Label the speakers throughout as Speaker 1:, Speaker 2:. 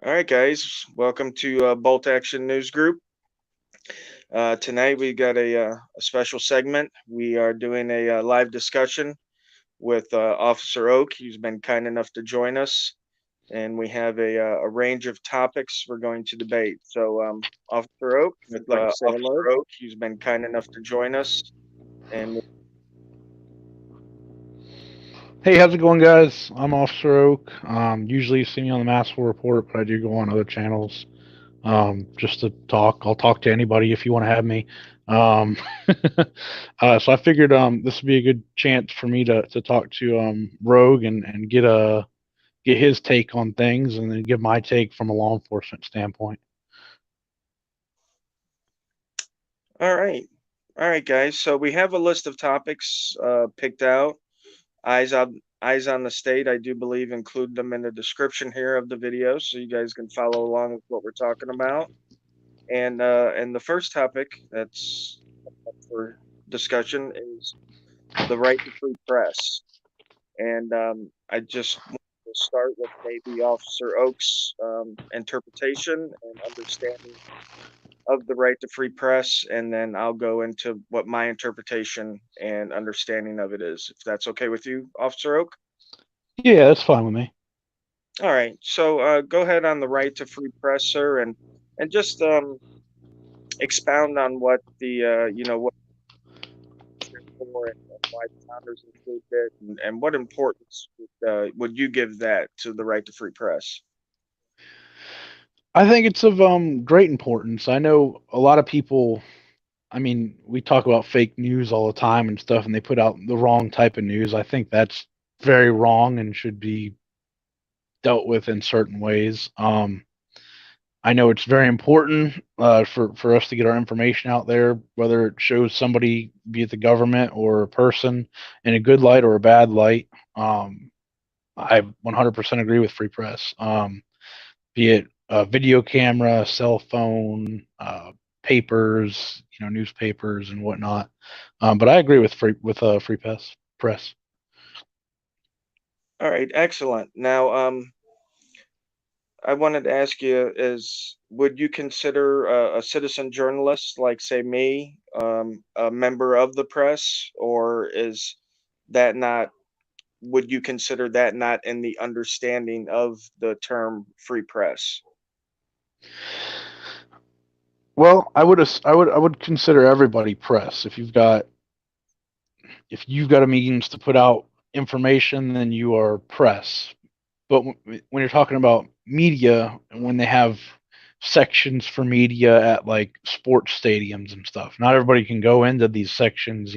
Speaker 1: All right, guys, welcome to Bolt Action News Group. Tonight we got a special segment. We are doing a live discussion with Officer Oak. He's been kind enough to join us, and we have a range of topics we're going to debate. So, Officer Oak, would like to say hello.
Speaker 2: Officer Oak.
Speaker 1: He's been kind enough to join us, and
Speaker 3: Hey, how's it going, guys? I'm Officer Oak. Usually you see me on the Massable Report, but I do go on other channels just to talk. I'll talk to anybody if you want to have me. Um, so I figured this would be a good chance for me to talk to Rogue and get his take on things, and then give my take from a law enforcement standpoint.
Speaker 1: all right, guys. So we have a list of topics picked out. Eyes on the state, I do believe, include them in the description here of the video, so you guys can follow along with what we're talking about. And the first topic that's up for discussion is the right to free press. And I just want to start with maybe Officer Oak's interpretation and understanding of the right to free press, and then I'll go into what my interpretation and understanding of it is, if that's okay with you, Officer Oak.
Speaker 3: Yeah, that's fine with me.
Speaker 1: All right, so go ahead on the right to free press, sir, and just expound on what the what it's for, and why the founders include it, and what importance would you give that to the right to free press?
Speaker 3: I think it's of great importance. I know a lot of people. I mean, we talk about fake news all the time and stuff, and they put out the wrong type of news. I think that's very wrong and should be dealt with in certain ways. I know it's very important for us to get our information out there, whether it shows somebody, be it the government or a person, in a good light or a bad light. I 100% agree with free press. Be it a video camera, cell phone, papers, newspapers and whatnot. But I agree with free press. Press.
Speaker 1: All right, excellent. Now, I wanted to ask you: is would you consider a citizen journalist, like say me, a member of the press, or is that not? Would you consider that not in the understanding of the term free press?
Speaker 3: Well, I would consider everybody press. If you've got a means to put out information, then you are press. But when you're talking about media, when they have sections for media at like sports stadiums and stuff, not everybody can go into these sections,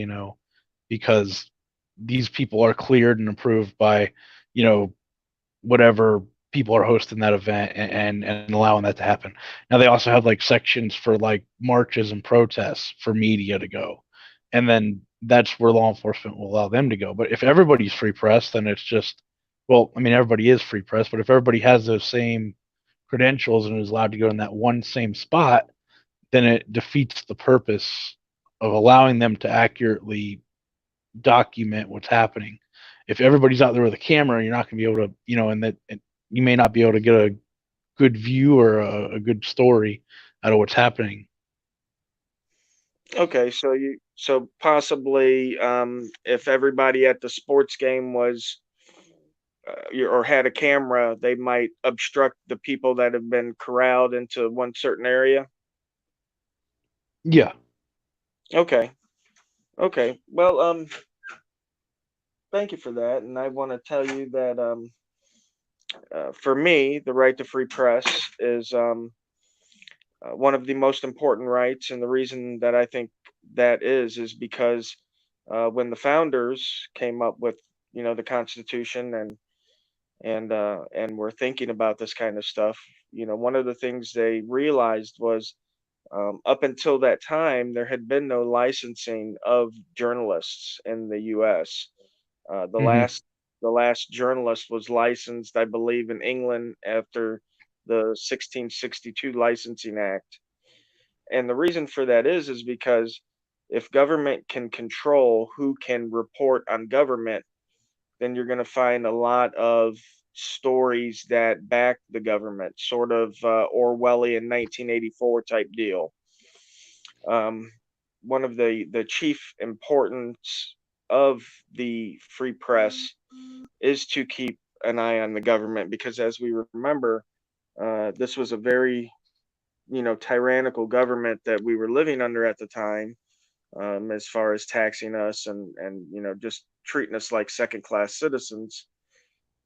Speaker 3: because these people are cleared and approved by, you know, whatever people are hosting that event, and allowing that to happen. Now they also have like sections for like marches and protests for media to go, and then that's where law enforcement will allow them to go. But if everybody's free press, then it's just, well, I mean, everybody is free press, but if everybody has those same credentials and is allowed to go in that one same spot, then it defeats the purpose of allowing them to accurately document what's happening. If everybody's out there with a camera, you're not going to be able to, and you may not be able to get a good view or a good story out of what's happening.
Speaker 1: Okay, so possibly if everybody at the sports game was or had a camera, they might obstruct the people that have been corralled into one certain area.
Speaker 3: Yeah.
Speaker 1: Okay, okay. Well, thank you for that, and I want to tell you that for me, the right to free press is one of the most important rights, and the reason that I think that is because when the founders came up with the Constitution and were thinking about this kind of stuff, one of the things they realized was up until that time there had been no licensing of journalists in the U.S. Uh, the
Speaker 3: Hmm.
Speaker 1: last the last journalist was licensed, I believe, in England after the 1662 Licensing Act. And the reason for that is because if government can control who can report on government, then you're going to find a lot of stories that back the government, sort of Orwellian 1984 type deal. Um, one of the chief importance of the free press is to keep an eye on the government, because as we remember, this was a very, tyrannical government that we were living under at the time, as far as taxing us and just treating us like second class citizens.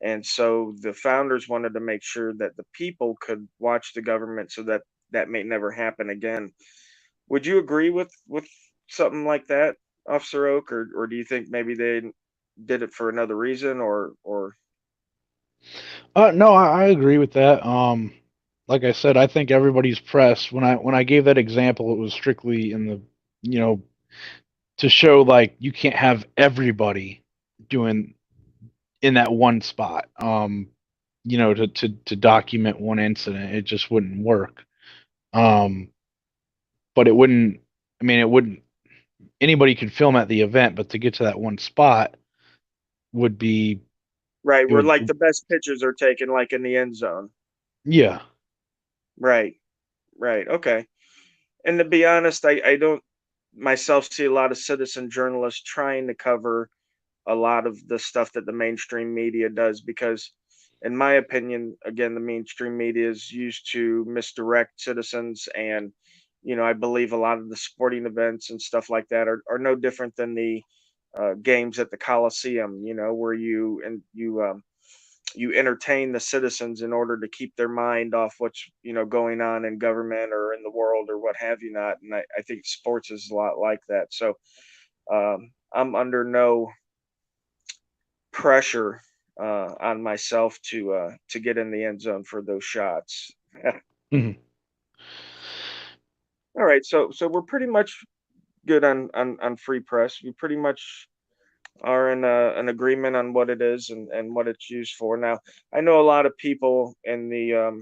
Speaker 1: And so the founders wanted to make sure that the people could watch the government so that that may never happen again. Would you agree with something like that, Officer Oak, or do you think maybe they did it for another reason, or
Speaker 3: No, I agree with that. Like I said, I think everybody's press. When I gave that example, it was strictly in the, you know, to show like you can't have everybody doing in that one spot. To document one incident, it just wouldn't work. Um, but it wouldn't. I mean, it wouldn't. Anybody could film at the event, but to get to that one spot would be
Speaker 1: right,
Speaker 3: it
Speaker 1: where
Speaker 3: would.
Speaker 1: like the best pictures are taken like in the end zone?
Speaker 3: Yeah.
Speaker 1: Right, right, okay. And to be honest, I don't myself see a lot of citizen journalists trying to cover a lot of the stuff that the mainstream media does, because in my opinion, again, the mainstream media is used to misdirect citizens. And I believe a lot of the sporting events and stuff like that are no different than the games at the Coliseum, where you entertain the citizens in order to keep their mind off what's going on in government or in the world or what have you not. And I think sports is a lot like that. So I'm under no pressure on myself to get in the end zone for those shots.
Speaker 3: Mhm.
Speaker 1: All right, so we're pretty much good on free press. We pretty much are in an agreement on what it is and what it's used for. Now, I know a lot of people in the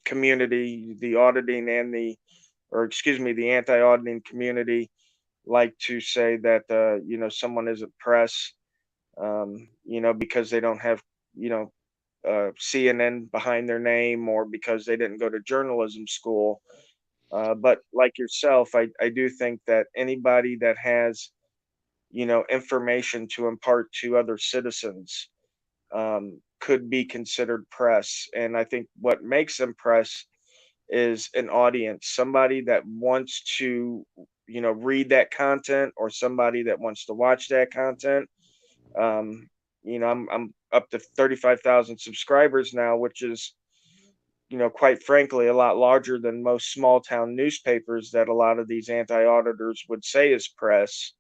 Speaker 1: community, the auditing and or excuse me, the anti-auditing community, like to say that someone isn't press, because they don't have you know CNN behind their name, or because they didn't go to journalism school. But like yourself, I do think that anybody that has, information to impart to other citizens, could be considered press. And I think what makes them press is an audience, somebody that wants to, read that content, or somebody that wants to watch that content. Um, I'm up to 35,000 subscribers now, which is, quite frankly, a lot larger than most small town newspapers that a lot of these anti auditors would say is press.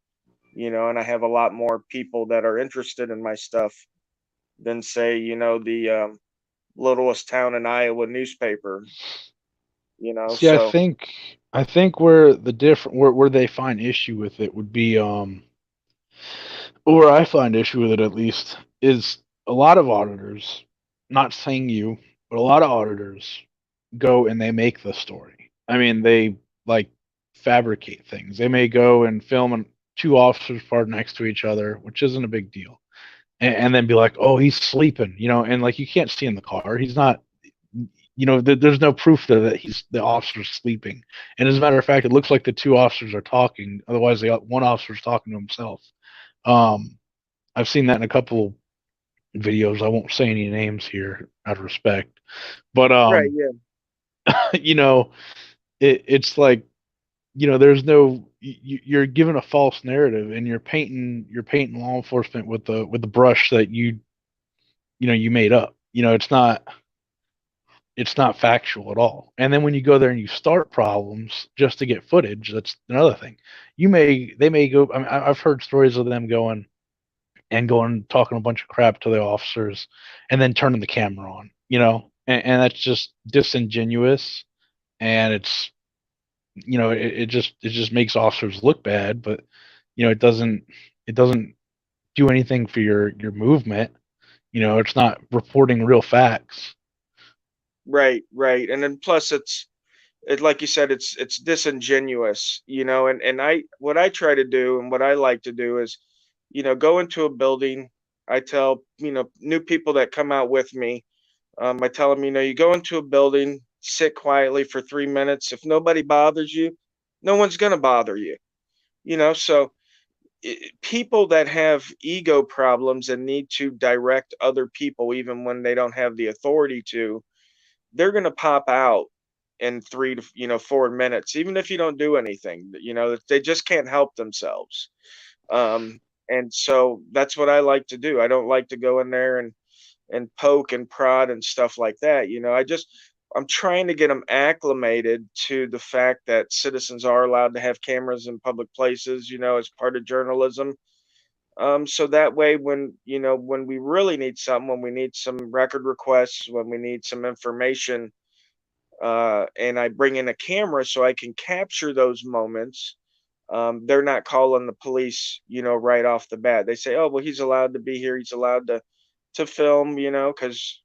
Speaker 1: And I have a lot more people that are interested in my stuff than, say, the littlest town in Iowa newspaper.
Speaker 3: See, I
Speaker 1: So
Speaker 3: think I think where the different where they find issue with it would be where I find issue with it at least is a lot of auditors, not saying you, but a lot of auditors go and they make the story. I mean, they like fabricate things. They may go and film two officers parked next to each other, which isn't a big deal, and then be like, "Oh, he's sleeping," and like you can't see in the car. He's not. There's no proof that he's the officer's sleeping. And as a matter of fact, it looks like the two officers are talking. Otherwise, one officer's talking to himself. Um, I've seen that in a couple videos. I won't say any names here out of respect, but
Speaker 1: right, yeah,
Speaker 3: you know, it's like there's no you're given a false narrative, and you're painting law enforcement with the brush that you made up. It's not factual at all. And then when you go there and you start problems just to get footage, that's another thing. They may go. I mean, I've heard stories of them going talking a bunch of crap to the officers, and then turning the camera on. And that's just disingenuous, and it just makes officers look bad, but it doesn't do anything for your movement. It's not reporting real facts.
Speaker 1: right, right. And then plus it like you said, it's disingenuous, and I what I try to do and what I like to do is, go into a building, I tell, new people that come out with me, I tell them, you go into a building, sit quietly for 3 minutes. If nobody bothers you, no one's going to bother you. So people that have ego problems and need to direct other people, even when they don't have the authority to, they're going to pop out in 3 to 4 minutes, even if you don't do anything. They just can't help themselves. Um, and so that's what I like to do. I don't like to go in there and poke and prod and stuff like that. I'm trying to get them acclimated to the fact that citizens are allowed to have cameras in public places, as part of journalism. So that way, when we really need something, when we need some record requests, when we need some information, and I bring in a camera so I can capture those moments, they're not calling the police, right off the bat. They say, "Oh, well, he's allowed to be here. He's allowed to film," because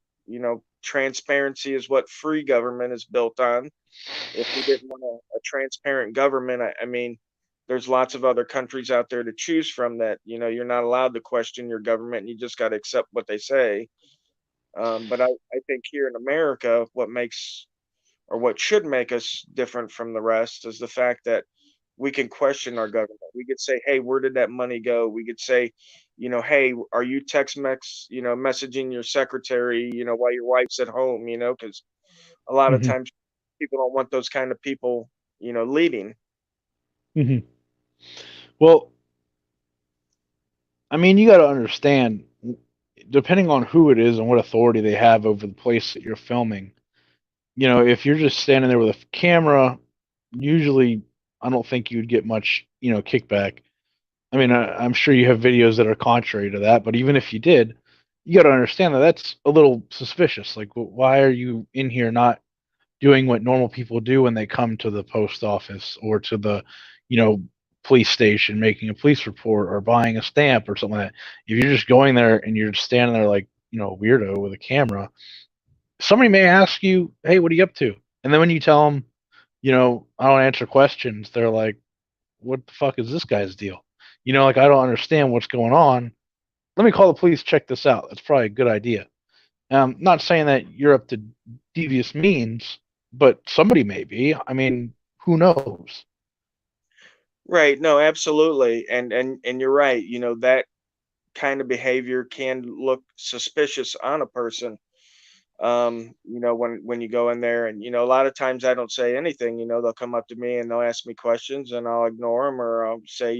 Speaker 1: transparency is what free government is built on. If we didn't want a transparent government, I mean, there's lots of other countries out there to choose from that, you're not allowed to question your government and you just got to accept what they say. But I think here in America, what makes or what should make us different from the rest is the fact that we can question our government. We could say, "Hey, where did that money go?" We could say, "Hey, are you messaging your secretary, while your wife's at home?" Because a lot of
Speaker 3: Hmm.
Speaker 1: times people don't want those kind of people, leading.
Speaker 3: Hmm. Well, I mean, you got to understand, depending on who it is and what authority they have over the place that you're filming. If you're just standing there with a camera, usually I don't think you'd get much, kickback. I mean, I'm sure you have videos that are contrary to that, but even if you did, you got to understand that that's a little suspicious. Like, why are you in here not doing what normal people do when they come to the post office or to the, you know, police station, making a police report or buying a stamp or something like that? If you're just going there and you're just standing there like, a weirdo with a camera, somebody may ask you, "Hey, what are you up to?" And then when you tell them, I don't answer questions, they're like, "What the fuck is this guy's deal?" Like, I don't understand what's going on. Let me call the police, check this out. That's probably a good idea. Not saying that you're up to devious means, but somebody may be. I mean, who knows?
Speaker 1: Right. No, absolutely. And you're right. That kind of behavior can look suspicious on a person. When you go in there and a lot of times I don't say anything. They'll come up to me and they'll ask me questions and I'll ignore them, or I'll say,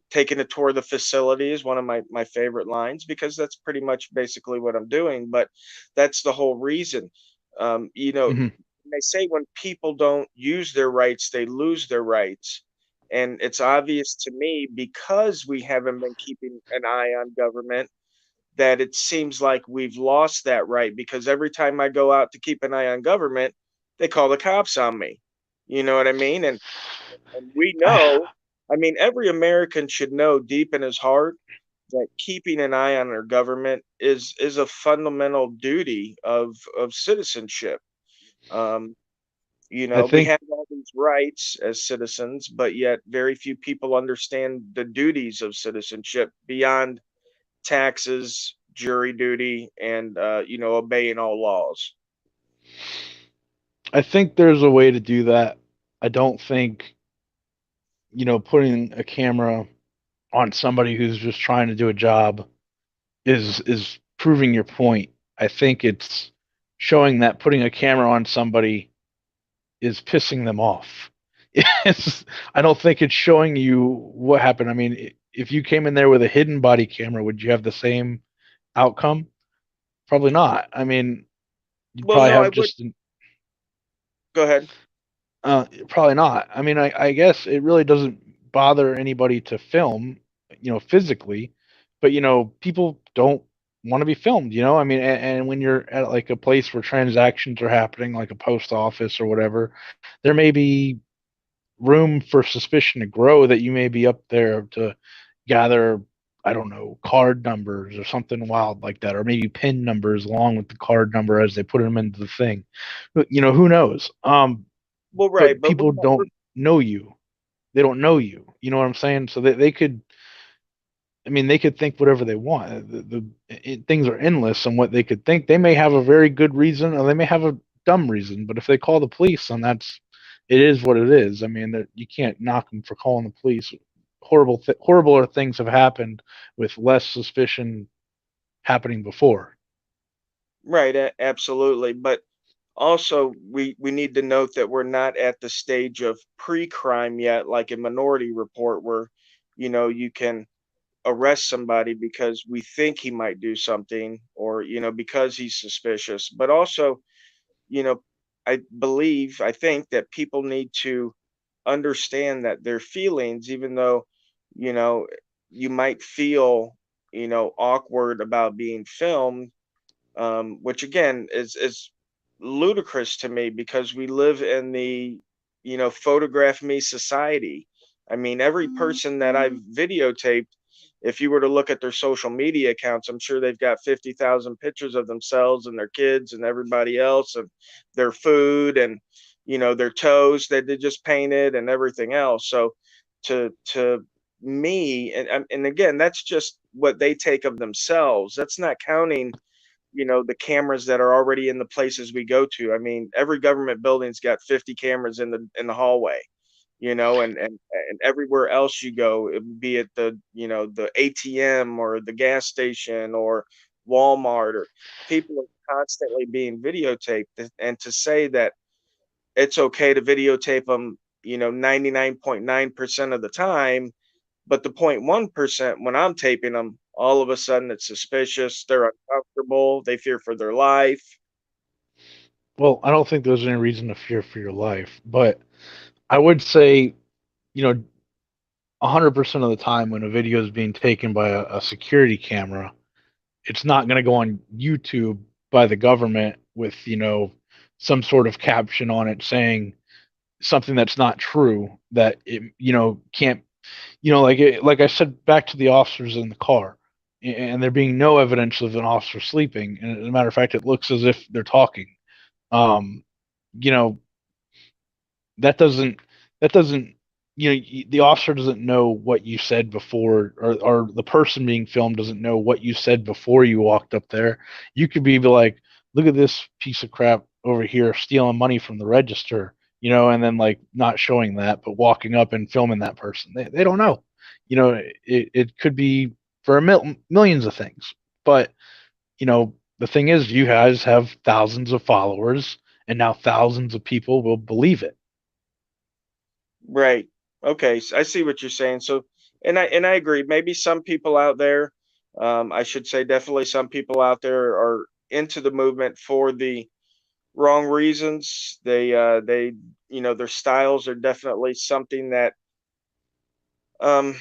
Speaker 1: taking a tour of the facility is one of my favorite lines because that's pretty much basically what I'm doing. But that's the whole reason.
Speaker 3: Hmm.
Speaker 1: They say when people don't use their rights, they lose their rights. And it's obvious to me because we haven't been keeping an eye on government that it seems like we've lost that right because every time I go out to keep an eye on government, they call the cops on me. You know what I mean? And we know, I mean, every American should know deep in his heart that keeping an eye on their government is a fundamental duty of citizenship. Um,
Speaker 3: I
Speaker 1: we
Speaker 3: think
Speaker 1: have all these rights as citizens, but yet very few people understand the duties of citizenship beyond taxes, jury duty, and obeying all laws.
Speaker 3: I think there's a way to do that. I don't think, putting a camera on somebody who's just trying to do a job is proving your point. I think it's showing that putting a camera on somebody is pissing them off. It's, I don't think it's showing you what happened. I mean, if you came in there with a hidden body camera, would you have the same outcome? Probably not. I mean, you'd
Speaker 1: Well,
Speaker 3: probably
Speaker 1: no, I
Speaker 3: have
Speaker 1: would
Speaker 3: just an,
Speaker 1: go ahead.
Speaker 3: probably not. I mean, I guess it really doesn't bother anybody to film, physically, but people don't want to be filmed. I mean, and when you're at like a place where transactions are happening, like a post office or whatever, there may be room for suspicion to grow that you may be up there to gather, I don't know, card numbers or something wild like that, or maybe pin numbers along with the card number as they put them into the thing. But, who knows?
Speaker 1: Well, right,
Speaker 3: But
Speaker 1: but
Speaker 3: people don't know you. They don't know you. You know what I'm saying? So they could. I mean, they could think whatever they want. Things are endless on what they could think. They may have a very good reason, or they may have a dumb reason. But if they call the police, then it is what it is. I mean, you can't knock them for calling the police. Horrible things have happened with less suspicion happening before.
Speaker 1: Right, absolutely. But also, we need to note that we're not at the stage of pre-crime yet, like in Minority Report, where you can arrest somebody because we think he might do something, or because he's suspicious. But also, you know, I think that people need to understand that their feelings, even though, you know, you might feel, awkward about being filmed, which again is ludicrous to me because we live in the photograph me society. I mean, every person that I've videotaped, if you were to look at their social media accounts, I'm sure they've got 50,000 pictures of themselves and their kids and everybody else, and their food, and their toes that they just painted and everything else. So to me, and again, that's just what they take of themselves. That's not counting the cameras that are already in the places we go to. I mean, every government building's got 50 cameras in the hallway, and everywhere else you go, be it the ATM or the gas station or Walmart, or people are constantly being videotaped. And to say that it's okay to videotape them, 99.9% of the time, but the 0.1% when I'm taping them, all of a sudden it's suspicious, they're uncomfortable, they fear for their life.
Speaker 3: Well, I don't think there's any reason to fear for your life, but I would say, you know, 100% of the time when a video is being taken by a security camera, it's not going to go on YouTube by the government with, some sort of caption on it saying something that's not true that it, can't, like I said, back to the officers in the car, and there being no evidence of an officer sleeping. And as a matter of fact, it looks as if they're talking. Um, you know, that doesn't that doesn't the officer doesn't know what you said before, or the person being filmed doesn't know what you said before you walked up there. You could be like, look at this piece of crap over here stealing money from the register, and then like not showing that but walking up and filming that person. They don't know. It could be for millions of things. But the thing is, you guys have thousands of followers, and now thousands of people will believe it.
Speaker 1: Right. Okay, I see what you're saying. So, and I agree. Maybe some people out there, I should say definitely some people out there are into the movement for the wrong reasons. They their styles are definitely something that um,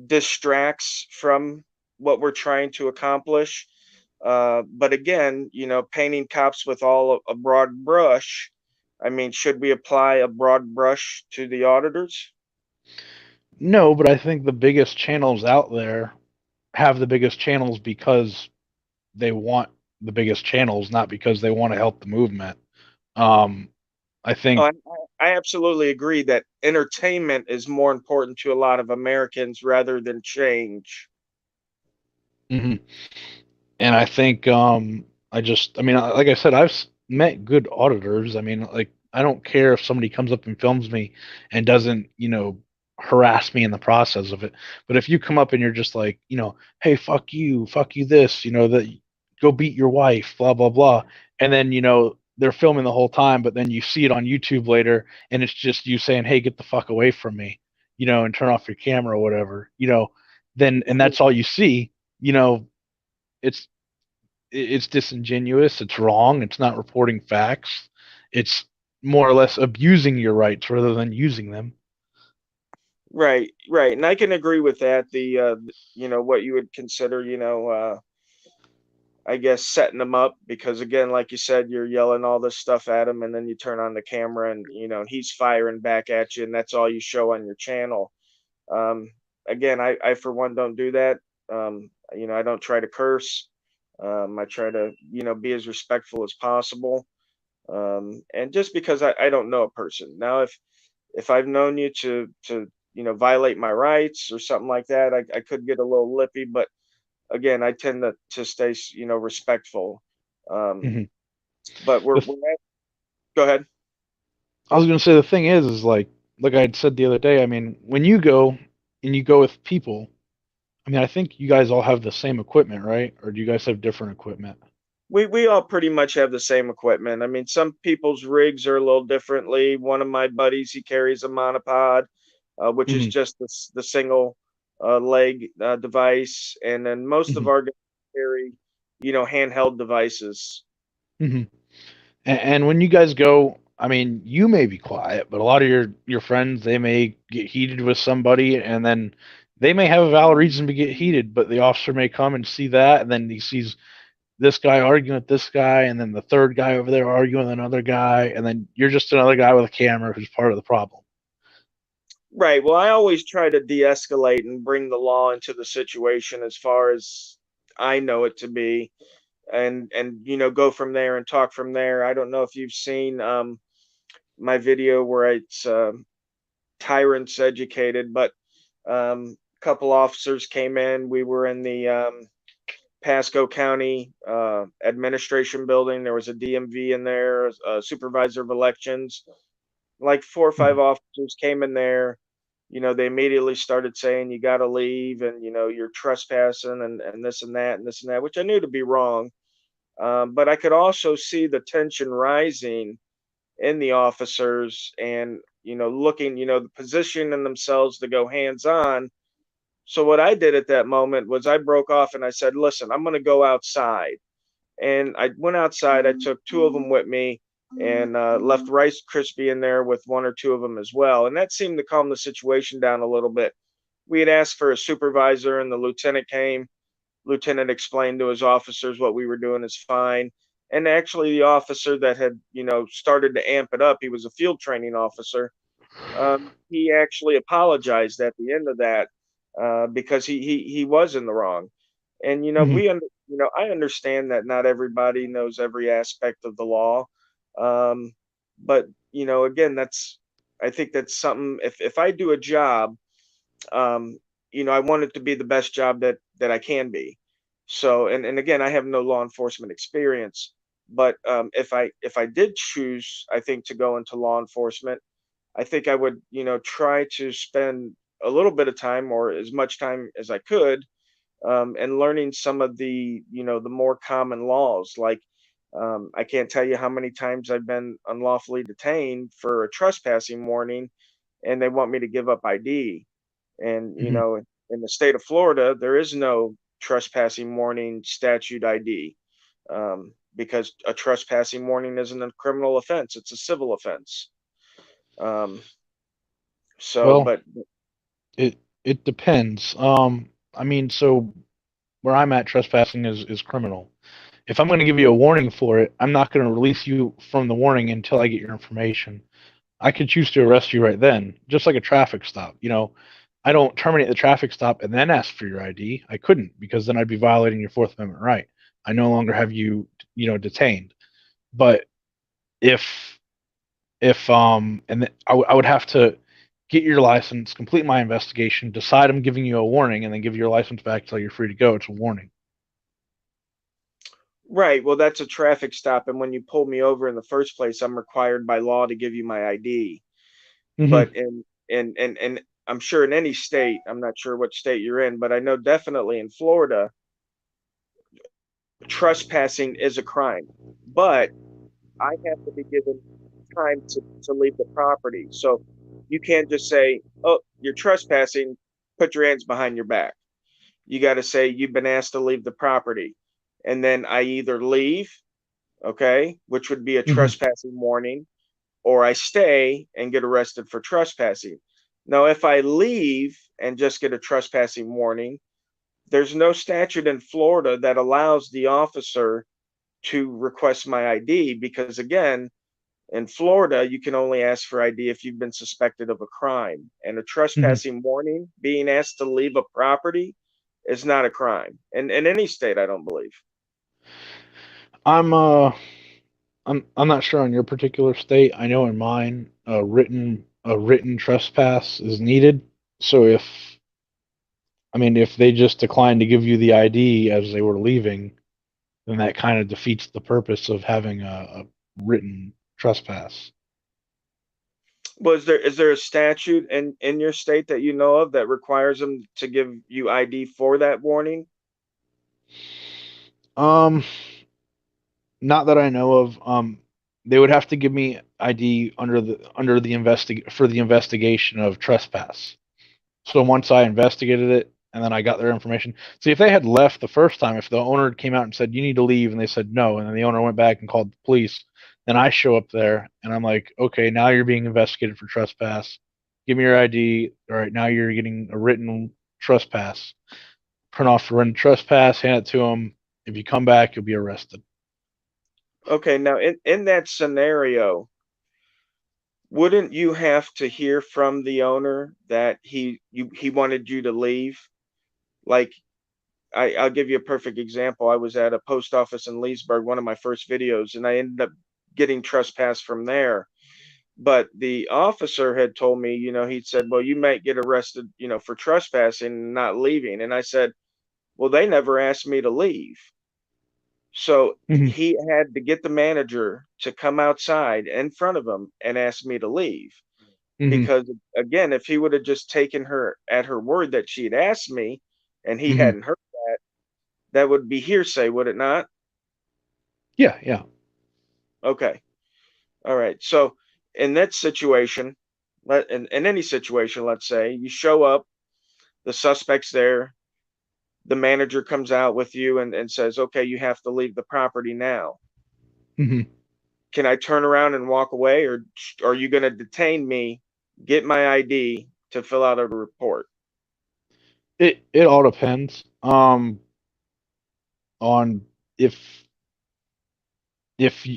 Speaker 1: distracts from what we're trying to accomplish. But again, painting cops with all a broad brush. I mean, should we apply a broad brush to the auditors?
Speaker 3: No, but I think the biggest channels out there have the biggest channels because they want the biggest channels, not because they want to help the movement. Um, I
Speaker 1: Oh,
Speaker 3: think,
Speaker 1: I absolutely agree that entertainment is more important to a lot of Americans rather than change.
Speaker 3: mhm. And I think, I mean, like I said, I've met good auditors. I mean, like, I don't care if somebody comes up and films me and doesn't, harass me in the process of it. But if you come up and you're just like, hey, fuck you, this, that go beat your wife, blah, blah, blah. And then, they're filming the whole time, but then you see it on YouTube later and it's just you saying, hey, get the fuck away from me, and turn off your camera or whatever, then, and that's all you see, you know, it's it's disingenuous, it's wrong, it's not reporting facts, it's more or less abusing your rights rather than using them.
Speaker 1: Right, right, and I can agree with that. What you would consider, I guess setting them up because again, like you said, you're yelling all this stuff at him, and then you turn on the camera, and he's firing back at you, and that's all you show on your channel. Um, Again, I for one don't do that. I don't try to curse. I try to be as respectful as possible. And just because I don't know a person now, if I've known you to violate my rights or something like that, I could get a little lippy. But again, I tend to stay, respectful. Um,
Speaker 3: Hmm.
Speaker 1: but
Speaker 3: The
Speaker 1: go ahead.
Speaker 3: I was gonna say the thing is like I had said the other day. I mean, when you go and you go with people, I mean, I think you guys all have the same equipment, right? Or do you guys have different equipment?
Speaker 1: We all pretty much have the same equipment. I mean, some people's rigs are a little differently. One of my buddies, he carries a monopod, which is
Speaker 3: Hmm.
Speaker 1: just the single leg device, and then most of
Speaker 3: Hmm.
Speaker 1: our guys carry, handheld devices.
Speaker 3: Hmm. And when you guys go, I mean, you may be quiet, but a lot of your friends they may get heated with somebody, and then they may have a valid reason to get heated, but the officer may come and see that, and then he sees this guy arguing with this guy, and then the third guy over there arguing with another guy, and then you're just another guy with a camera who's part of the problem.
Speaker 1: Right. Well, I always try to de-escalate and bring the law into the situation as far as I know it to be, and go from there and talk from there. I don't know if you've seen my video where it's tyrants educated, but a couple officers came in. We were in the Pasco County administration building. There was a DMV in there, a supervisor of elections. Like four or five
Speaker 3: Mhm.
Speaker 1: officers came in there. They immediately started saying you got to leave, and you're trespassing, and this and that and this and that, which I knew to be wrong. But I could also see the tension rising in the officers, and looking, the positioning themselves to go hands on. So what I did at that moment was I broke off and I said, "Listen, I'm going to go outside." And I went outside. I took two of them with me, and left Rice Krispie in there with one or two of them as well. And that seemed to calm the situation down a little bit. We had asked for a supervisor, and the lieutenant came. Lieutenant explained to his officers what we were doing is fine. And actually, the officer that had, started to amp it up, he was a field training officer. He actually apologized at the end of that, because he was in the wrong. And
Speaker 3: Mhm.
Speaker 1: I understand that not everybody knows every aspect of the law, um, but again, I think that's something. If I do a job, um, I want it to be the best job that I can be. So, and again, I have no law enforcement experience, but if I did choose, I think, to go into law enforcement, I think I would, try to spend a little bit of time, or as much time as I could, and learning some of the more common laws. Like, I can't tell you how many times I've been unlawfully detained for a trespassing warning, and they want me to give up ID. And
Speaker 3: Mhm.
Speaker 1: in the state of Florida, there is no trespassing warning statute ID, because a trespassing warning isn't a criminal offense; it's a civil offense. Um, so,
Speaker 3: Well,
Speaker 1: but
Speaker 3: it depends. I mean, so where I'm at, trespassing is criminal. If I'm going to give you a
Speaker 1: yeah,
Speaker 3: warning for it, I'm not going to release you from the warning until I get your information. I could choose to arrest you right then, just like a traffic stop. I don't terminate the traffic stop and then ask for your ID. I couldn't because then I'd be violating your Fourth Amendment right. I no longer have you, detained. But if and I would have to get your license, complete my investigation, decide I'm giving you a warning, and then give your license back till you're free to go. It's a warning.
Speaker 1: right. Well, that's a traffic stop, and when you pull me over in the first place, I'm required by law to give you my ID.
Speaker 3: Hmm.
Speaker 1: But in I'm sure in any state, I'm not sure what state you're in, but I know definitely in Florida, trespassing is a crime. But I have to be given time to leave the property. So you can't just say, "Oh, you're trespassing, put your hands behind your back." You got to say, "You've been asked to leave the property." And then I either leave, okay, which would be a
Speaker 3: Hmm.
Speaker 1: trespassing warning, or I stay and get arrested for trespassing. Now, if I leave and just get a trespassing warning, there's no statute in Florida that allows the officer to request my ID, because, again, in Florida, you can only ask for ID if you've been suspected of a crime. And a
Speaker 3: Hmm.
Speaker 1: trespassing warning, being asked to leave a property, is not a crime. In any state, I don't believe.
Speaker 3: I'm I'm not sure on your particular state. I know in mine, a written trespass is needed. So if they just declined to give you the ID as they were leaving, then that kind of defeats the purpose of having a written trespass.
Speaker 1: Is there a statute in your state that you know of that requires them to give you ID for that warning?
Speaker 3: Um, Not that I know of. They would have to give me ID under the for the investigation of trespass. So once I investigated it and then I got their information. See, if they had left the first time, if the owner came out and said you need to leave, and they said no, and then the owner went back and called the police, then I show up there and I'm like, okay, now you're being investigated for trespass. Give me your ID. All right, now you're getting a written trespass. Print off the written trespass, hand it to them. If you come back, you'll be arrested.
Speaker 1: Okay, now in that scenario, wouldn't you have to hear from the owner that he wanted you to leave? Like I'll give you a perfect example. I was at a post office in Leesburg, one of my first videos, and I ended up getting trespassed from there. But the officer had told me, he'd said, well, you might get arrested, for trespassing and not leaving. And I said, well, they never asked me to leave. So
Speaker 3: Mm-hmm.
Speaker 1: he had to get the manager to come outside in front of him and ask me to leave.
Speaker 3: Mm-hmm.
Speaker 1: Because again, if he would have just taken her at her word that she had asked me and he
Speaker 3: Mm-hmm.
Speaker 1: hadn't heard, that would be hearsay, would it not?
Speaker 3: Yeah, yeah.
Speaker 1: Okay. All right. So in that situation, in any situation, let's say you show up, the suspect's there, the manager comes out with you and says, okay, you have to leave the property now.
Speaker 3: Mm-hmm.
Speaker 1: Can I turn around and walk away, or are you going to detain me, get my ID to fill out a report?
Speaker 3: It all depends. On if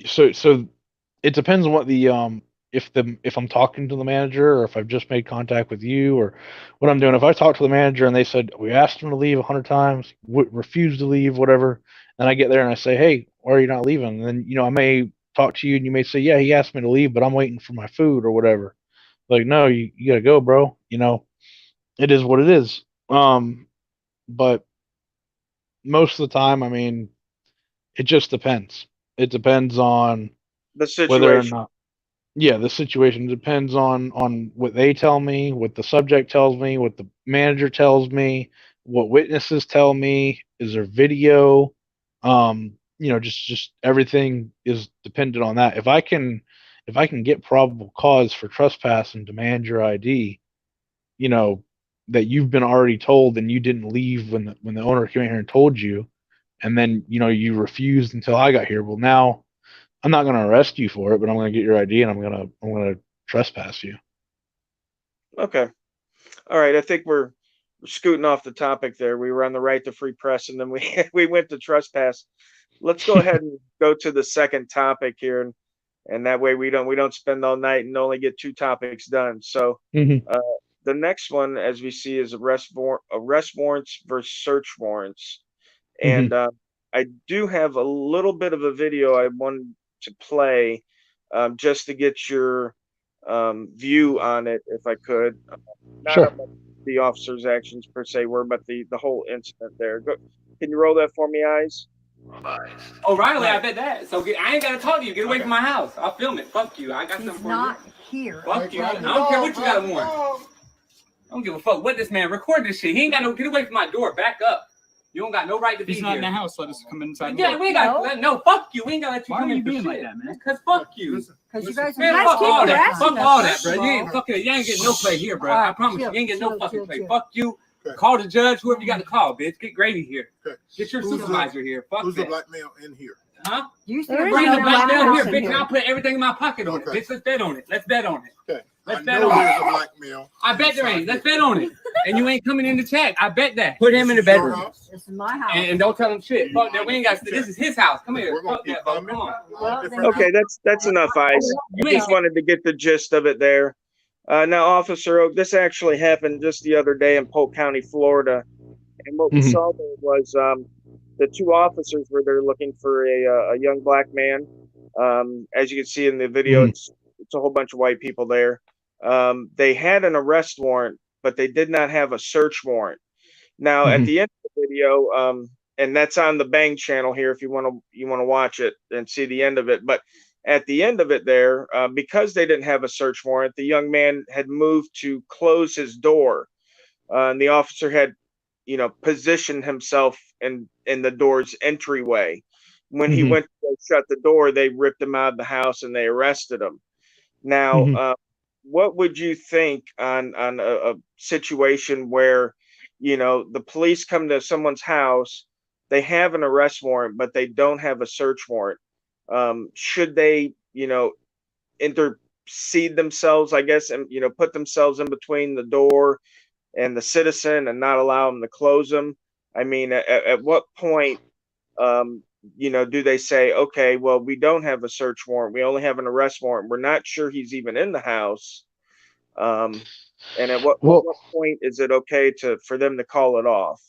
Speaker 3: so it depends on what the if I'm talking to the manager or if I've just made contact with you or what I'm doing. If I talk to the manager and they said we asked him to leave 100 times, refused to leave, whatever, and I get there and I say, hey, why are you not leaving? And then I may talk to you and you may say, yeah, he asked me to leave, but I'm waiting for my food or whatever. Like, no, you gotta go, bro. It is what it is. But most of the time, it just depends. It depends on
Speaker 1: The
Speaker 3: whether or
Speaker 1: situation.
Speaker 3: not, yeah, the situation depends on what they tell me, what the subject tells me, what the manager tells me, what witnesses tell me. Is there video? Just everything is dependent on that. If I can get probable cause for trespass and demand your ID, you know, that you've been already told and you didn't leave when the owner came in here and told you, and then you refused until I got here. Well, now I'm not going to arrest you for it, but I'm going to get your ID and I'm going to trespass you.
Speaker 1: Okay. All right. I think we're scooting off the topic there. We were on the right to free press, and then we we went to trespass. Let's go ahead and go to the second topic here, and that way we don't spend all night and only get two topics done. So
Speaker 3: Hmm.
Speaker 1: uh, the next one, as we see, is arrest warrants versus search warrants.
Speaker 3: Hmm.
Speaker 1: And I do have a little bit of a video I wanted to play, just to get your view on it, if I could. Not
Speaker 3: Sure.
Speaker 1: on what the officer's actions per se were, but the whole incident there. Can you roll that for me, Eyes?
Speaker 2: Oh, Riley, I bet that. So I ain't gotta talk to you. Get away from my house. I'll film it. Fuck you. I got something for you.
Speaker 4: Not here.
Speaker 2: Fuck you. I don't care what you got to warn. I don't give a fuck what this man record this shit. He ain't got no. Get away from my door. Back up. You don't got no right to be here.
Speaker 5: He's not in the house. Let us come inside.
Speaker 2: Yeah, we ain't got no. Fuck you. We ain't gotta let you
Speaker 5: Why
Speaker 2: come
Speaker 5: are
Speaker 2: in
Speaker 5: you
Speaker 2: for
Speaker 5: being
Speaker 2: shit.
Speaker 5: like that, man?
Speaker 2: Because fuck you.
Speaker 4: Because you guys
Speaker 2: Man,
Speaker 4: are
Speaker 2: fuck all
Speaker 4: keep
Speaker 2: that.
Speaker 4: harassing
Speaker 2: Fuck
Speaker 4: us,
Speaker 2: all that,
Speaker 4: first
Speaker 2: bro.
Speaker 4: of
Speaker 2: You ain't
Speaker 4: all.
Speaker 2: fucking. You ain't getting no play here, bro.
Speaker 4: All
Speaker 2: I
Speaker 4: right,
Speaker 2: promise
Speaker 4: chill,
Speaker 2: you ain't getting no
Speaker 4: chill,
Speaker 2: fucking
Speaker 4: chill,
Speaker 2: play.
Speaker 4: chill.
Speaker 2: Fuck you.
Speaker 6: Okay.
Speaker 2: Call the judge, whoever you got to call, bitch. Get Grady here.
Speaker 6: Okay.
Speaker 2: Get your supervisor here. Fuck
Speaker 6: Who's
Speaker 2: that.
Speaker 6: the black male in here?
Speaker 2: Huh?
Speaker 4: You There is
Speaker 2: Bring
Speaker 4: no
Speaker 2: the
Speaker 4: black
Speaker 2: black man here,
Speaker 4: person
Speaker 2: bitch,
Speaker 4: here.
Speaker 2: and I'll put everything in my pocket on
Speaker 6: Okay.
Speaker 2: it. Bitch, let's bet on it. Let's bet on it.
Speaker 6: Okay.
Speaker 2: Let's
Speaker 6: I
Speaker 2: bet
Speaker 6: know
Speaker 2: on
Speaker 6: there's
Speaker 2: it.
Speaker 6: a black male.
Speaker 2: I bet there ain't.
Speaker 6: inside
Speaker 2: Let's
Speaker 6: here.
Speaker 2: bet on it. And you ain't coming in to check. I bet that. Put him in the
Speaker 6: This is your
Speaker 2: bedroom.
Speaker 6: house?
Speaker 4: This is my house.
Speaker 2: And don't tell him shit.
Speaker 6: You
Speaker 2: Fuck that. We ain't got.
Speaker 6: check.
Speaker 2: This is his house. Come here.
Speaker 6: We're gonna
Speaker 2: Fuck
Speaker 6: keep
Speaker 2: that, bro.
Speaker 6: coming.
Speaker 2: Come on.
Speaker 4: Well,
Speaker 6: Different
Speaker 4: then
Speaker 1: Okay, that's enough, Eyes.
Speaker 2: You
Speaker 1: I
Speaker 2: ain't.
Speaker 1: just wanted to get the gist of it there. Now, Officer Oak, this actually happened just the other day in Polk County, Florida. And what we
Speaker 3: Hmm.
Speaker 1: saw there was the two officers were there looking for a young black man. As you can see in the video,
Speaker 3: Hmm.
Speaker 1: it's a whole bunch of white people there. They had an arrest warrant, but they did not have a search warrant. Now, at
Speaker 3: Mhm.
Speaker 1: the end of the video, and that's on the Bang channel here if you want to watch it and see the end of it. But at the end of it, there, because they didn't have a search warrant, the young man had moved to close his door, and the officer had, positioned himself in the door's entryway. When he
Speaker 3: Mhm.
Speaker 1: went to go shut the door, they ripped him out of the house and they arrested him. Now,
Speaker 3: Mhm.
Speaker 1: what would you think on a situation where, the police come to someone's house, they have an arrest warrant, but they don't have a search warrant? Should they, intercede themselves, I guess, and put themselves in between the door and the citizen and not allow them to close them? I mean, at what point, um, do they say, okay, well, we don't have a search warrant, we only have an arrest warrant, we're not sure he's even in the house, um, and at
Speaker 3: Well,
Speaker 1: what point is it okay to for them to call it off?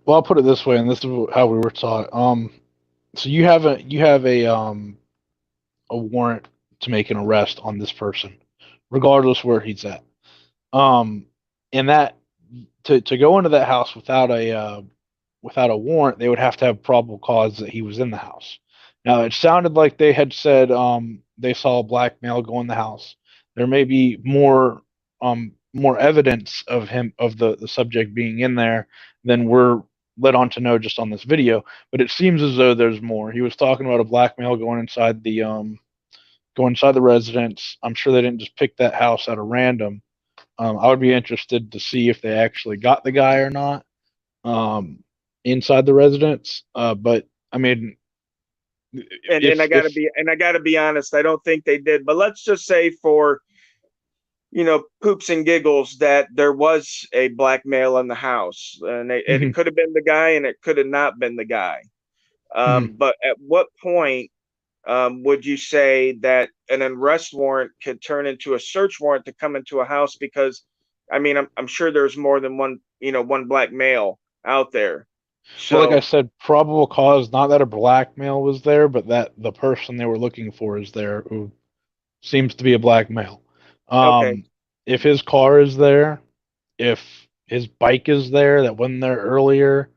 Speaker 3: well, I'll put it this way, and this is how we were taught. So you have a warrant to make an arrest on this person, regardless where he's at. Um, and that to go into that house without a warrant, they would have to have probable cause that he was in the house. Now, it sounded like they had said they saw a black male go in the house. There may be more evidence of the subject being in there than we're led on to know just on this video. But it seems as though there's more. He was talking about a black male going inside the residence. I'm sure they didn't just pick that house at a random. I would be interested to see if they actually got the guy or not um, inside the residence. But I mean,
Speaker 1: And
Speaker 3: if
Speaker 1: I gotta be honest, I don't think they did, but let's just say for, poops and giggles, that there was a black male in the house, and it
Speaker 3: mhm,
Speaker 1: could have been the guy and it could have not been the guy.
Speaker 3: mhm.
Speaker 1: But at what point, would you say that an arrest warrant could turn into a search warrant to come into a house? Because, I mean, I'm sure there's more than one, one black male out there.
Speaker 3: Well, like I
Speaker 1: So,
Speaker 3: said, probable cause not that a black male was there, but that the person they were looking for is there, who seems to be a black male.
Speaker 1: okay,
Speaker 3: Um, if his car is there, if his bike is there that wasn't there earlier,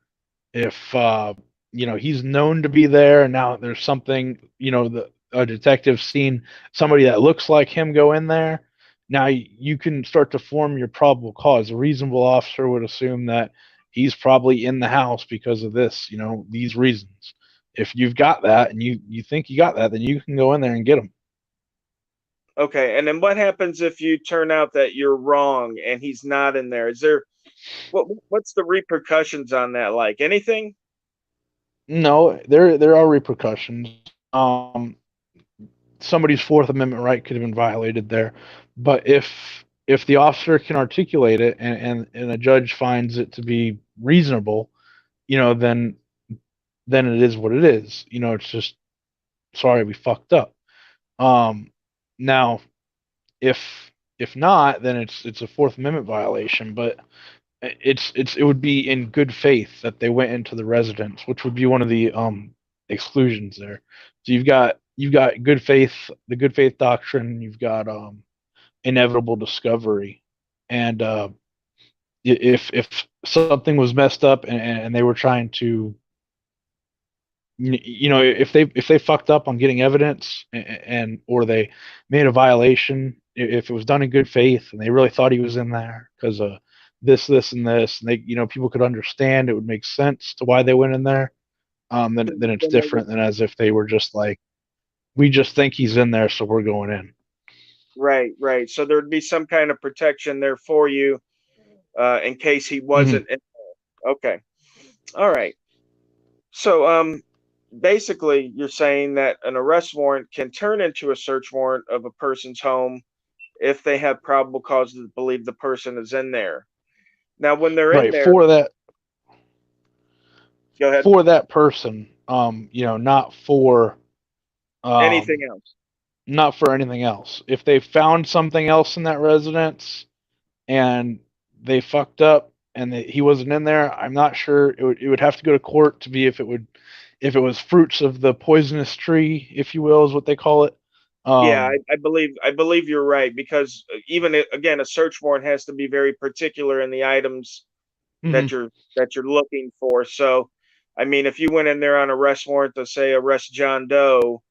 Speaker 3: if he's known to be there and now there's something, the a detective seen somebody that looks like him go in there, now you can start to form your probable cause. A reasonable officer would assume that he's probably in the house because of this, these reasons. If you've got that and you think you got that, then you can go in there and get him.
Speaker 1: okay. And then what happens if you turn out that you're wrong and he's not in there? Is there what's the repercussions on that? Like anything?
Speaker 3: No, there are repercussions. um Somebody's Fourth Amendment right could have been violated there. But if the officer can articulate it, and a judge finds it to be reasonable, then it is what it is. It's just, sorry, we fucked up. Um, Now, if not, then it's a Fourth Amendment violation. But it would be in good faith that they went into the residence, which would be one of the exclusions there. So you've got good faith, the good faith doctrine. You've got inevitable discovery, and if something was messed up, and they were trying to, if they fucked up on getting evidence, and or they made a violation, if it was done in good faith and they really thought he was in there because of this and this, and they, people could understand, it would make sense to why they went in there. Then it's
Speaker 1: Then they would,
Speaker 3: different than as if they were just like, we just think he's in there, so we're going in.
Speaker 1: right, right. So there'd be some kind of protection there for you, in case he
Speaker 3: Hmm.
Speaker 1: wasn't in there. Okay. All right. So, basically, you're saying that an arrest warrant can turn into a search warrant of a person's home if they have probable cause to believe the person is in there. Now, when they're in
Speaker 3: Right,
Speaker 1: there, go ahead.
Speaker 3: for that person, not for
Speaker 1: Anything
Speaker 3: um
Speaker 1: else?
Speaker 3: not for anything else. If they found something else in that residence and they fucked up and he wasn't in there, I'm not sure. It would have to go to court to be if it was fruits of the poisonous tree, if you will, is what they call it.
Speaker 1: Yeah,
Speaker 3: Um,
Speaker 1: I believe you're right because even again, a search warrant has to be very particular in the items
Speaker 3: mhm,
Speaker 1: that you're looking for. So, I mean, if you went in there on arrest warrant to say arrest John Doe,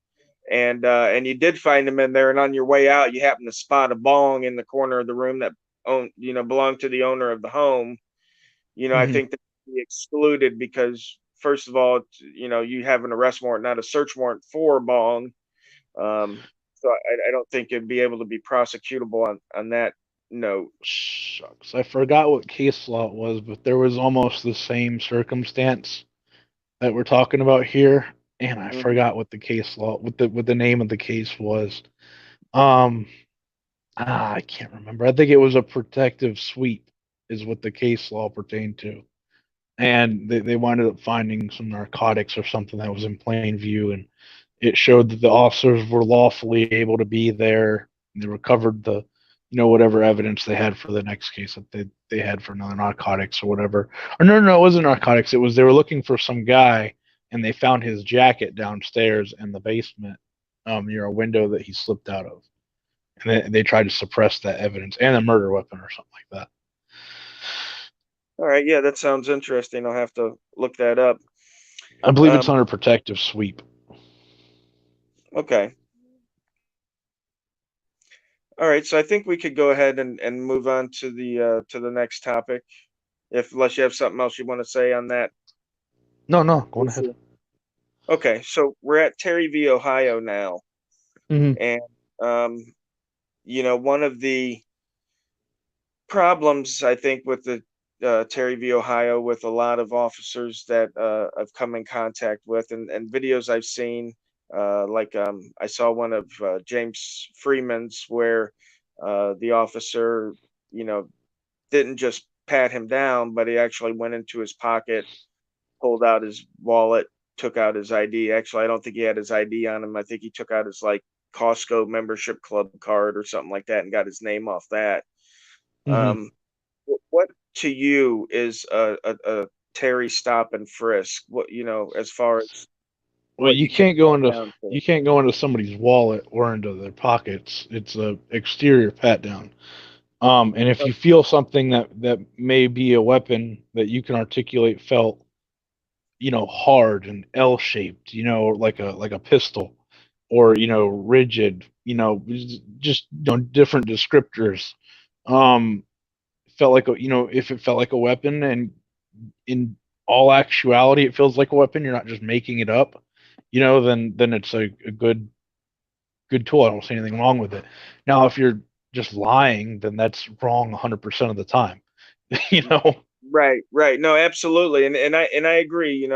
Speaker 1: and you did find him in there, and on your way out, you happen to spot a bong in the corner of the room that belonged to the owner of the home. I
Speaker 3: mhm.
Speaker 1: think that should be excluded because first of all, you have an arrest warrant, not a search warrant for a bong. So I don't think it'd be able to be prosecutable on that note.
Speaker 3: Shucks, I forgot what case law it was, but there was almost the same circumstance that we're talking about here, and I
Speaker 1: Mhm.
Speaker 3: forgot what the case law, what the name of the case was. Um, I can't remember. I think it was a protective sweep, is what the case law pertained to, and they winded up finding some narcotics or something that was in plain view, and it showed that the officers were lawfully able to be there. They recovered the, whatever evidence they had for the next case that they had for another narcotics or whatever. Or no, it wasn't narcotics. It was they were looking for some guy and they found his jacket downstairs in the basement, near a window that he slipped out of, and they tried to suppress that evidence and a murder weapon or something like that.
Speaker 1: All right, yeah, that sounds interesting. I'll have to look that up.
Speaker 3: I believe
Speaker 1: Um,
Speaker 3: it's under protective sweep.
Speaker 1: okay. All right, so I think we could go ahead and move on to the next topic, if unless you have something else you want to say on that
Speaker 3: No, go on ahead.
Speaker 1: issue. Okay, so we're at Terry v. Ohio now,
Speaker 3: Hmm.
Speaker 1: and um, one of the problems I think with the Terry v. Ohio with a lot of officers that I've come in contact with and videos I've seen, like I saw one of James Freeman's where the officer, you know, didn't just pat him down, but he actually went into his pocket, pulled out his wallet, took out his ID. Actually, I don't think he had his ID on him. I think he took out his like Costco membership club card or something like that and got his name off that.
Speaker 3: Hmm.
Speaker 1: Um, what to you is a Terry stop and frisk? What as far as
Speaker 3: Well,
Speaker 1: what
Speaker 3: you
Speaker 1: you can
Speaker 3: can't go
Speaker 1: come
Speaker 3: into
Speaker 1: down to?
Speaker 3: you can't go into somebody's wallet or into their pockets. It's a exterior pat down. And if
Speaker 1: Oh,
Speaker 3: you feel something that may be a weapon that you can articulate felt, hard and L shaped, like a pistol, or rigid, just different descriptors. Um, felt like if it felt like a weapon, and in all actuality it feels like a weapon, you're not just making it up, then it's a good tool. I don't see anything wrong with it. Now, if you're just lying, then that's wrong 100% of the time. you know.
Speaker 1: right, right. No, absolutely, and I agree.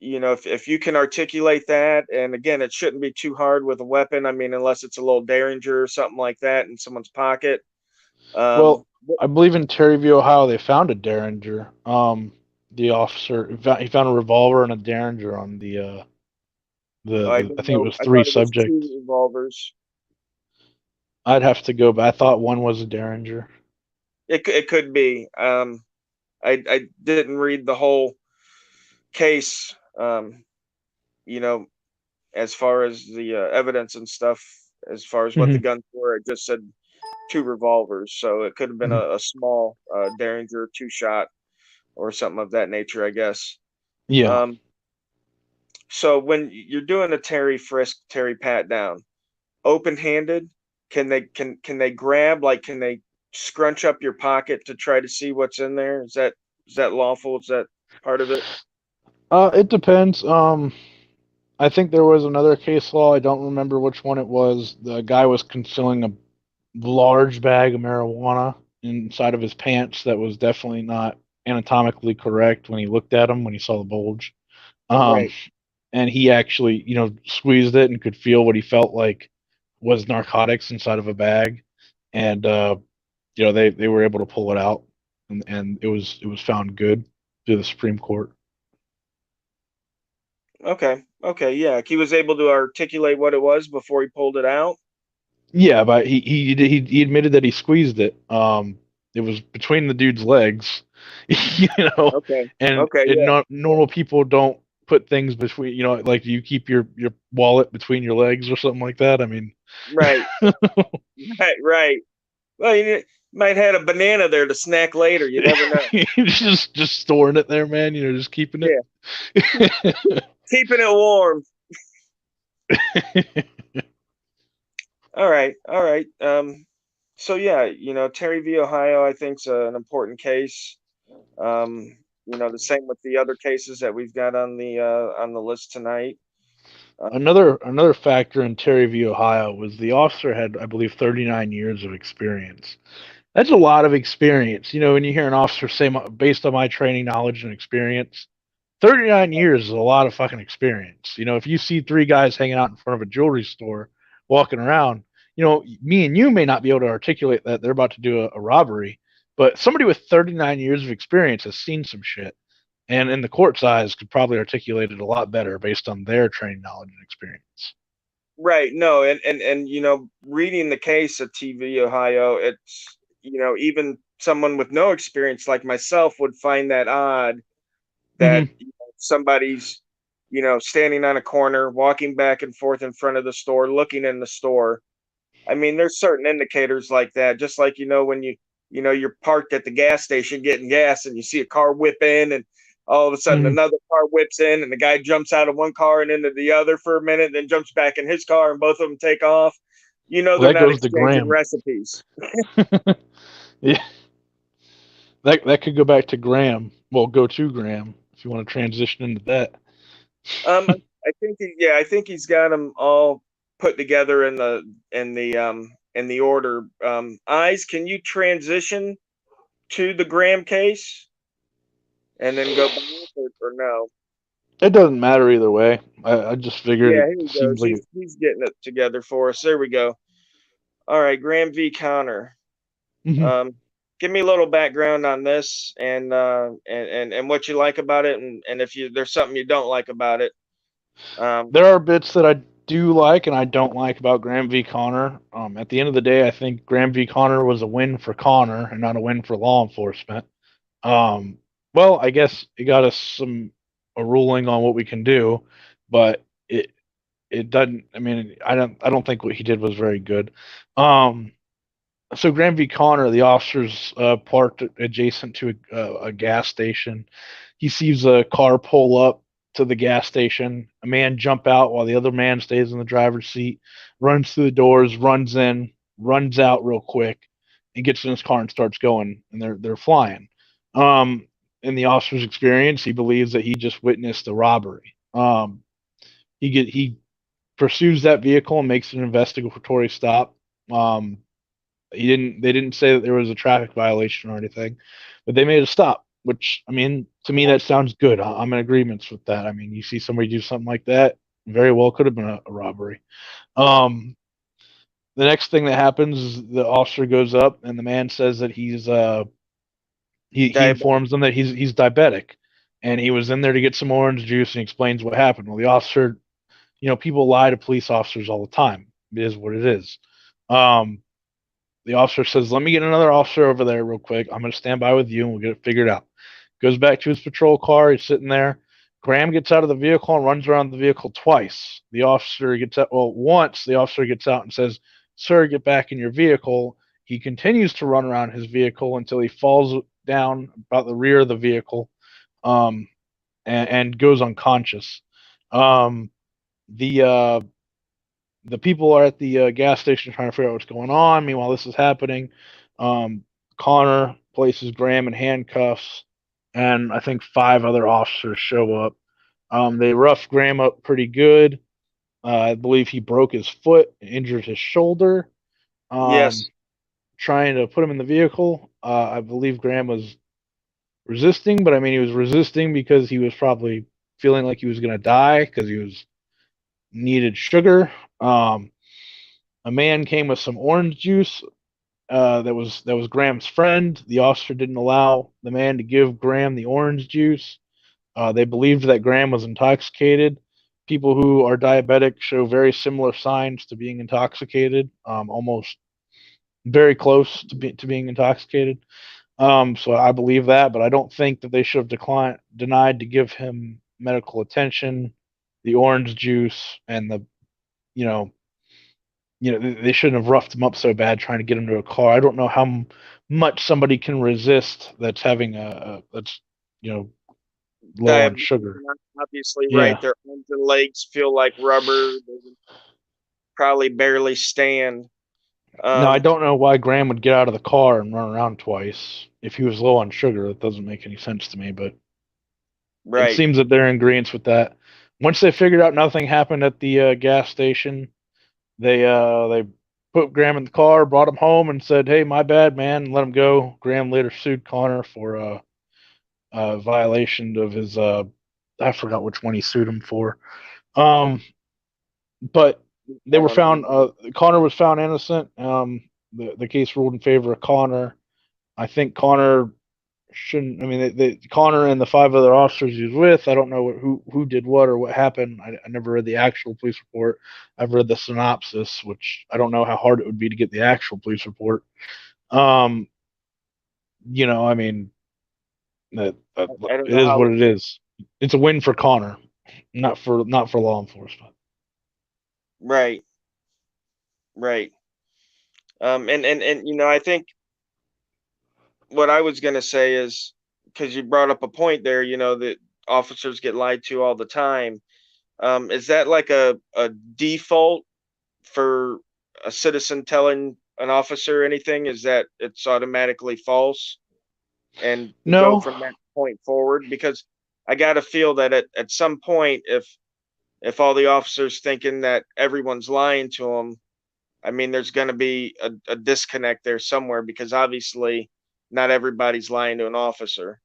Speaker 1: If you can articulate that, and again, it shouldn't be too hard with a weapon. I mean, unless it's a little derringer or something like that in someone's pocket. Um,
Speaker 3: Well, I believe in Terryview, Ohio, they found a Derringer. The officer he found a revolver and a Derringer on
Speaker 1: I
Speaker 3: the I
Speaker 1: didn't
Speaker 3: think it
Speaker 1: know.
Speaker 3: was
Speaker 1: I
Speaker 3: three
Speaker 1: thought it was
Speaker 3: subjects.
Speaker 1: two revolvers.
Speaker 3: I'd have to go, but I thought one was a Derringer.
Speaker 1: It could be. I didn't read the whole case. You know, as far as the evidence and stuff, as far as what the
Speaker 3: Hmm.
Speaker 1: guns were, it just said two revolvers. So it could have been
Speaker 3: Hmm.
Speaker 1: a small Derringer two shot or something of that nature, I guess.
Speaker 3: Yeah.
Speaker 1: Um, so when you're doing a Terry frisk, Terry pat down, open handed, can they grab, like, can they scrunch up your pocket to try to see what's in there? Is that lawful? Is that part of it?
Speaker 3: It depends. I think there was another case law. I don't remember which one it was. The guy was concealing a large bag of marijuana inside of his pants that was definitely not anatomically correct when he looked at him when he saw the bulge. Um,
Speaker 1: Right.
Speaker 3: and he actually, squeezed it and could feel what he felt like was narcotics inside of a bag, and they were able to pull it out, and it was found good through the Supreme Court.
Speaker 1: Okay. Okay. Yeah. He was able to articulate what it was before he pulled it out.
Speaker 3: Yeah, but he admitted that he squeezed it. It was between the dude's legs, you know,
Speaker 1: Okay.
Speaker 3: and
Speaker 1: Okay.
Speaker 3: it
Speaker 1: Yeah.
Speaker 3: not normal people don't put things between, like you keep your wallet between your legs or something like that. I mean,
Speaker 1: Right, right. Well, you might have a banana there to snack later. You never know.
Speaker 3: just storing it there, man. Just keeping it.
Speaker 1: Yeah, keeping it warm. All right, all right. So yeah, Terry v. Ohio, I think's an important case. The same with the other cases that we've got on the list tonight.
Speaker 3: Another factor in Terry v. Ohio was the officer had, I believe, 39 years of experience. That's a lot of experience. When you hear an officer say, based on my training, knowledge, and experience, 39 years is a lot of fucking experience. If you see three guys hanging out in front of a jewelry store walking around, me and you may not be able to articulate that they're about to do a robbery, but somebody with 39 years of experience has seen some shit. And in the court's eyes, could probably articulate it a lot better based on their training, knowledge, and experience.
Speaker 1: Right. No, and reading the case of TV Ohio, it's even someone with no experience like myself would find that odd that
Speaker 3: Mm-hmm.
Speaker 1: somebody's standing on a corner, walking back and forth in front of the store, looking in the store. I mean, there's certain indicators like that. Just like when you're parked at the gas station getting gas, and you see a car whip in, and all of a sudden
Speaker 3: Mm-hmm.
Speaker 1: another car whips in, and the guy jumps out of one car and into the other for a minute, then jumps back in his car, and both of them take off.
Speaker 3: Well,
Speaker 1: They're
Speaker 3: that
Speaker 1: not
Speaker 3: goes to
Speaker 1: exchanging
Speaker 3: Graham.
Speaker 1: recipes.
Speaker 3: Yeah, that could go back to Graham. Well, go to Graham if you want to transition into that.
Speaker 1: I think he's got them all put together in the order. Eyes, can you transition to the Graham case and then go back, or no?
Speaker 3: It doesn't matter either way. I just figured
Speaker 1: Yeah,
Speaker 3: it
Speaker 1: here he
Speaker 3: seems
Speaker 1: goes.
Speaker 3: like
Speaker 1: He's getting it together for us. There we go. All right, Graham v. Connor.
Speaker 3: it.
Speaker 1: Um, Give me a little background on this, and what you like about it, and if there's something you don't like about it. Um,
Speaker 3: There are bits that I do like and I don't like about Graham v. Connor. At the end of the day, I think Graham v. Connor was a win for Connor and not a win for law enforcement. Um, well, I guess it got us a ruling on what we can do, but it doesn't. I mean, I don't think what he did was very good. Um, so Graham v. Connor, the officers parked adjacent to a gas station. He sees a car pull up to the gas station. A man jump out while the other man stays in the driver's seat. Runs through the doors, runs in, runs out real quick, and gets in his car and starts going. And they're flying. Um, in the officer's experience, he believes that he just witnessed a robbery. He pursues that vehicle and makes an investigatory stop. Um, they didn't say that there was a traffic violation or anything, but they made a stop, which, I mean, to me that sounds good. I'm in agreement with that. I mean, you see somebody do something like that, very well could have been a robbery. Um, the next thing that happens is the officer goes up and the man says that he
Speaker 1: diabetic.
Speaker 3: informs them that he's diabetic and he was in there to get some orange juice and explains what happened. Well, the officer, people lie to police officers all the time. It is what it is. Um, The officer says, "Let me get another officer over there real quick. I'm going to stand by with you and we'll get it figured out." Goes back to his patrol car. He's sitting there. Graham gets out of the vehicle and runs around the vehicle twice. The officer gets out, well, once the officer gets out and says, "Sir, get back in your vehicle." He continues to run around his vehicle until he falls down about the rear of the vehicle, um, and goes unconscious. Um, the the people are at the gas station trying to figure out what's going on. Meanwhile, this is happening. Um, Connor places Graham in handcuffs, and I think five other officers show up. They rough Graham up pretty good. I believe he broke his foot, injured his shoulder. Um,
Speaker 1: Yes.
Speaker 3: Trying to put him in the vehicle. I believe Graham was resisting, but I mean, he was resisting because he was probably feeling like he was going to die because he was needed sugar. Um, a man came with some orange juice that was Graham's friend. The officer didn't allow the man to give Graham the orange juice. They believed that Graham was intoxicated. People who are diabetic show very similar signs to being intoxicated, almost very close to being intoxicated. So I believe that, but I don't think that they should have denied to give him medical attention, the orange juice, and the you know they shouldn't have roughed him up so bad trying to get him to a car. I don't know how much somebody can resist that's having that's you know low on
Speaker 1: Diabetes,
Speaker 3: sugar.
Speaker 1: obviously, right?
Speaker 3: Yeah.
Speaker 1: Their arms and legs feel like rubber. They can probably barely stand.
Speaker 3: Now I
Speaker 1: Um,
Speaker 3: don't know why Graham would get out of the car and run around twice if he was low on sugar. That doesn't make any sense to me, but it
Speaker 1: right.
Speaker 3: seems that they're in agreement with that. Once they figured out nothing happened at the gas station, they put Graham in the car, brought him home, and said, "Hey, my bad, man," and let him go. Graham later sued Connor for violation of his I forgot which one he sued him for. Um, but they
Speaker 1: I
Speaker 3: were
Speaker 1: don't
Speaker 3: found.
Speaker 1: know.
Speaker 3: Connor was found innocent. The case ruled in favor of Connor. I think Connor shouldn't. I mean, Connor and the five other officers he was with. I don't know who did what or what happened. I never read the actual police report. I've read the synopsis, which I don't know how hard it would be to get the actual police report. Um, I mean,
Speaker 1: I don't
Speaker 3: it
Speaker 1: know
Speaker 3: is
Speaker 1: how.
Speaker 3: what it is. It's a win for Connor, not for law enforcement.
Speaker 1: Right, right. And I think what I was gonna say is because you brought up a point there, that officers get lied to all the time. Is that like a default for a citizen telling an officer anything? Is that it's automatically false and you go
Speaker 3: No,
Speaker 1: from that point forward? Because I got to feel that at some point, if all the officers thinking that everyone's lying to them, I mean, there's going to be a disconnect there somewhere because obviously not everybody's lying to an officer.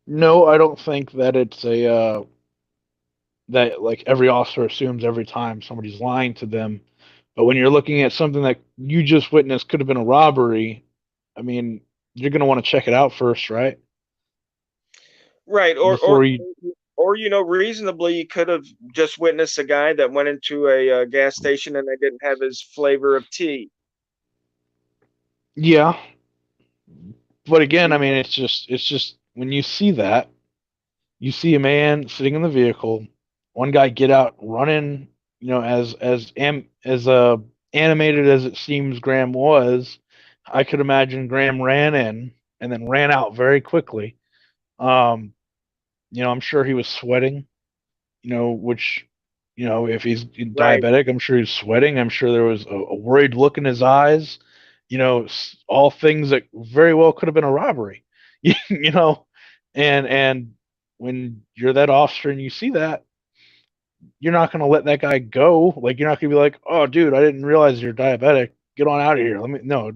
Speaker 3: no, I don't think that it's a that like every officer assumes every time somebody's lying to them. But when you're looking at something that you just witnessed could have been a robbery, I mean, you're going to want to check it out first, right?
Speaker 1: Right.
Speaker 3: Before you.
Speaker 1: Or reasonably, you could have just witnessed a guy that went into a gas station and they didn't have his flavor of tea.
Speaker 3: Yeah, but again, I
Speaker 1: You
Speaker 3: mean,
Speaker 1: know,
Speaker 3: it's just when you see that, you see a man sitting in the vehicle, one guy get out running, as animated as it seems Graham was, I could imagine Graham ran in and then ran out very quickly. Um, I'm sure he was sweating, which, if he's
Speaker 1: right,
Speaker 3: diabetic, I'm sure he's sweating. I'm sure there was a worried look in his eyes, all things that very well could have been a robbery, you know, and when you're that officer and you see that, you're not going to let that guy go. Like, you're not going to be like, oh, dude, I didn't realize you're diabetic. Get on out of here. No,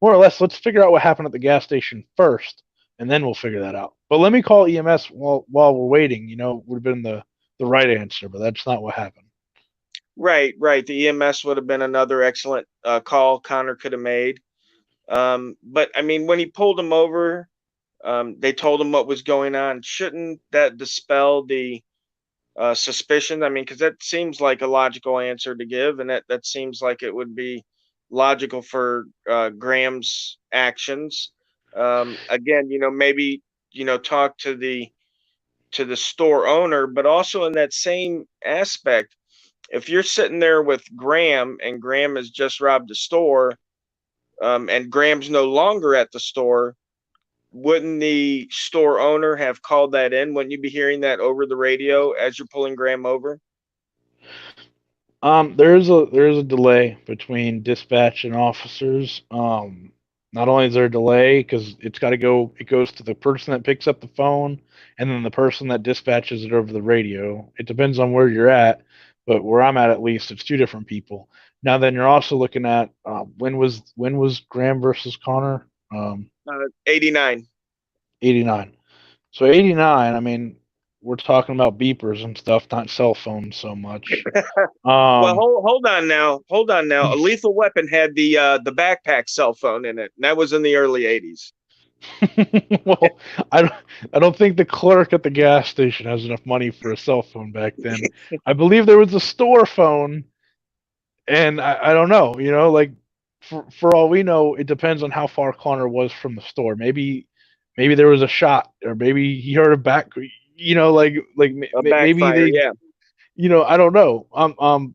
Speaker 3: more or less, let's figure out what happened at the gas station first, and then we'll figure that out. But let me call EMS while we're waiting. Would have been the right answer, but that's not what happened.
Speaker 1: right. The EMS would have been another excellent call Connor could have made. But I mean, when he pulled him over, they told him what was going on. Shouldn't that dispel the suspicion? I mean, because that seems like a logical answer to give, and that seems like it would be logical for Graham's actions. Again, maybe talk to the store owner, but also in that same aspect, if you're sitting there with Graham and Graham has just robbed a store, and Graham's no longer at the store, wouldn't the store owner have called that in? Wouldn't you be hearing that over the radio as you're pulling Graham over?
Speaker 3: There is a delay between dispatch and officers. Not only is there a delay because it goes to the person that picks up the phone, and then the person that dispatches it over the radio. It depends on where you're but where I'm at least, it's two different people. Now, then you're also looking at when was Graham versus Connor?
Speaker 1: 89.
Speaker 3: 89. So 89. I mean, we're talking about beepers and stuff, not cell phones so much.
Speaker 1: Well,
Speaker 3: Um,
Speaker 1: hold on now. Hold on now. A Lethal Weapon had the backpack cell phone in it. And that was in the early 80s.
Speaker 3: well, I don't, I don't think the clerk at the gas station has enough money for a cell phone back then. I believe there was a store phone, and I don't know, like for all we know, it depends on how far Connor was from the store. Maybe there was a shot, or maybe he heard a back.
Speaker 1: A
Speaker 3: maybe
Speaker 1: backfire,
Speaker 3: they,
Speaker 1: yeah.
Speaker 3: I don't know.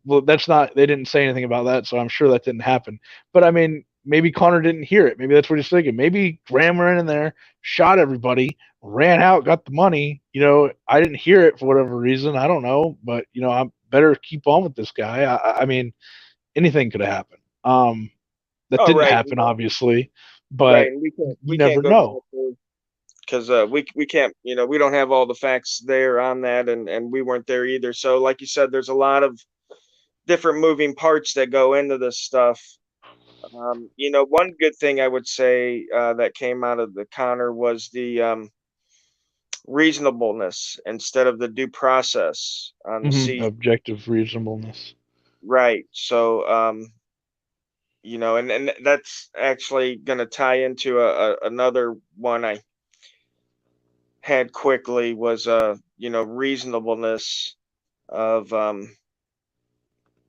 Speaker 3: Well, that's not. They didn't say anything about that, so I'm sure that didn't happen. But I mean, maybe Connor didn't hear it. Maybe that's what he's thinking. Maybe Graham ran in there, shot everybody, ran out, got the money. I didn't hear it for whatever reason. I don't know, but I better keep on with this guy. I mean, anything could have happened. That
Speaker 1: Oh,
Speaker 3: didn't
Speaker 1: right,
Speaker 3: happen, obviously,
Speaker 1: right.
Speaker 3: but
Speaker 1: And we can't
Speaker 3: you
Speaker 1: we
Speaker 3: never
Speaker 1: can't go
Speaker 3: know.
Speaker 1: down because we can't, we don't have all the facts there on that, and we weren't there either. So, like you said, there's a lot of different moving parts that go into this stuff. One good thing I would say that came out of the Connor was the reasonableness instead of the due process on the seizure.
Speaker 3: Objective reasonableness.
Speaker 1: Right. So, and that's actually going to tie into another one I had quickly was reasonableness of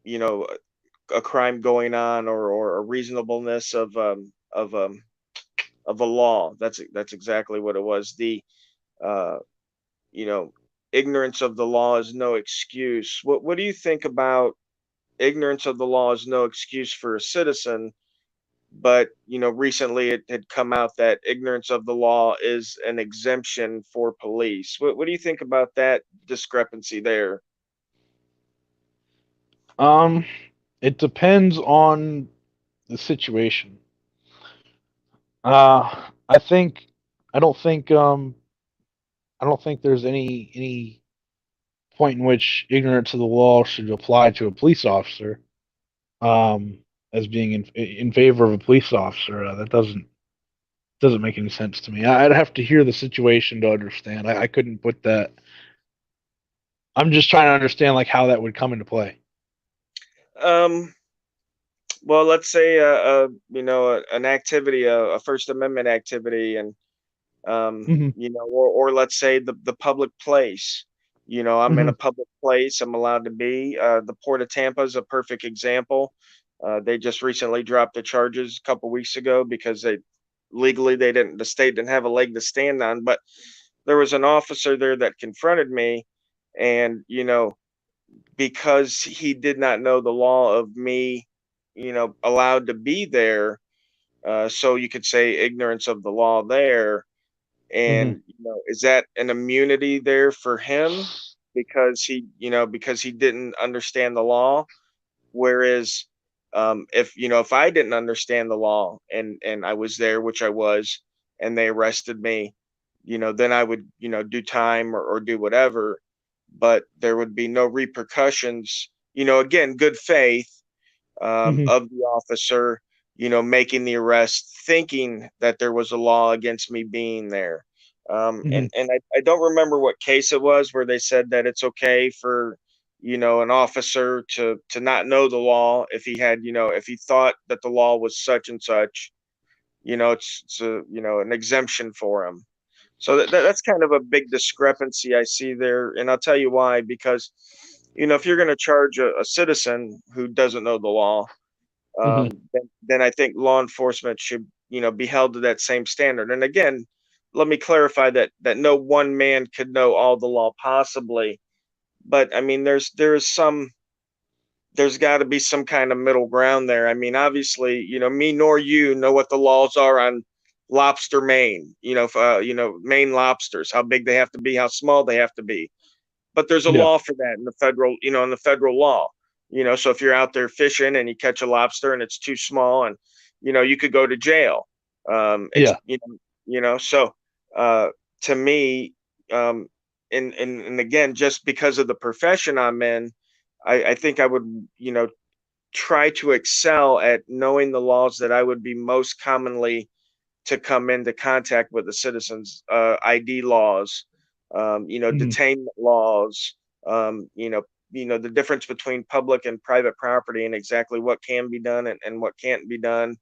Speaker 1: you know a crime going on, or a reasonableness of a law. That's exactly what it was. The uh you know ignorance of the law is no excuse. What do you think about ignorance of the law is no excuse for a citizen, but recently it had come out that ignorance of the law is an exemption for police? What do you think about that discrepancy there?
Speaker 3: Um, it depends on the situation. I think I don't think I don't think there's any point in which ignorance of the law should apply to a police officer. Um, as being in favor of a police officer, that doesn't make any sense to me. I'd have to hear the situation to understand. I couldn't put that. I'm just trying to understand like how that would come into play.
Speaker 1: um well, let's say an activity, a First Amendment activity, and
Speaker 3: Hmm.
Speaker 1: or let's say the public place. I'm in
Speaker 3: Hmm.
Speaker 1: a public place. I'm allowed to be. The Port of Tampa is a perfect example. They just recently dropped the charges a couple weeks ago because the state didn't have a leg to stand on. But there was an officer there that confronted me, and because he did not know the law of me, allowed to be there. So you could say ignorance of the law there.
Speaker 3: Hmm.
Speaker 1: And is that an immunity there for him because he didn't understand the law? Whereas, if I didn't understand the law, and I was there, which I was, and they arrested me, then I would do time, or do whatever, but there would be no repercussions. Again, good faith
Speaker 3: Hmm.
Speaker 1: of the officer, making the arrest, thinking that there was a law against me being there.
Speaker 3: Hmm.
Speaker 1: And I don't remember what case it was where they said that it's okay for an officer to not know the law if if he thought that the law was such and such. It's an exemption for him. So that's kind of a big discrepancy I see there, and I'll tell you why. Because if you're going to charge a citizen who doesn't know the law,
Speaker 3: Hmm.
Speaker 1: then I think law enforcement should, be held to that same standard. And again, let me clarify that no one man could know all the law possibly, but I mean, there's got to be some kind of middle ground there. I mean, obviously, me nor you know what the laws are on lobster Maine. Maine lobsters, how big they have to be, how small they have to be, but there's a
Speaker 3: Yeah.
Speaker 1: law for that in the federal law. So if you're out there fishing and you catch a lobster and it's too small, and you could go to jail.
Speaker 3: Yeah.
Speaker 1: So uh to me, um and again, just because of the profession I'm in, I think I would, try to excel at knowing the laws that I would be most commonly to come into contact with the citizens, ID laws,
Speaker 3: Hmm.
Speaker 1: detainment laws, the difference between public and private property, and exactly what can be done, and what can't be done.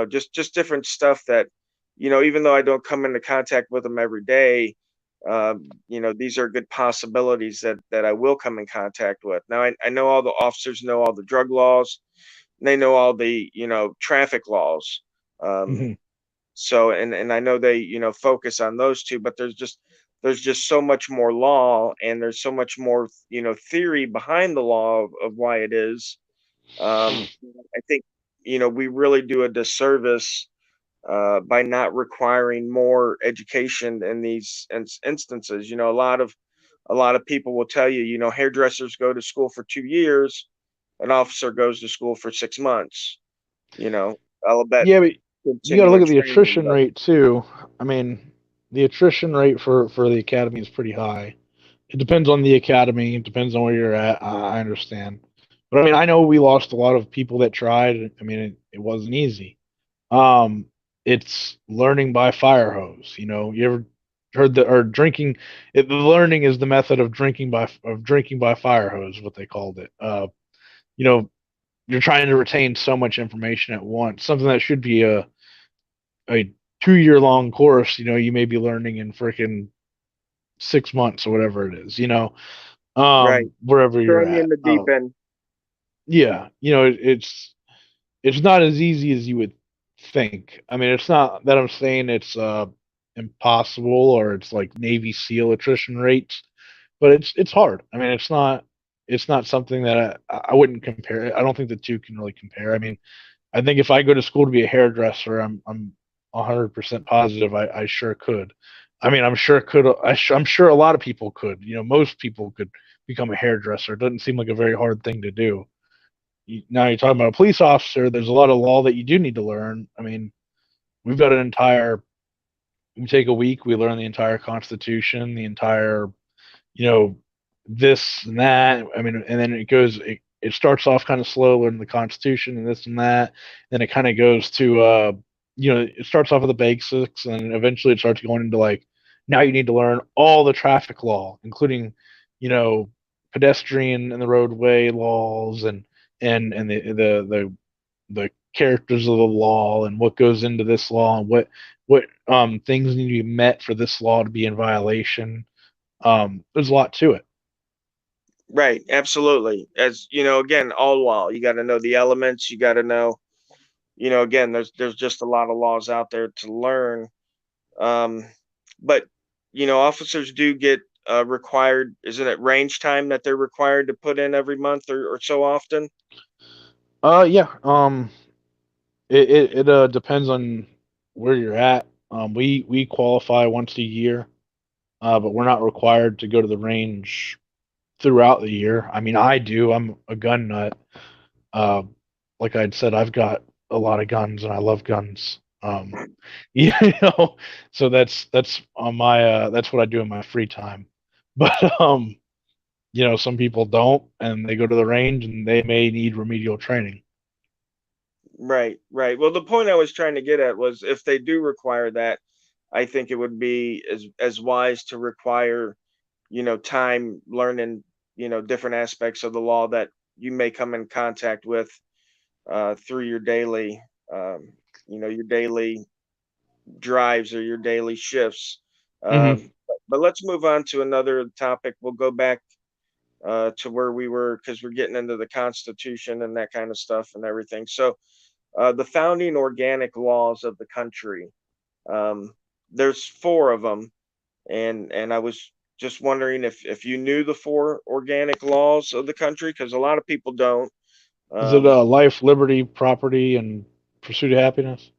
Speaker 1: Just different stuff that, even though I don't come into contact with them every day, these are good possibilities that I will come in contact with. Now, I know all the officers know all the drug laws, and they know all the, traffic laws. Um,
Speaker 3: Hmm.
Speaker 1: so, and I know they, focus on those two, but there's just there's just so much more law, and there's so much more, theory behind the law of why it is. I think, we really do a disservice by not requiring more education in these instances. A lot of people will tell you, hairdressers go to school for 2 years, an officer goes to school for 6 months. You know, I'll bet
Speaker 3: Yeah, but you got to look
Speaker 1: continuing
Speaker 3: at the
Speaker 1: training,
Speaker 3: attrition
Speaker 1: but
Speaker 3: rate too. I mean, the attrition rate for the academy is pretty high. It depends on the academy. It depends on where you're at. I understand, but I mean, I know we lost a lot of people that tried. I mean, it wasn't easy. Um, it's learning by fire hose. You ever heard the or drinking? The learning is the method of drinking by fire hose, what they called it. You know, you're trying to retain so much information at once. Something that should be a 2 year long course. You may be learning in freaking 6 months or whatever it is.
Speaker 1: right,
Speaker 3: Wherever you're
Speaker 1: throwing you in
Speaker 3: at.
Speaker 1: the deep end.
Speaker 3: Yeah, it's not as easy as you would think. I mean, it's not that I'm saying it's impossible or it's like Navy SEAL attrition rates, but it's hard. I mean, it's not something that I wouldn't compare. I don't think the two can really compare. I mean, I think if I go to school to be a hairdresser, I'm 100% positive I sure could. I mean, I'm sure could. I'm sure a lot of people could. Most people could become a hairdresser. It doesn't seem like a very hard thing to do. Now you're talking about a police officer. There's a lot of law that you do need to learn. I mean, we've got an entire. We take a week. We learn the entire Constitution, the entire you know, this and that. I mean, and then it starts off kind of slow, learning the Constitution and this and that. Then it kind of goes to, it starts off with the basics, and eventually it starts going into like, now you need to learn all the traffic law, including, you know, pedestrian and the roadway laws and the characters of the law and what goes into this law and what things need to be met for this law to be in violation. There's a lot to it.
Speaker 1: Right, absolutely. As again, all law. You got to know the elements. You got to know. Again, there's just a lot of laws out there to learn. Um, but officers do get required. Isn't it range time that they're required to put in every month or so often?
Speaker 3: Yeah. It depends on where you're at. We qualify once a year, but we're not required to go to the range throughout the year. I mean, I do. I'm a gun nut. Uh, like I'd said, I've got a lot of guns and I love guns. You know, so that's on my that's what I do in my free time. But some people don't, and they go to the range and they may need remedial training.
Speaker 1: Right, right. Well, the point I was trying to get at was if they do require that, I think it would be as wise to require, time learning, different aspects of the law that you may come in contact with through um, your daily drives or your daily shifts.
Speaker 3: Hmm.
Speaker 1: But let's move on to another topic. We'll go back to where we were because we're getting into the Constitution and that kind of stuff and everything. So, the founding organic laws of the country. Um, there's four of them, and I was just wondering if you knew the four organic laws of the country because a lot of people don't.
Speaker 3: Is it
Speaker 1: Um,
Speaker 3: life, liberty, property, and pursuit of happiness?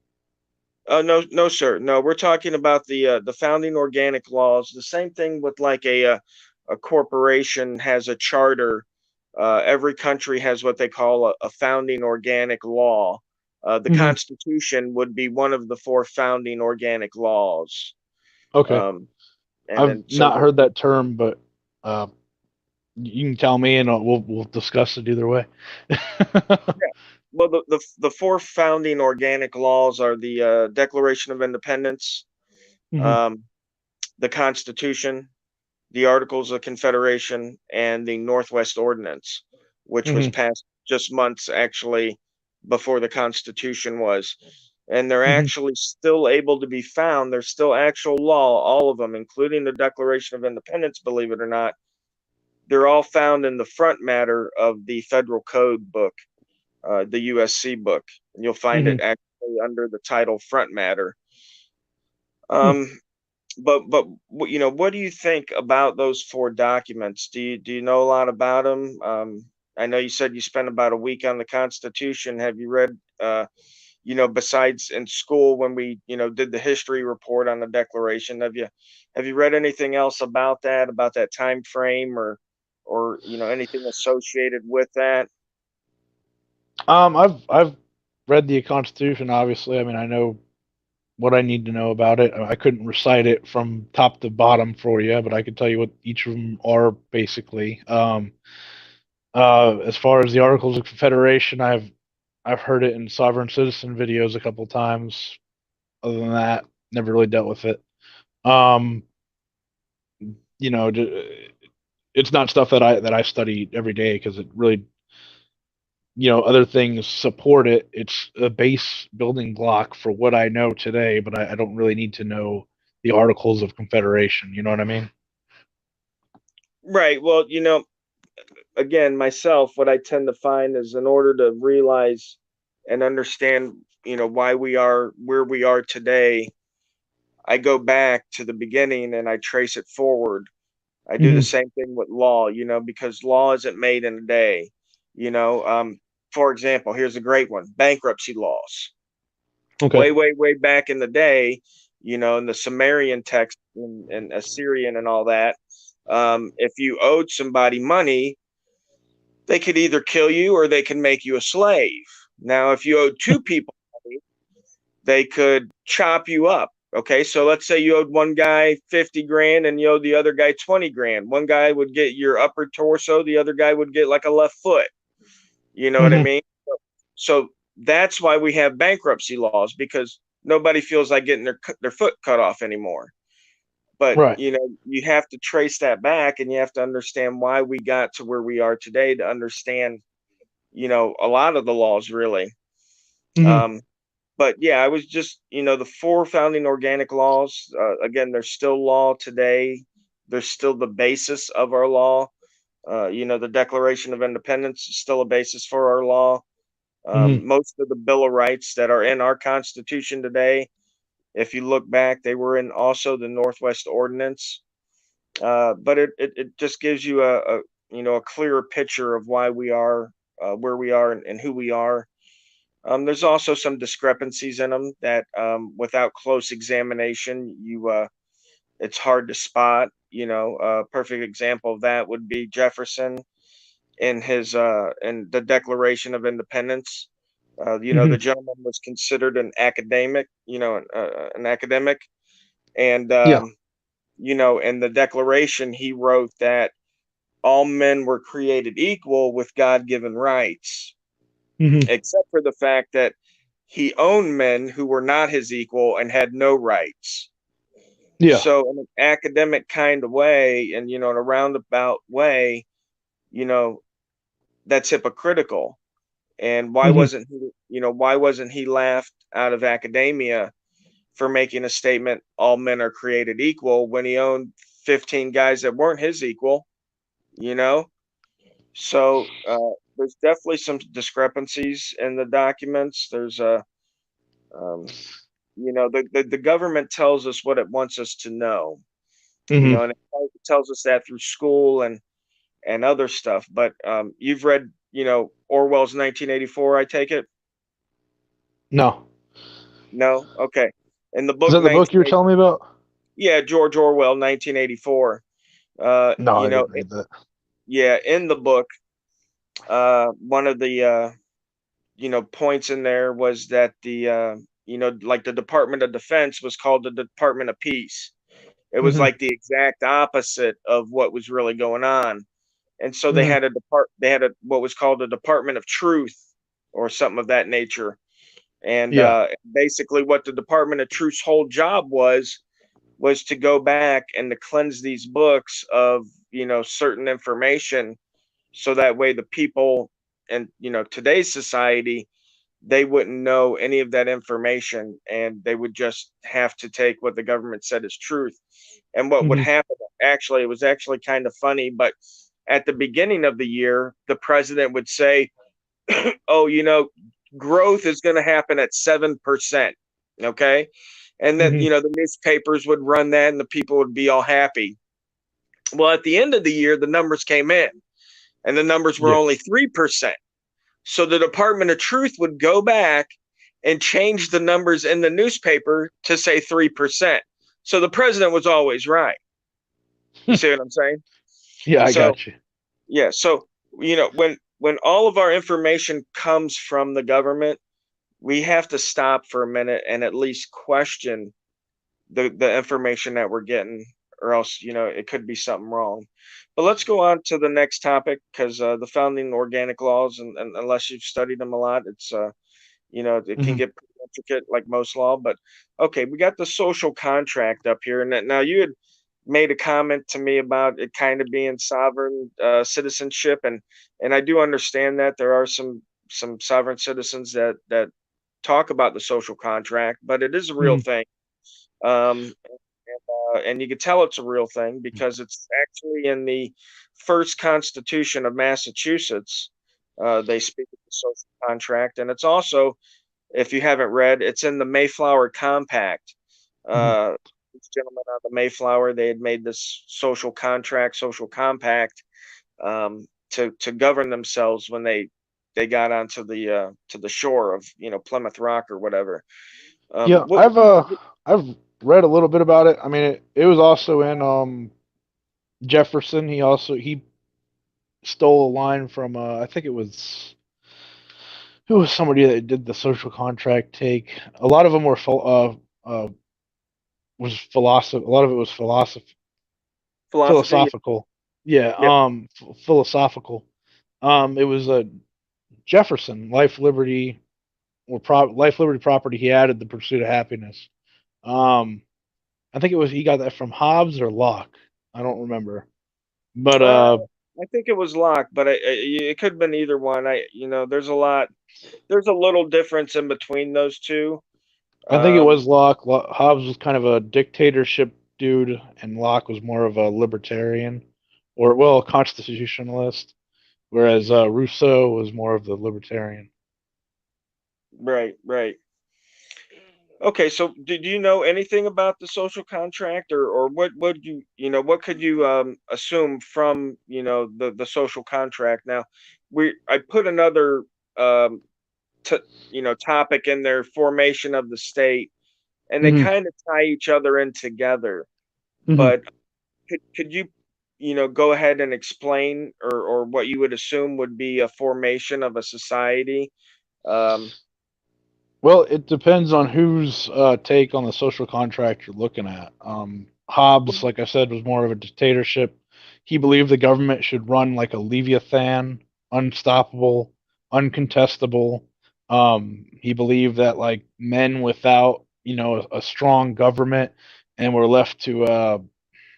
Speaker 1: no, no, sir. No, we're talking about the founding organic laws. The same thing with like a corporation has a charter. Every country has what they call a founding organic law. The
Speaker 3: Hmm.
Speaker 1: Constitution would be one of the four founding organic laws.
Speaker 3: Okay,
Speaker 1: Um, and
Speaker 3: I've
Speaker 1: then so
Speaker 3: not heard that term, but uh, you can tell me, and we'll discuss it either way.
Speaker 1: well, the four founding organic laws are the Declaration of Independence,
Speaker 3: Hmm.
Speaker 1: um, the Constitution, the Articles of Confederation, and the Northwest Ordinance, which was
Speaker 3: Hmm.
Speaker 1: passed just months actually before the Constitution was. And they're
Speaker 3: Hmm.
Speaker 1: actually still able to be found. They're still actual law, all of them, including the Declaration of Independence, believe it or not. They're all found in the front matter of the Federal Code book, the USC book. And you'll find it
Speaker 3: Hmm.
Speaker 1: actually under the title Front Matter.
Speaker 3: Hmm.
Speaker 1: Um, but what do you think about those four documents? Do you know a lot about them? I know you said you spent about a week on the Constitution. Have you read, besides in school when we, did the history report on the Declaration? Have you read anything else about that time frame, or anything associated with that?
Speaker 3: I've read the Constitution. Obviously, I mean, I know what I need to know about it. I couldn't recite it from top to bottom for you, but I could tell you what each of them are basically. As far as the Articles of Confederation, I've heard it in sovereign citizen videos a couple times. Other than that, never really dealt with it. Um, you know, it's not stuff that I study every day because it really, other things support it. It's a base building block for what I know today, but I don't really need to know the Articles of Confederation. You know what I mean?
Speaker 1: Right. Well, again, myself, what I tend to find is in order to realize and understand, why we are where we are today, I go back to the beginning and I trace it forward. I do the
Speaker 3: Hmm.
Speaker 1: same thing with law, because law isn't made in a day. You know, for example, here's a great one: bankruptcy laws.
Speaker 3: Okay.
Speaker 1: Way, way, way back in the day, in the Sumerian text and Assyrian and all that, if you owed somebody money, they could either kill you or they can make you a slave. Now, if you owed two people money, they could chop you up. Okay, so let's say you owed one guy 50 grand and you owed the other guy 20 grand. One guy would get your upper torso, the other guy would get like a left foot. You know what I
Speaker 3: Hmm.
Speaker 1: mean? So that's why we have bankruptcy laws, because nobody feels like getting their foot cut off anymore. But
Speaker 3: Right.
Speaker 1: you have to trace that back, and you have to understand why we got to where we are today to understand, a lot of the laws really.
Speaker 3: Hmm.
Speaker 1: Um, but yeah, I was just, the four founding organic laws. Again, they're still law today. They're still the basis of our law. The Declaration of Independence is still a basis for our law.
Speaker 3: Hmm.
Speaker 1: Most of the Bill of Rights that are in our Constitution today, if you look back, they were in also the Northwest Ordinance. But it just gives you a clearer picture of why we are where we are, and who we are. There's also some discrepancies in them that, without close examination, it's hard to spot. A perfect example of that would be Jefferson in the Declaration of Independence. The
Speaker 3: Hmm.
Speaker 1: gentleman was considered an academic, an academic, and
Speaker 3: Yeah.
Speaker 1: in the Declaration he wrote that all men were created equal with God-given rights,
Speaker 3: Hmm.
Speaker 1: except for the fact that he owned men who were not his equal and had no rights.
Speaker 3: Yeah.
Speaker 1: So, in an academic kind of way, and in a roundabout way, you know, that's hypocritical. And
Speaker 3: Hmm.
Speaker 1: why wasn't he laughed out of academia for making a statement, all men are created equal, when he owned 15 guys that weren't his equal, you know? So, there's definitely some discrepancies in the documents. There's um, the government tells us what it wants us to know,
Speaker 3: Hmm.
Speaker 1: and it tells us that through school and other stuff. But you've read, Orwell's 1984, I take it?
Speaker 3: No.
Speaker 1: No? Okay. In the
Speaker 3: Is
Speaker 1: book
Speaker 3: that the book you were
Speaker 1: 1980,
Speaker 3: telling me about?
Speaker 1: yeah, George Orwell, 1984.
Speaker 3: No, I didn't read that.
Speaker 1: Yeah, in the book, one of the points in there was that like the Department of Defense was called the Department of Peace. It was
Speaker 3: Hmm.
Speaker 1: like the exact opposite of what was really going on. And so
Speaker 3: Hmm.
Speaker 1: they had a what was called a Department of Truth, or something of that nature. And
Speaker 3: Yeah.
Speaker 1: basically what the Department of Truth's whole job was to go back and to cleanse these books of, certain information, so that way the people in, today's society, they wouldn't know any of that information, and they would just have to take what the government said is truth. And what would
Speaker 3: Hmm.
Speaker 1: happen, actually, it was actually kind of funny, but at the beginning of the year, the president would say, oh, growth is going to happen at 7%. Okay. and then
Speaker 3: Mhm.
Speaker 1: the newspapers would run that, and the people would be all happy. Well, at the end of the year, the numbers came in, and the numbers were
Speaker 3: Yeah.
Speaker 1: only 3%. So the Department of Truth would go back and change the numbers in the newspaper to say 3%. So the president was always right. You see what I'm saying?
Speaker 3: Yeah, I
Speaker 1: So
Speaker 3: got you.
Speaker 1: yeah, so when all of our information comes from the government, we have to stop for a minute and at least question the information that we're getting, or else it could be something wrong. But let's go on to the next topic, because the founding organic laws, and unless you've studied them a lot, it's it can
Speaker 3: Mhm.
Speaker 1: get pretty intricate like most law. But okay, we got the social contract up here, and now you had made a comment to me about it kind of being sovereign citizenship, and I do understand that there are some sovereign citizens that talk about the social contract, but it is a real
Speaker 3: Mhm.
Speaker 1: thing. And you can tell it's a real thing because it's actually in the first Constitution of Massachusetts. They speak of the social contract, and it's also, if you haven't read, it's in the Mayflower Compact.
Speaker 3: Mhm.
Speaker 1: Uh, these gentlemen on the Mayflower, they had made this social contract, social compact, to govern themselves when they got onto the to the shore of Plymouth Rock or whatever.
Speaker 3: Yeah,
Speaker 1: What
Speaker 3: I've read a little bit about it. I mean, it was also in Jefferson. He stole a line from I think it was somebody that did the social contract take. A lot of them were was philosoph a lot of it was
Speaker 1: philosophy?
Speaker 3: philosophical. Yeah,
Speaker 1: Yep.
Speaker 3: philosophical. It was Jefferson, life, liberty, property. He added the pursuit of happiness. Um, I think it was he got that from Hobbes or Locke. I don't remember, but
Speaker 1: I think it was Locke, but it could have been either one. There's a little difference in between those two.
Speaker 3: I think it
Speaker 1: Um,
Speaker 3: was Locke. Hobbes was kind of a dictatorship dude, and Locke was more of a libertarian, or well, a constitutionalist, whereas Rousseau was more of the libertarian.
Speaker 1: right, right. Okay, so did you know anything about the social contract, or what would what could you assume from the social contract? Now, we I put another um t topic in there, formation of the state, and they
Speaker 3: Hmm.
Speaker 1: kind of tie each other in together.
Speaker 3: Hmm.
Speaker 1: But could you go ahead and explain, or what you would assume would be a formation of a society? Um,
Speaker 3: Well, it depends on whose take on the social contract you're looking at. Hobbes, like I said, was more of a dictatorship. He believed the government should run like a leviathan, unstoppable, uncontestable. He believed that like men without, a strong government and were left to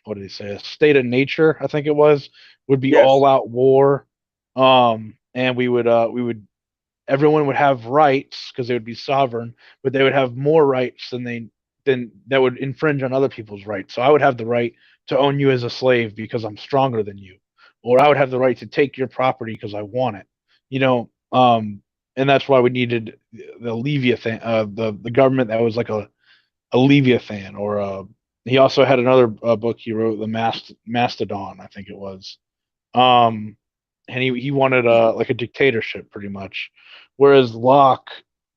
Speaker 3: what did he say, a state of nature, I think it was, would be
Speaker 1: yes,
Speaker 3: all out war. And we would everyone would have rights because they would be sovereign, but they would have more rights than that would infringe on other people's rights. So I would have the right to own you as a slave because I'm stronger than you, or I would have the right to take your property because I want it. You know, and that's why we needed the Leviathan, the government that was like a Leviathan, or he also had another book he wrote, the Mastodon, I think it was. Um, and he wanted like a dictatorship pretty much, whereas Locke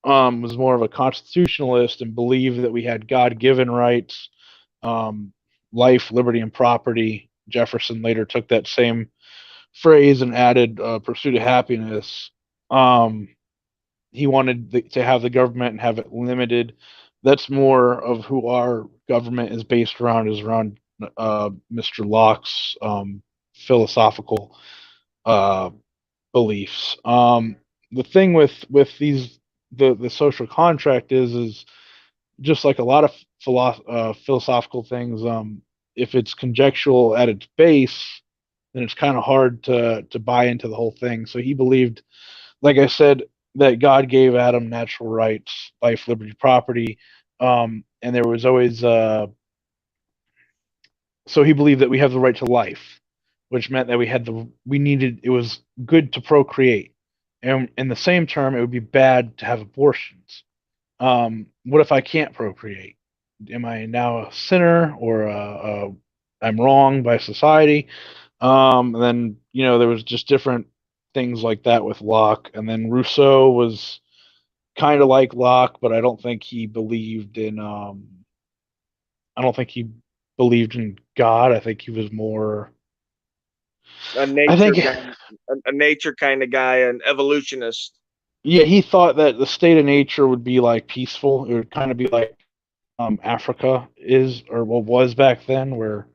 Speaker 3: was more of a constitutionalist and believed that we had God-given rights, um, life, liberty, and property. Jefferson later took that same phrase and added pursuit of happiness. Um, he wanted to have the government and have it limited. That's more of who our government is based around, is around Mr. Locke's philosophical uh, beliefs. The thing with these the social contract is just like a lot of philosophical things. If it's conjectural at its base, then it's kind of hard to buy into the whole thing. So he believed, like I said, that God gave Adam natural rights, life, liberty, property, and there was always so he believed that we have the right to life, which meant that we needed, it was good to procreate, and in the same term, it would be bad to have abortions. What if I can't procreate? am I now a sinner or I'm wrong by society? And then there was just different things like that with Locke, and then Rousseau was kind of like Locke, but I don't think he believed in I don't think he believed in God. I think he was more.
Speaker 1: A
Speaker 3: I
Speaker 1: nature
Speaker 3: think,
Speaker 1: guy, a nature kind of guy, an evolutionist.
Speaker 3: yeah, he thought that the state of nature would be like peaceful. It would kind of be like Africa is or what was back then, where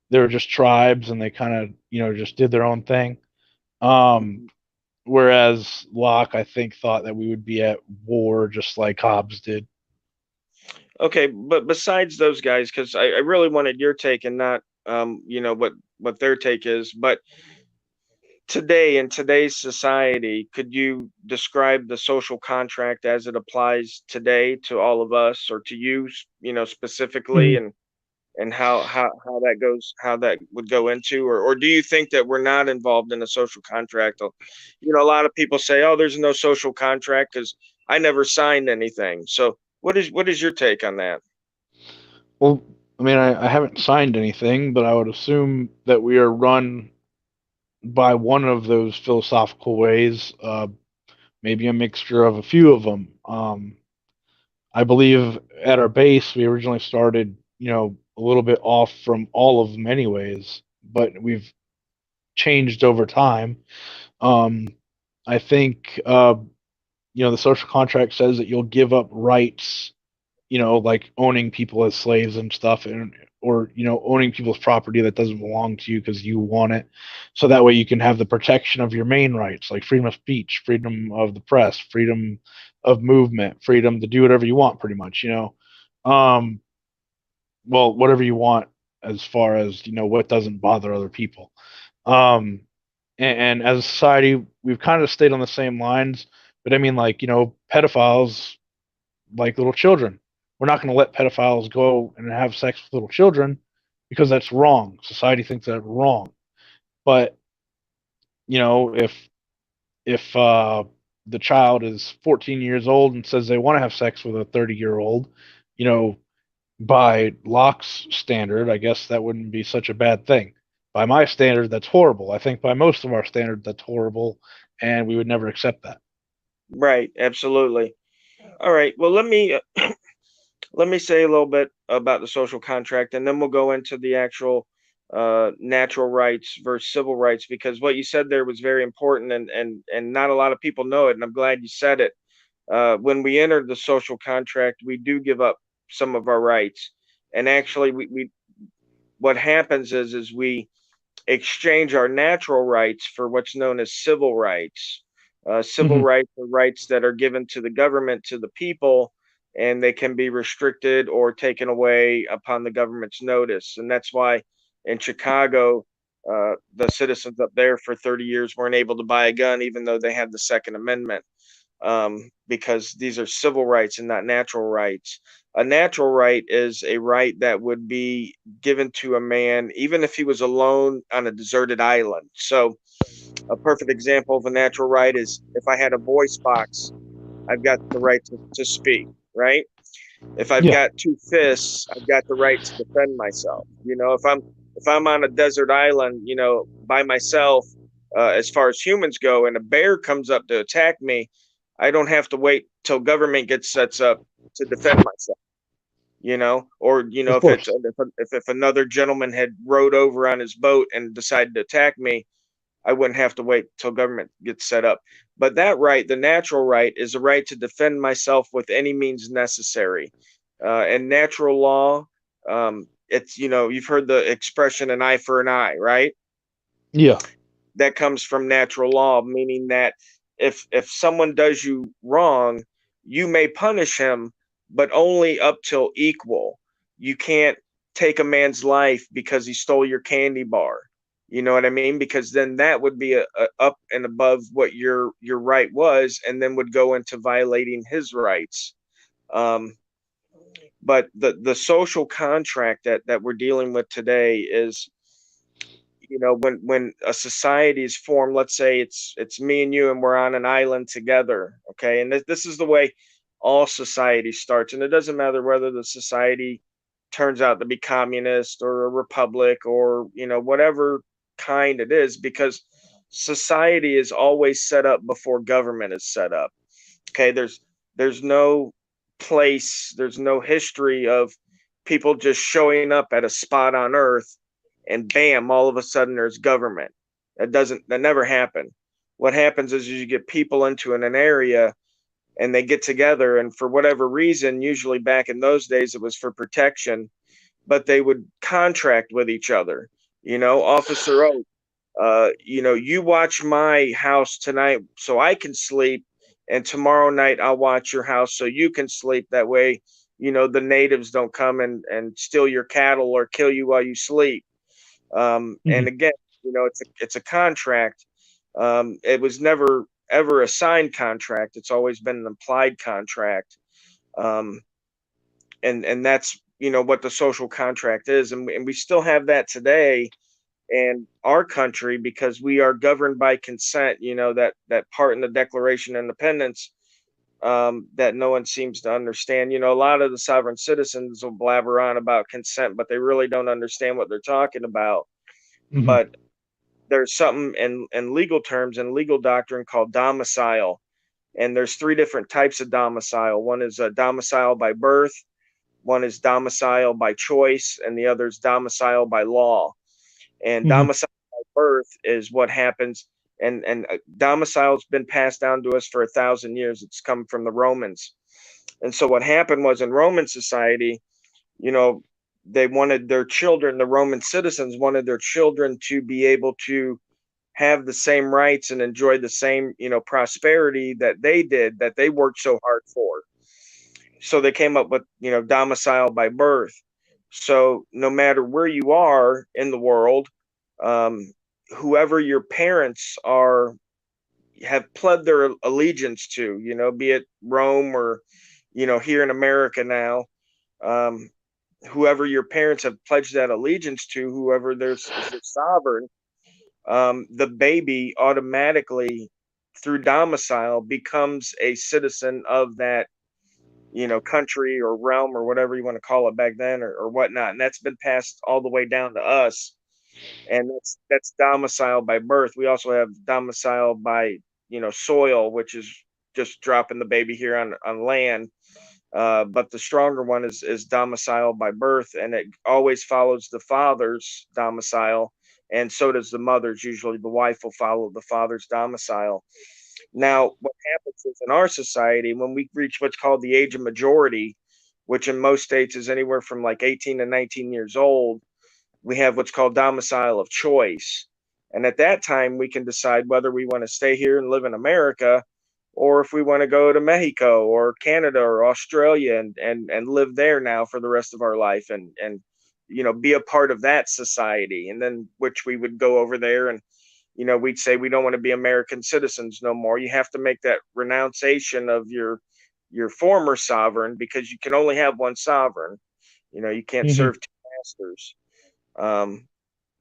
Speaker 3: there were just tribes and they kind of just did their own thing. Um, whereas Locke, I think, thought that we would be at war just like Hobbes did.
Speaker 1: Okay, but besides those guys, because I really wanted your take and not what their take is, but today in today's society, could you describe the social contract as it applies today to all of us or to you, specifically,
Speaker 3: Mhm.
Speaker 1: and how that goes, how that would go into, or do you think that we're not involved in a social contract? A lot of people say, "Oh, there's no social contract because I never signed anything." So, what is your take on that?
Speaker 3: Well, I mean, I haven't signed anything, but I would assume that we are run by one of those philosophical ways, maybe a mixture of a few of them. I believe at our base, we originally started, a little bit off from all of them, anyways, but we've changed over time. Um, I think, the social contract says that you'll give up rights, like owning people as slaves and stuff, and or owning people's property that doesn't belong to you because you want it, so that way you can have the protection of your main rights like freedom of speech, freedom of the press, freedom of movement, freedom to do whatever you want, pretty much. Um, well, whatever you want as far as what doesn't bother other people. Um, and as a society, we've kind of stayed on the same lines. But I mean, like pedophiles like little children. We're not going to let pedophiles go and have sex with little children because that's wrong. Society thinks that's wrong. But if the child is 14 years old and says they want to have sex with a 30-year-old, you know, by Locke's standard, I guess that wouldn't be such a bad thing. By my standard, that's horrible. I think by most of our standard, that's horrible, and we would never accept that.
Speaker 1: Right, absolutely. All right. Well, let me say a little bit about the social contract, and then we'll go into the actual natural rights versus civil rights, because what you said there was very important, and not a lot of people know it, and I'm glad you said it. When we enter the social contract, we do give up some of our rights, and actually, we what happens is we exchange our natural rights for what's known as civil rights. Civil
Speaker 3: Hmm.
Speaker 1: rights are rights that are given to the government, to the people, and they can be restricted or taken away upon the government's notice. And that's why in Chicago, the citizens up there for 30 years weren't able to buy a gun, even though they had the Second Amendment, because these are civil rights and not natural rights. A natural right is a right that would be given to a man, even if he was alone on a deserted island. So, a perfect example of a natural right is if I had a voice box, I've got the right to speak, right? If I've
Speaker 3: Yeah,
Speaker 1: got two fists, I've got the right to defend myself. If I'm on a desert island, by myself, as far as humans go, and a bear comes up to attack me, I don't have to wait till government gets sets up to defend myself. Or
Speaker 3: of
Speaker 1: if it's
Speaker 3: course.
Speaker 1: if another gentleman had rowed over on his boat and decided to attack me, I wouldn't have to wait till government gets set up. But that right, the natural right, is the right to defend myself with any means necessary. And natural law, it's you've heard the expression "an eye for an eye," right?
Speaker 3: Yeah,
Speaker 1: That comes from natural law, meaning that if someone does you wrong, you may punish him, but only up till equal. You can't take a man's life because he stole your candy bar. You know what I mean? Because then that would be a up and above what your right was, and then would go into violating his rights. Um, but the social contract that we're dealing with today is, when a society is formed, let's say it's me and you and we're on an island together, okay, and this is the way all society starts, and it doesn't matter whether the society turns out to be communist or a republic or, whatever kind it is, because society is always set up before government is set up. Okay, there's no place, there's no history of people just showing up at a spot on earth and bam, all of a sudden there's government. That never happened. What happens is you get people into an area and they get together, and for whatever reason, usually back in those days it was for protection, but they would contract with each other. Officer O, you watch my house tonight so I can sleep, and tomorrow night I'll watch your house so you can sleep. That way, the natives don't come and steal your cattle or kill you while you sleep. And again, it's a contract. It was never ever a signed contract. It's always been an implied contract. Um, and that's what the social contract is, and we still have that today in our country because we are governed by consent. That part in the Declaration of Independence, that no one seems to understand. A lot of the sovereign citizens will blabber on about consent, but they really don't understand what they're talking about. But there's something in legal terms and legal doctrine called domicile, and there's three different types of domicile. One is a domicile by birth, one is domicile by choice, and the other is domicile by law. And domicile by birth is what happens, and domicile's been passed down to us for 1,000 years. It's come from the Romans. And so what happened was, in Roman society, you know they wanted their children, the Roman citizens wanted their children to be able to have the same rights and enjoy the same prosperity that they did, that they worked so hard for. So they came up with domicile by birth. So no matter where you are in the world, um, whoever your parents are have pled their allegiance to, be it Rome or here in America now, um, whoever your parents have pledged that allegiance to, whoever is their sovereign, the baby automatically through domicile becomes a citizen of that country or realm or whatever you want to call it back then, or whatnot. And that's been passed all the way down to us. And that's domicile by birth. We also have domicile by soil, which is just dropping the baby here on land. But the stronger one is domicile by birth, and it always follows the father's domicile, and so does the mother's. Usually, the wife will follow the father's domicile. Now, what happens is, in our society, when we reach what's called the age of majority, which in most states is anywhere from like 18 to 19 years old, we have what's called domicile of choice. And at that time, we can decide whether we want to stay here and live in America, or if we want to go to Mexico or Canada or Australia and live there now for the rest of our life, and be a part of that society. And then which we would go over there, and we'd say we don't want to be American citizens no more. You have to make that renunciation of your former sovereign, because you can only have one sovereign. You can't serve two masters.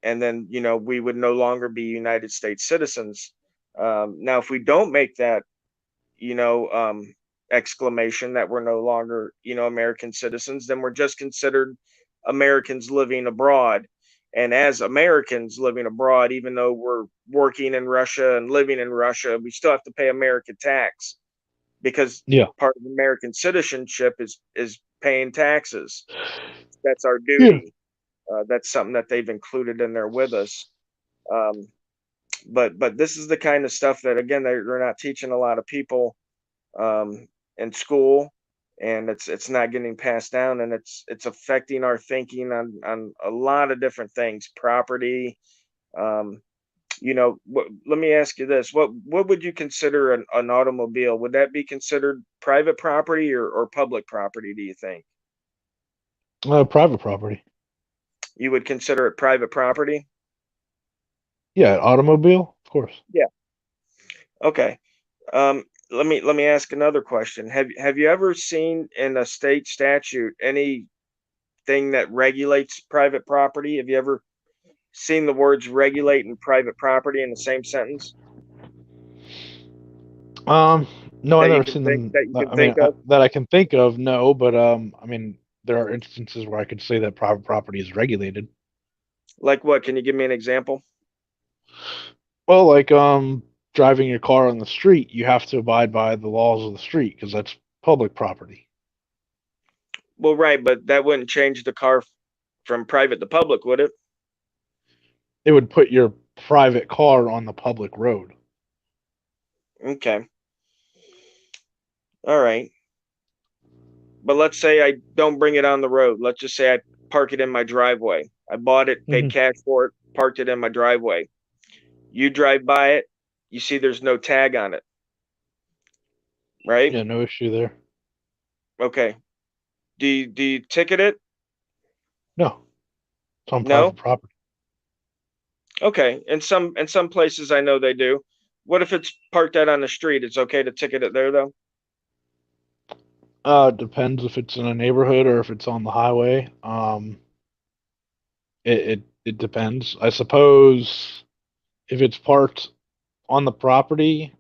Speaker 1: And then we would no longer be United States citizens. Now, if we don't make that exclamation that we're no longer American citizens, then we're just considered Americans living abroad. And as Americans living abroad, even though we're working in Russia and living in Russia, we still have to pay American tax, because
Speaker 3: Yeah.
Speaker 1: part of American citizenship is paying taxes. That's our
Speaker 3: Yeah.
Speaker 1: duty. That's something that they've included in there with us. Um, but this is the kind of stuff that, again, they're not teaching a lot of people in school, and it's not getting passed down, and it's affecting our thinking on a lot of different things. Property. Um, let me ask you this: what would you consider an automobile? Would that be considered private property or public property? Do you think
Speaker 3: Private property.
Speaker 1: you would consider it private property?
Speaker 3: Yeah, automobile, of course.
Speaker 1: Yeah. Okay. Let me ask another question. Have you ever seen in a state statute anything that regulates private property? Have you ever seen the words regulate and private property in the same sentence
Speaker 3: Um, no, I've
Speaker 1: that you
Speaker 3: never
Speaker 1: can
Speaker 3: seen
Speaker 1: think
Speaker 3: them.
Speaker 1: that you can
Speaker 3: I mean,
Speaker 1: think of?
Speaker 3: that I can think of, no, but I mean, there are instances where I could say that private property is regulated.
Speaker 1: Like what? Can you give me an example?
Speaker 3: Well, like driving your car on the street, you have to abide by the laws of the street because that's public property.
Speaker 1: Well, right, but that wouldn't change the car from private to public, would it?
Speaker 3: It would put your private car on the public road.
Speaker 1: Okay. All right. But let's say I don't bring it on the road. Let's just say I park it in my driveway. I bought it, paid
Speaker 3: Mhm.
Speaker 1: cash for it, parked it in my driveway. You drive by it, you see there's no tag on it, right?
Speaker 3: Yeah, no issue there.
Speaker 1: Okay. Do you ticket it?
Speaker 3: No, it's on
Speaker 1: No?
Speaker 3: private property.
Speaker 1: Okay. In some places I know they do. What if it's parked out on the street? It's okay to ticket it there though?
Speaker 3: Depends if it's in a neighborhood or if it's on the highway. It depends. I suppose if it's parked on the property,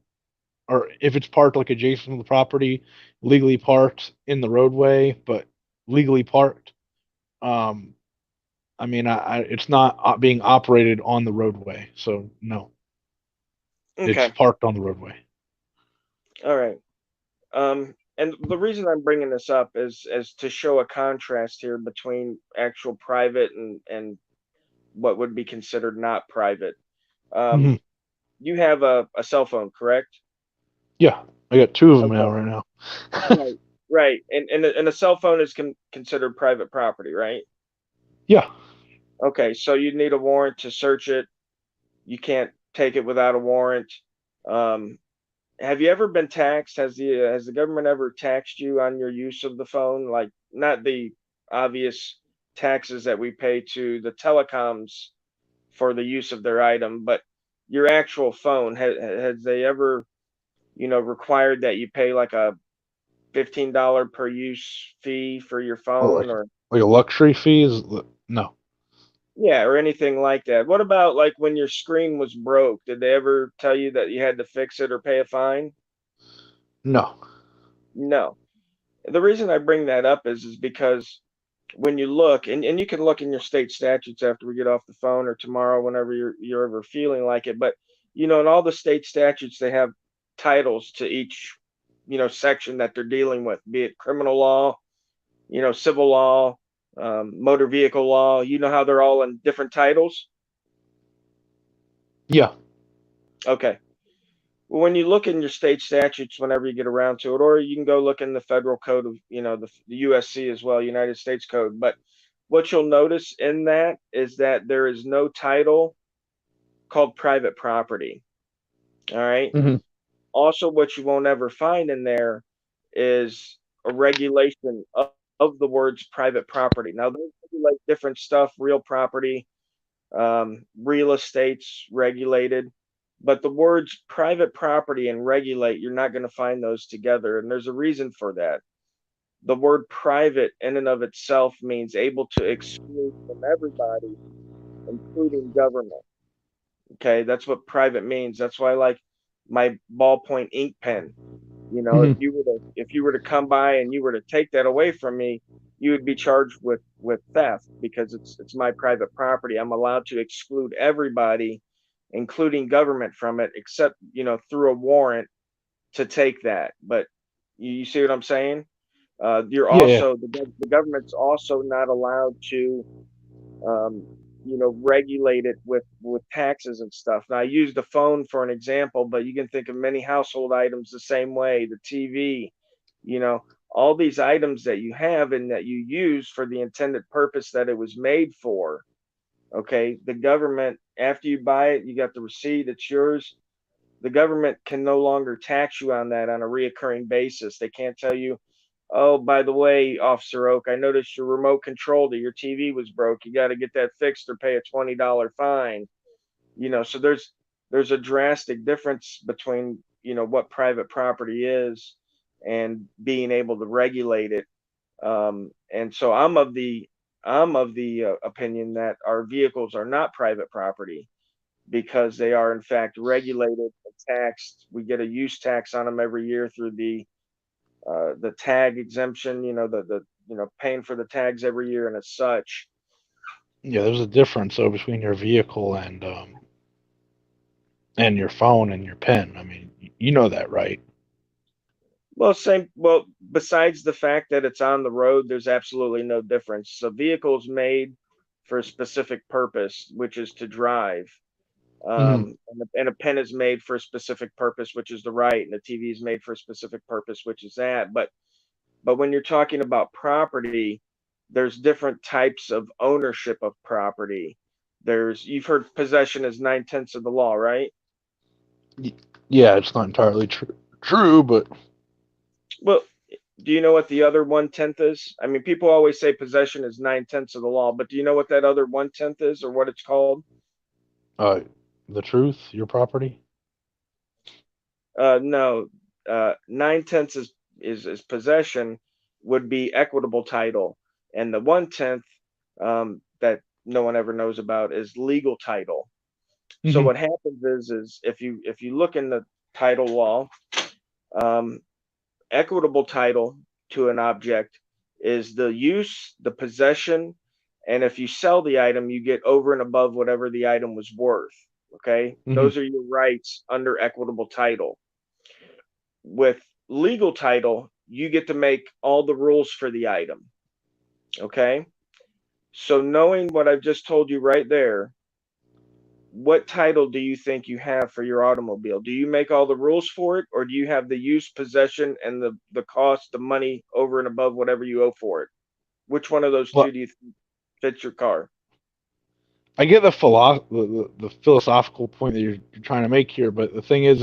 Speaker 3: or if it's parked like adjacent to the property, legally parked in the roadway, but legally parked. Um, I mean, it's not being operated on the roadway, so no, it's
Speaker 1: Okay.
Speaker 3: parked on the roadway.
Speaker 1: All right. And the reason I'm bringing this up is to show a contrast here between actual private and what would be considered not private.
Speaker 3: Hmm.
Speaker 1: Um, you have a cell phone, correct?
Speaker 3: Yeah, I got two of them now
Speaker 1: Okay,
Speaker 3: right now.
Speaker 1: right, right. And a cell phone is considered private property, right?
Speaker 3: Yeah.
Speaker 1: Okay, so you need a warrant to search it. You can't take it without a warrant. Um, have you ever been taxed? Has the government ever taxed you on your use of the phone? Like not the obvious taxes that we pay to the telecoms for the use of their item, but your actual phone. Has they ever, required that you pay like a $15 per use fee for your
Speaker 3: Oh,
Speaker 1: phone or
Speaker 3: like a luxury fee is no,
Speaker 1: yeah, or anything like that? What about like when your screen was broke? Did they ever tell you that you had to fix it or pay a fine?
Speaker 3: no.
Speaker 1: No. The reason I bring that up is because when you look and you can look in your state statutes after we get off the phone or tomorrow whenever you're ever feeling like it, but in all the state statutes they have titles to each section that they're dealing with, be it criminal law, civil law, motor vehicle law. You know how they're all in different titles.
Speaker 3: Yeah.
Speaker 1: Okay. Well, when you look in your state statutes, whenever you get around to it, or you can go look in the federal code of, the USC as well, United States Code. But what you'll notice in that is that there is no title called private property. All right.
Speaker 3: Hmm.
Speaker 1: Also, what you won't ever find in there is a regulation of the words private property. Now, those regulate different stuff, real property, real estate's regulated, but the words private property and regulate, you're not going to find those together. And there's a reason for that. The word private in and of itself means able to exclude from everybody, including government. Okay, that's what private means. That's why I like my ballpoint ink pen. If
Speaker 3: Hmm.
Speaker 1: you were to come by and you were to take that away from me, you would be charged with theft because it's my private property. I'm allowed to exclude everybody, including government, from it, except through a warrant to take that. But you see what I'm saying? You're
Speaker 3: Yeah, yeah.
Speaker 1: also the government's also not allowed to um, regulate it with taxes and stuff. Now, I use the phone for an example, but you can think of many household items the same way. The TV, you know, all these items that you have and that you use for the intended purpose that it was made for. Okay, the government, after you buy it, you got the receipt, it's yours. The government can no longer tax you on that on a reoccurring basis. They can't tell you, oh, by the way, Officer Oak, I noticed your remote control to your TV was broke. You got to get that fixed or pay a $20 fine. So there's a drastic difference between what private property is and being able to regulate it. And so I'm of the opinion that our vehicles are not private property because they are in fact regulated and taxed. We get a use tax on them every year through the tag exemption, the paying for the tags every year and as such.
Speaker 3: Yeah, there's a difference though between your vehicle and your phone and your pen. I mean, you know that, right?
Speaker 1: Well, besides the fact that it's on the road, there's absolutely no difference. A vehicle is made for a specific purpose, which is to drive.
Speaker 3: Hmm.
Speaker 1: And a pen is made for a specific purpose, which is to write, and the TV is made for a specific purpose, which is that. But when you're talking about property, there's different types of ownership of property. You've heard possession is 9/10 of the law, right?
Speaker 3: Yeah, it's not entirely true, but
Speaker 1: Well, do you know what the other 1/10 is? I mean, people always say possession is 9/10 of the law, but do you know what that other 1/10 is or what it's called?
Speaker 3: uh, the truth, your property.
Speaker 1: No, 9/10 is possession would be equitable title, and the 1/10 that no one ever knows about is legal title. So
Speaker 3: Hmm.
Speaker 1: what happens is if you look in the title law, um, equitable title to an object is the use, the possession, and if you sell the item, you get over and above whatever the item was worth. Okay,
Speaker 3: Hmm.
Speaker 1: those are your rights under equitable title. With legal title, you get to make all the rules for the item. Okay, so knowing what I've just told you right there, what title do you think you have for your automobile? Do you make all the rules for it, or do you have the use, possession, and the cost, the money over and above whatever you owe for it? Which one of those two
Speaker 3: Well,
Speaker 1: do you think fits your car?
Speaker 3: I get the philosophical point that you're trying to make here, but the thing is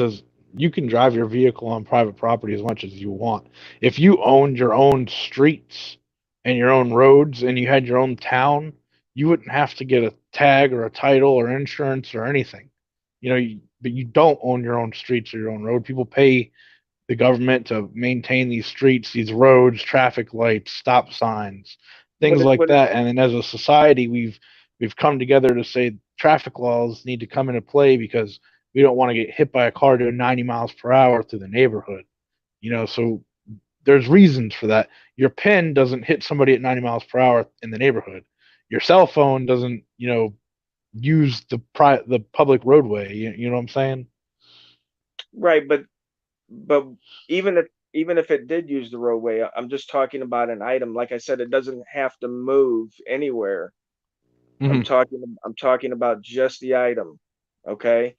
Speaker 3: you can drive your vehicle on private property as much as you want. If you owned your own streets and your own roads and you had your own town, you wouldn't have to get a tag or a title or insurance or anything. But you don't own your own streets or your own road. People pay the government to maintain these streets, these roads, traffic lights, stop signs,
Speaker 1: But
Speaker 3: things
Speaker 1: it,
Speaker 3: like
Speaker 1: but it,
Speaker 3: that. And then as a society, we've come together to say traffic laws need to come into play because we don't want to get hit by a car doing 90 miles per hour through the neighborhood. So there's reasons for that. Your pen doesn't hit somebody at 90 miles per hour in the neighborhood. Your cell phone doesn't, use the public roadway. You know what I'm saying?
Speaker 1: right, but even if it did use the roadway, I'm just talking about an item. Like I said, it doesn't have to move anywhere. I'm
Speaker 3: Hmm.
Speaker 1: talking I'm talking about just the item. Okay?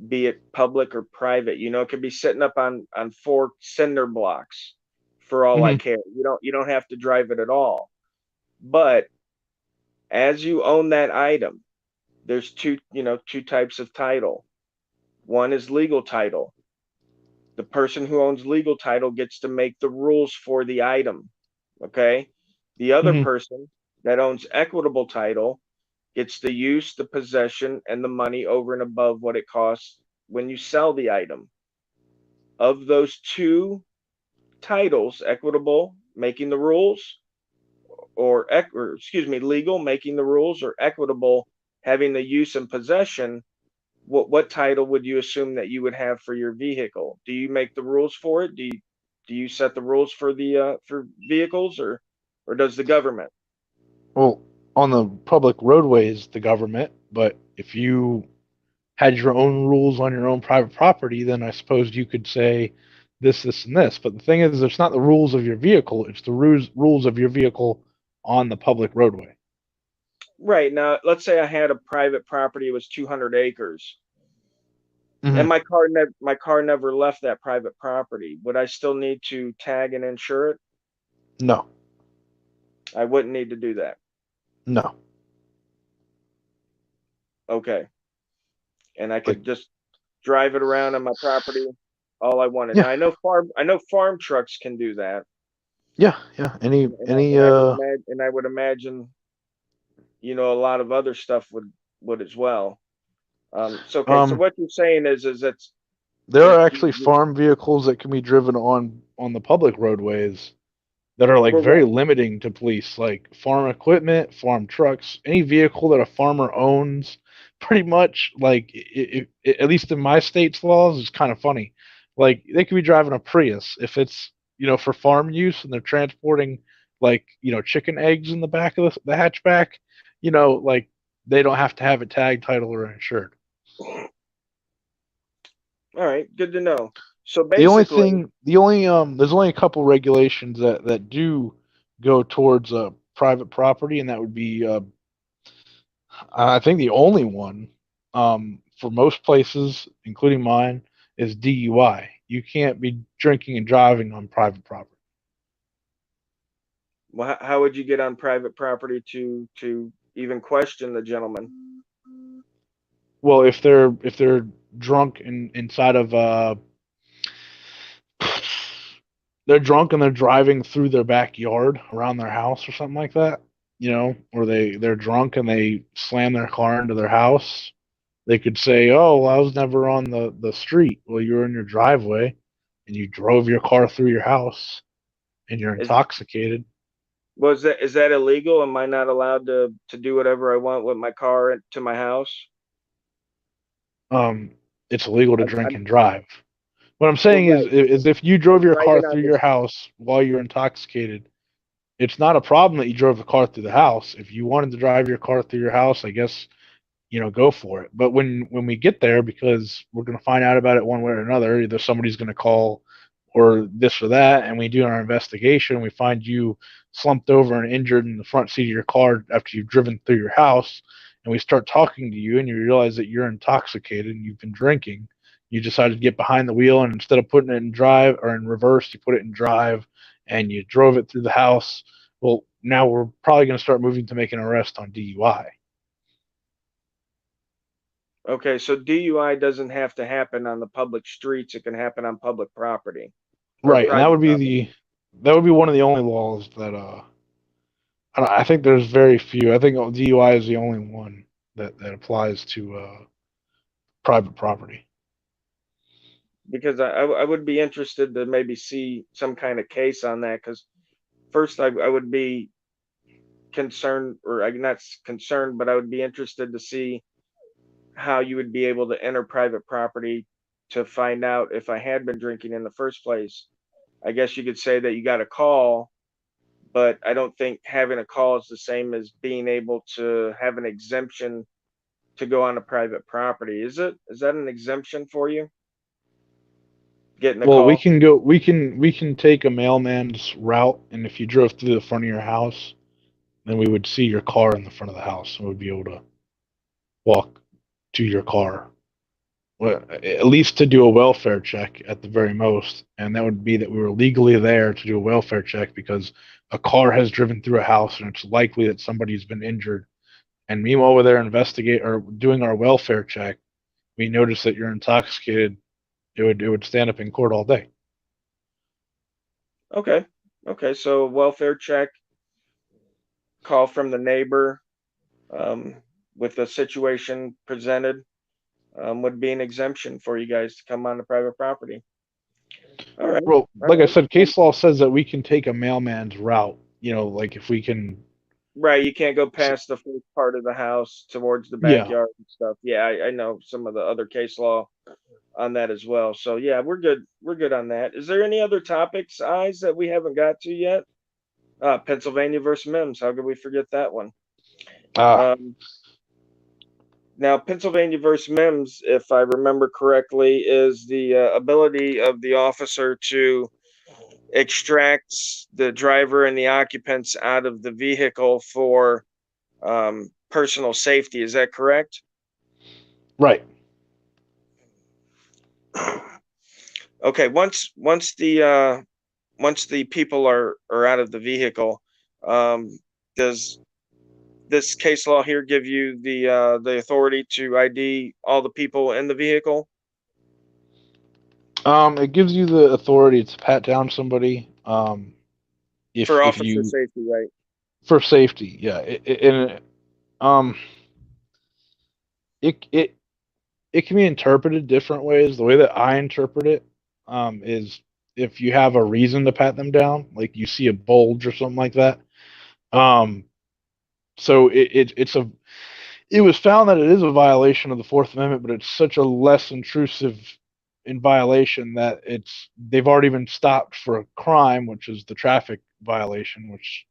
Speaker 1: Be it public or private. It could be sitting up on four cinder blocks for all I
Speaker 3: Hmm.
Speaker 1: care. You don't have to drive it at all. But as you own that item, there's two types of title. One is legal title. The person who owns legal title gets to make the rules for the item. Okay? The other
Speaker 3: Hmm.
Speaker 1: person that owns equitable title gets the use, the possession, and the money over and above what it costs when you sell the item. Of those two titles, equitable making the rules, or excuse me, legal making the rules, or equitable having the use and possession, what title would you assume that you would have for your vehicle? Do you make the rules for it? Do you set the rules for the for vehicles, or does the government?
Speaker 3: Well, on the public roadways, the government, but if you had your own rules on your own private property, then I suppose you could say this, and this. But the thing is, it's not the rules of your vehicle; it's the rules of your vehicle on the public roadway.
Speaker 1: Right, now let's say I had a private property, it was 200 acres, and
Speaker 3: Hmm.
Speaker 1: my car never left that private property. Would I still need to tag and insure it?
Speaker 3: No,
Speaker 1: I wouldn't need to do that.
Speaker 3: no,
Speaker 1: Okay, and I
Speaker 3: like
Speaker 1: could just drive it around on my property all I wanted.
Speaker 3: yeah,
Speaker 1: Now I know farm trucks can do that,
Speaker 3: yeah, yeah. Any
Speaker 1: and I,
Speaker 3: any
Speaker 1: and I would imagine and I would imagine a lot of other stuff would as well. So okay, so
Speaker 3: um,
Speaker 1: what you're saying is it's
Speaker 3: there
Speaker 1: you,
Speaker 3: are
Speaker 1: you,
Speaker 3: actually
Speaker 1: you
Speaker 3: farm vehicles that can be driven on the public roadways that are like
Speaker 1: for
Speaker 3: very
Speaker 1: what?
Speaker 3: limiting to police, like farm equipment, farm trucks, any vehicle that a farmer owns. Pretty much, like at least in my state's laws, it's kind of funny. Like they could be driving a Prius if it's for farm use and they're transporting like chicken eggs in the back of the hatchback, like they don't have to have it tagged, title, or insured.
Speaker 1: All right, good to know. So
Speaker 3: The only
Speaker 1: basically,
Speaker 3: thing, there's only a couple regulations that do go towards private property, and that would be, I think, the only one for most places, including mine, is DUI. You can't be drinking and driving on private property.
Speaker 1: how would you get on private property to even question the gentleman?
Speaker 3: Well, if they're drunk inside of they're drunk and they're driving through their backyard around their house or something like that, or they're drunk and they slam their car into their house. They could say, "Oh, well, I was never on the street." Well, you were in your driveway and you drove your car through your house and you're
Speaker 1: Is
Speaker 3: intoxicated.
Speaker 1: is that illegal? Am I not allowed to do whatever I want with my car to my house?
Speaker 3: Um, it's illegal to drink
Speaker 1: I'm
Speaker 3: and drive. What I'm
Speaker 1: well,
Speaker 3: saying
Speaker 1: right.
Speaker 3: is if you
Speaker 1: We're
Speaker 3: drove your car
Speaker 1: driving
Speaker 3: through
Speaker 1: on
Speaker 3: your
Speaker 1: this.
Speaker 3: house while you're intoxicated, it's not a problem that you drove the car through the house. If you wanted to drive your car through your house, I guess go for it. But when we get there, because we're going to find out about it one way or another, either somebody's going to call or this or that, and we do our investigation, we find you slumped over and injured in the front seat of your car after you've driven through your house, and we start talking to you, and you realize that you're intoxicated and you've been drinking. You decided to get behind the wheel, and instead of putting it in drive or in reverse, you put it in drive, and you drove it through the house. Well, now we're probably going to start moving to make an arrest on DUI.
Speaker 1: Okay, so DUI doesn't have to happen on the public streets. It can happen on public property or
Speaker 3: Right, and that
Speaker 1: private
Speaker 3: would be
Speaker 1: property.
Speaker 3: one of the only laws that I think there's very few. I think DUI is the only one that applies to private property.
Speaker 1: Because I would be interested to maybe see some kind of case on that. Because first, I would be concerned, or I'm not concerned, but I would be interested to see how you would be able to enter private property to find out if I had been drinking in the first place. I guess you could say that you got a call, but I don't think having a call is the same as being able to have an exemption to go on a private property. Is it? Is that an exemption for you? Getting a
Speaker 3: Well, we
Speaker 1: call?
Speaker 3: can go. We can take a mailman's route, and if you drove through the front of your house, then we would see your car in the front of the house, and we'd be able to walk to your car. Well, at least to do a welfare check at the very most, and that would be that we were legally there to do a welfare check because a car has driven through a house, and it's likely that somebody's been injured. And meanwhile, we're there investigate or doing our welfare check, we notice that you're intoxicated. It would stand up in court all day.
Speaker 1: Okay. Okay. So welfare check, call from the neighbor, um, with the situation presented, would be an exemption for you guys to come on the private property. All right.
Speaker 3: Well,
Speaker 1: All
Speaker 3: like I
Speaker 1: right.
Speaker 3: said, case law says that we can take a mailman's route. Like if we can.
Speaker 1: Right. You can't go past the first part of the house towards the
Speaker 3: Yeah.
Speaker 1: backyard and stuff. Yeah, I know some of the other case law on that as well. So yeah, we're good. We're good on that. Is there any other topics, eyes, that we haven't got to yet? Pennsylvania versus Mims. How could we forget that one?
Speaker 3: Ah,
Speaker 1: Um, Now, Pennsylvania versus Mims, if I remember correctly, is the ability of the officer to extract the driver and the occupants out of the vehicle for personal safety. Is that correct?
Speaker 3: right.
Speaker 1: Okay. Once the people are out of the vehicle, does this case law here give you the authority to ID all the people in the vehicle
Speaker 3: It gives you the authority to pat down somebody.
Speaker 1: for
Speaker 3: If
Speaker 1: officer
Speaker 3: you
Speaker 1: safety, right?
Speaker 3: for safety, yeah. Um, it it can be interpreted different ways. The way that I interpret it, is if you have a reason to pat them down, like you see a bulge or something like that. Um, so it was found that it is a violation of the Fourth Amendment, but it's such a less intrusive in violation, that they've already been stopped for a crime, which is the traffic violation, which,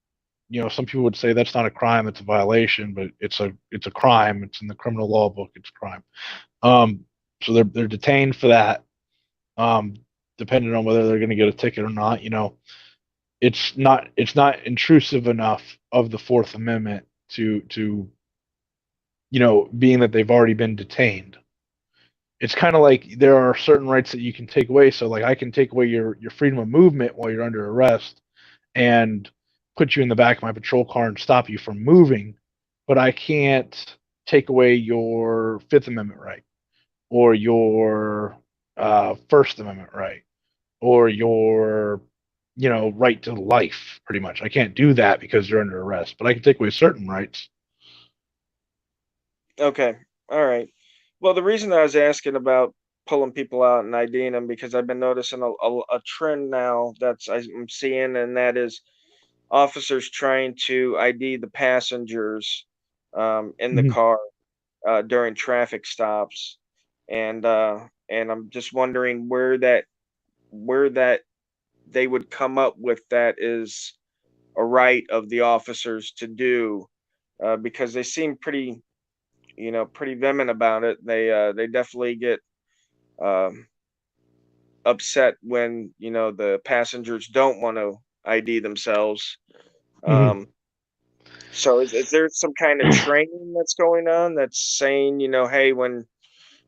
Speaker 3: some people would say that's not a crime, it's a violation, but it's a crime. It's in the criminal law book, it's a crime. Um, so they're detained for that. Um, Depending on whether they're going to get a ticket or not, it's not intrusive enough of the Fourth Amendment to being that they've already been detained. It's kind of like there are certain rights that you can take away. So like I can take away your freedom of movement while you're under arrest and put you in the back of my patrol car and stop you from moving, but I can't take away your Fifth Amendment right or your First Amendment right or your right to life. Pretty much, I can't do that because you're under arrest, but I can take away certain rights.
Speaker 1: Okay. All right. Well, the reason I was asking about pulling people out and IDing them because I've been noticing a trend now I'm seeing, and that is officers trying to ID the passengers in the
Speaker 3: Mhm.
Speaker 1: car during traffic stops, and I'm just wondering where that they would come up with that is a right of the officers to do, because they seem pretty vehement about it. They definitely get um, upset when the passengers don't want to ID themselves.
Speaker 3: Mhm.
Speaker 1: Um, so is there some kind of training that's going on that's saying, hey, when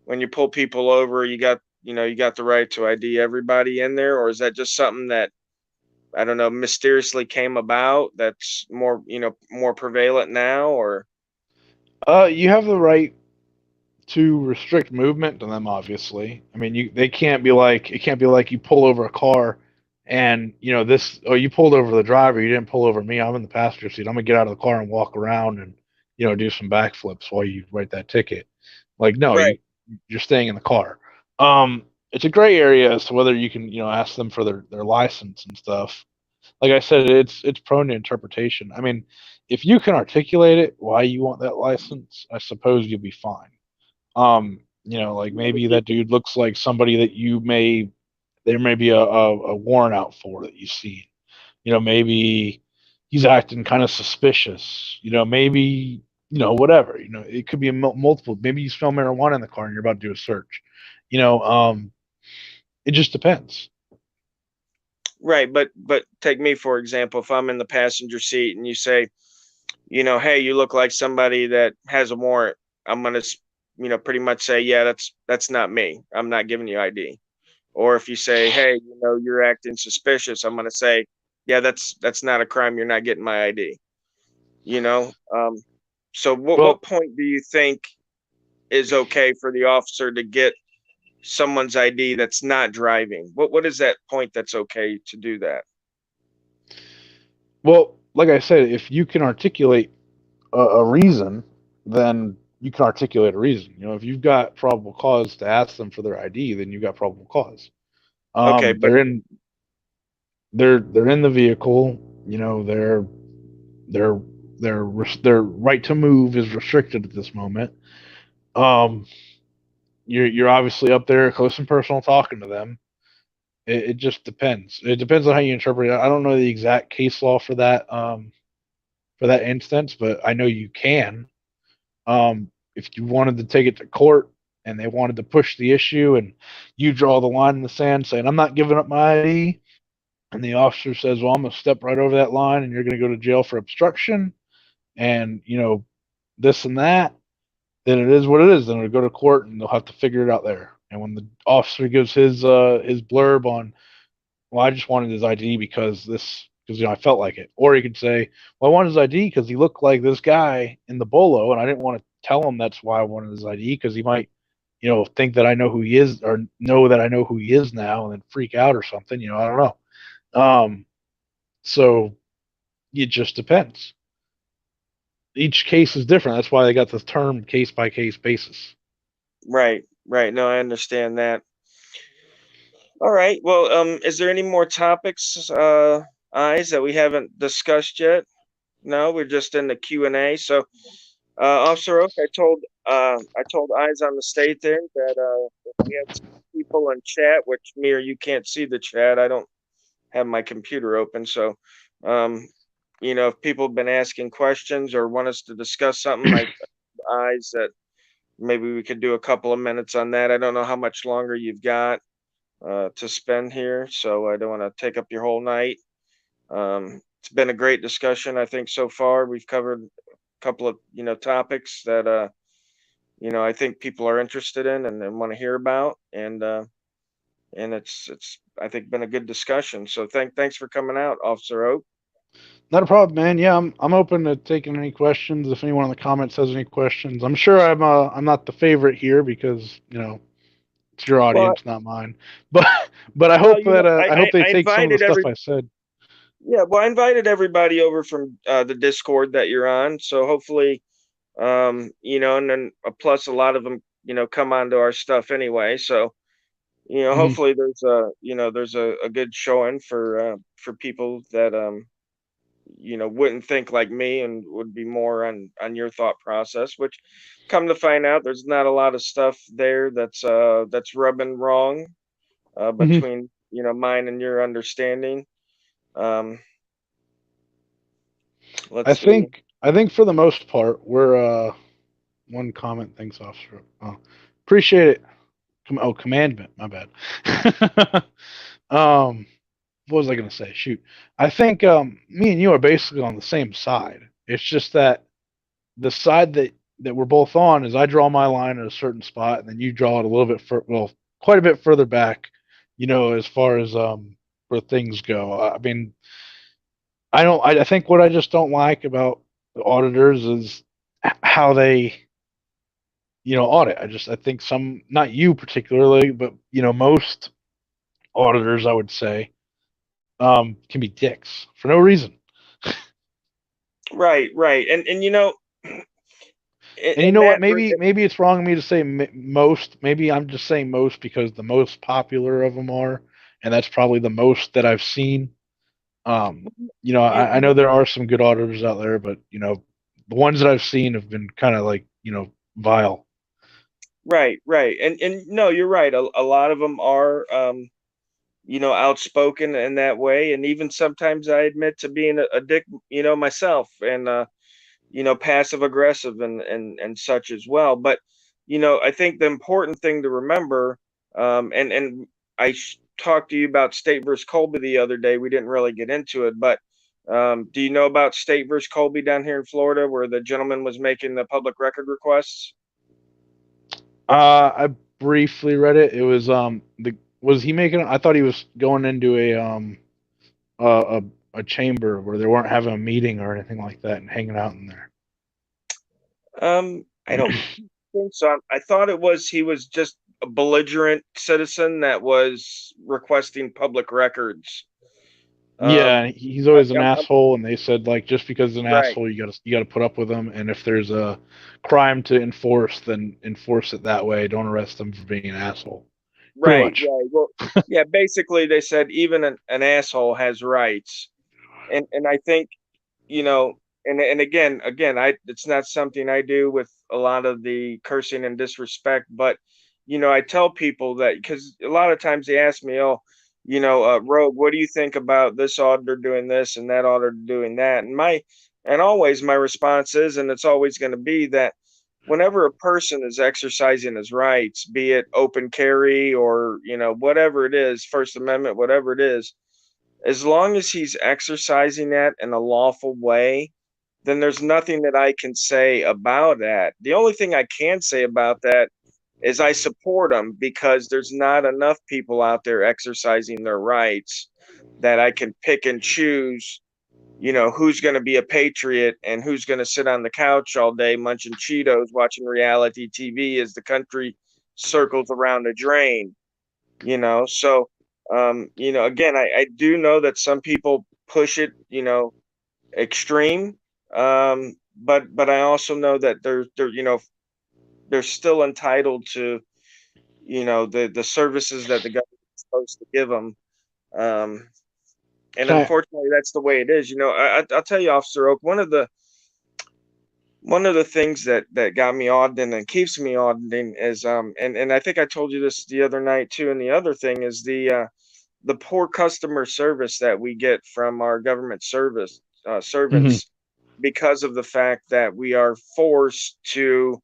Speaker 1: you pull people over, you got the right to ID everybody in there, or is that just something that I don't know mysteriously came about that's more prevalent now, or
Speaker 3: You have the right to restrict movement to them. Obviously, I mean, they can't be like it can't be like you pull over a car, and this. Oh, you pulled over the driver. You didn't pull over me. I'm in the passenger seat. I'm gonna get out of the car and walk around and do some backflips while you write that ticket. Like, no,
Speaker 1: right?
Speaker 3: you're staying in the car. It's a gray area as to whether you can ask them for their license and stuff. Like I said, it's prone to interpretation. I mean, if you can articulate it why you want that license, I suppose you'll be fine. Like maybe that dude looks like somebody that there may be a warrant out for that you see. Maybe he's acting kind of suspicious. Maybe whatever. It could be multiple. Maybe you smell marijuana in the car and you're about to do a search. You know, um, it just depends.
Speaker 1: Right, but take me for example. If I'm in the passenger seat and you say, hey, you look like somebody that has a warrant, I'm gonna, pretty much say, yeah, that's not me. I'm not giving you ID. Or if you say, hey, you're acting suspicious, I'm gonna say, yeah, that's not a crime. You're not getting my ID. You know. So what
Speaker 3: Well,
Speaker 1: point do you think is okay for the officer to get someone's ID that's not driving? What is that point that's okay to do that?
Speaker 3: like I said, if you can articulate a reason, then you can articulate a reason. If you've got probable cause to ask them for their ID, then you've got probable cause.
Speaker 1: Okay, but
Speaker 3: They're in the vehicle. Their their right to move is restricted at this moment. Um, you're obviously up there close and personal talking to them. It just depends. It depends on how you interpret it. I don't know the exact case law for that instance, but I know you can. If you wanted to take it to court and they wanted to push the issue and you draw the line in the sand saying, I'm not giving up my ID, and the officer says, well, I'm going to step right over that line and you're going to go to jail for obstruction and, this and that, then it is what it is. Then it'll go to court and they'll have to figure it out there. And when the officer gives his blurb on, well, I just wanted his ID because I felt like it. Or he could say, well, I wanted his ID because he looked like this guy in the bolo, and I didn't want to tell him that's why I wanted his ID because he might, think that I know who he is or know that I know who he is now and then freak out or something. I don't know. So it just depends. Each case is different. That's why they got the term case by case basis.
Speaker 1: right. No, I understand that. All right. Well, is there any more topics, eyes that we haven't discussed yet? No, we're just in the Q&A. So, Officer Oak, I told I told Eyes on the State there that if we had some people in chat, which me or you can't see the chat. I don't have my computer open, so if people have been asking questions or want us to discuss something, I Eyes that maybe we could do a couple of minutes on that. I don't know how much longer you've got to spend here, so I don't want to take up your whole night. It's been a great discussion, I think, so far. We've covered a couple of topics that I think people are interested in and want to hear about, and it's I think been a good discussion. So thanks for coming out, Officer Oak.
Speaker 3: Not a problem, man. Yeah, I'm open to taking any questions. If anyone in the comments has any questions, I'm sure I'm not the favorite here because it's your
Speaker 1: Well,
Speaker 3: audience, not mine. But but I
Speaker 1: well,
Speaker 3: hope that
Speaker 1: I,
Speaker 3: I hope they
Speaker 1: I
Speaker 3: take some of the
Speaker 1: invited
Speaker 3: stuff I said.
Speaker 1: yeah, well, I invited everybody over from the Discord that you're on. So hopefully, and then plus a lot of them, come onto our stuff anyway. So,
Speaker 3: Mhm.
Speaker 1: hopefully there's a good showing for people that wouldn't think like me and would be more on your thought process. Which, come to find out, there's not a lot of stuff there that's rubbing wrong
Speaker 3: Mhm.
Speaker 1: between mine and your understanding. Um,
Speaker 3: I
Speaker 1: let's see.
Speaker 3: think I think for the most part we're one comment. Thanks, officer. Oh, appreciate it. Commandment. My bad. um, what was I gonna say? Shoot. I think me and you are basically on the same side. It's just that the side that we're both on is I draw my line at a certain spot, and then you draw it a little bit quite a bit further back. As far as where things go. I mean, I don't. I think what I just don't like about the auditors is how they audit. I think some, not you particularly, but most auditors, I would say, can be dicks for no reason.
Speaker 1: Right, right. And
Speaker 3: And you
Speaker 1: in
Speaker 3: know what?
Speaker 1: that
Speaker 3: Maybe it's wrong of me to say most. Maybe I'm just saying most because the most popular of them are, and that's probably the most that I've seen. Um,
Speaker 1: you
Speaker 3: I know there are some good auditors out there, but the ones that I've seen have been kind of like vile.
Speaker 1: right, right. And no, you're right. A lot of them are outspoken in that way, and even sometimes I admit to being a dick, myself, and passive aggressive and such as well. But I think the important thing to remember, and talked to you about State versus Colby the other day. We didn't really get into it, but do you know about State versus Colby down here in Florida, where the gentleman was making the public record requests?
Speaker 3: I briefly read it. It was the was he making? I thought he was going into a a chamber where they weren't having a meeting or anything like that and hanging out in there.
Speaker 1: I don't think so. I thought it was he was just a belligerent citizen that was requesting public records. Um,
Speaker 3: Yeah, he's always an
Speaker 1: I'm
Speaker 3: asshole, and they said like just because he's an
Speaker 1: right,
Speaker 3: asshole, you gotta put up with him, and if there's a crime to enforce, then enforce it that way. Don't arrest him for being an asshole. Pretty
Speaker 1: right,
Speaker 3: much.
Speaker 1: right. Well, yeah. Basically, they said even an asshole has rights, and I think you know, and again, I it's not something I do with a lot of the cursing and disrespect, but I tell people that because a lot of times they ask me, oh, Rogue, what do you think about this auditor doing this and that auditor doing that? And always my response is, and it's always going to be that whenever a person is exercising his rights, be it open carry or whatever it is, First Amendment, whatever it is, as long as he's exercising that in a lawful way, then there's nothing that I can say about that. The only thing I can say about that is I support him because there's not enough people out there exercising their rights that I can pick and choose, who's going to be a patriot and who's going to sit on the couch all day munching Cheetos, watching reality TV as the country circles around a drain, so again, I do know that some people push it extreme, but I also know that they're still entitled to the services that the government is supposed to give them, um and
Speaker 3: Can I?
Speaker 1: unfortunately that's the way it is. I'll tell you, Officer Oak, one of the one of the things that got me auditing and keeps me auditing is and I think I told you this the other night too. And the other thing is the poor customer service that we get from our government service
Speaker 3: Hmm.
Speaker 1: servants because of the fact that we are forced to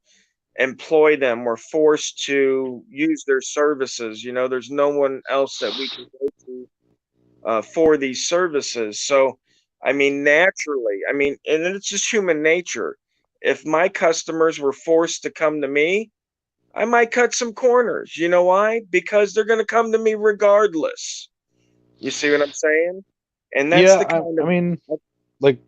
Speaker 1: employ them. We're forced to use their services. You know, there's no one else that we can go to for these services. So, I mean, naturally, I mean, and it's just human nature. If my customers were forced to come to me, I might cut some corners. You know why? Because they're going to come to me regardless. You see what I'm saying? And that's
Speaker 3: Yeah,
Speaker 1: the kind
Speaker 3: I mean,
Speaker 1: of
Speaker 3: like,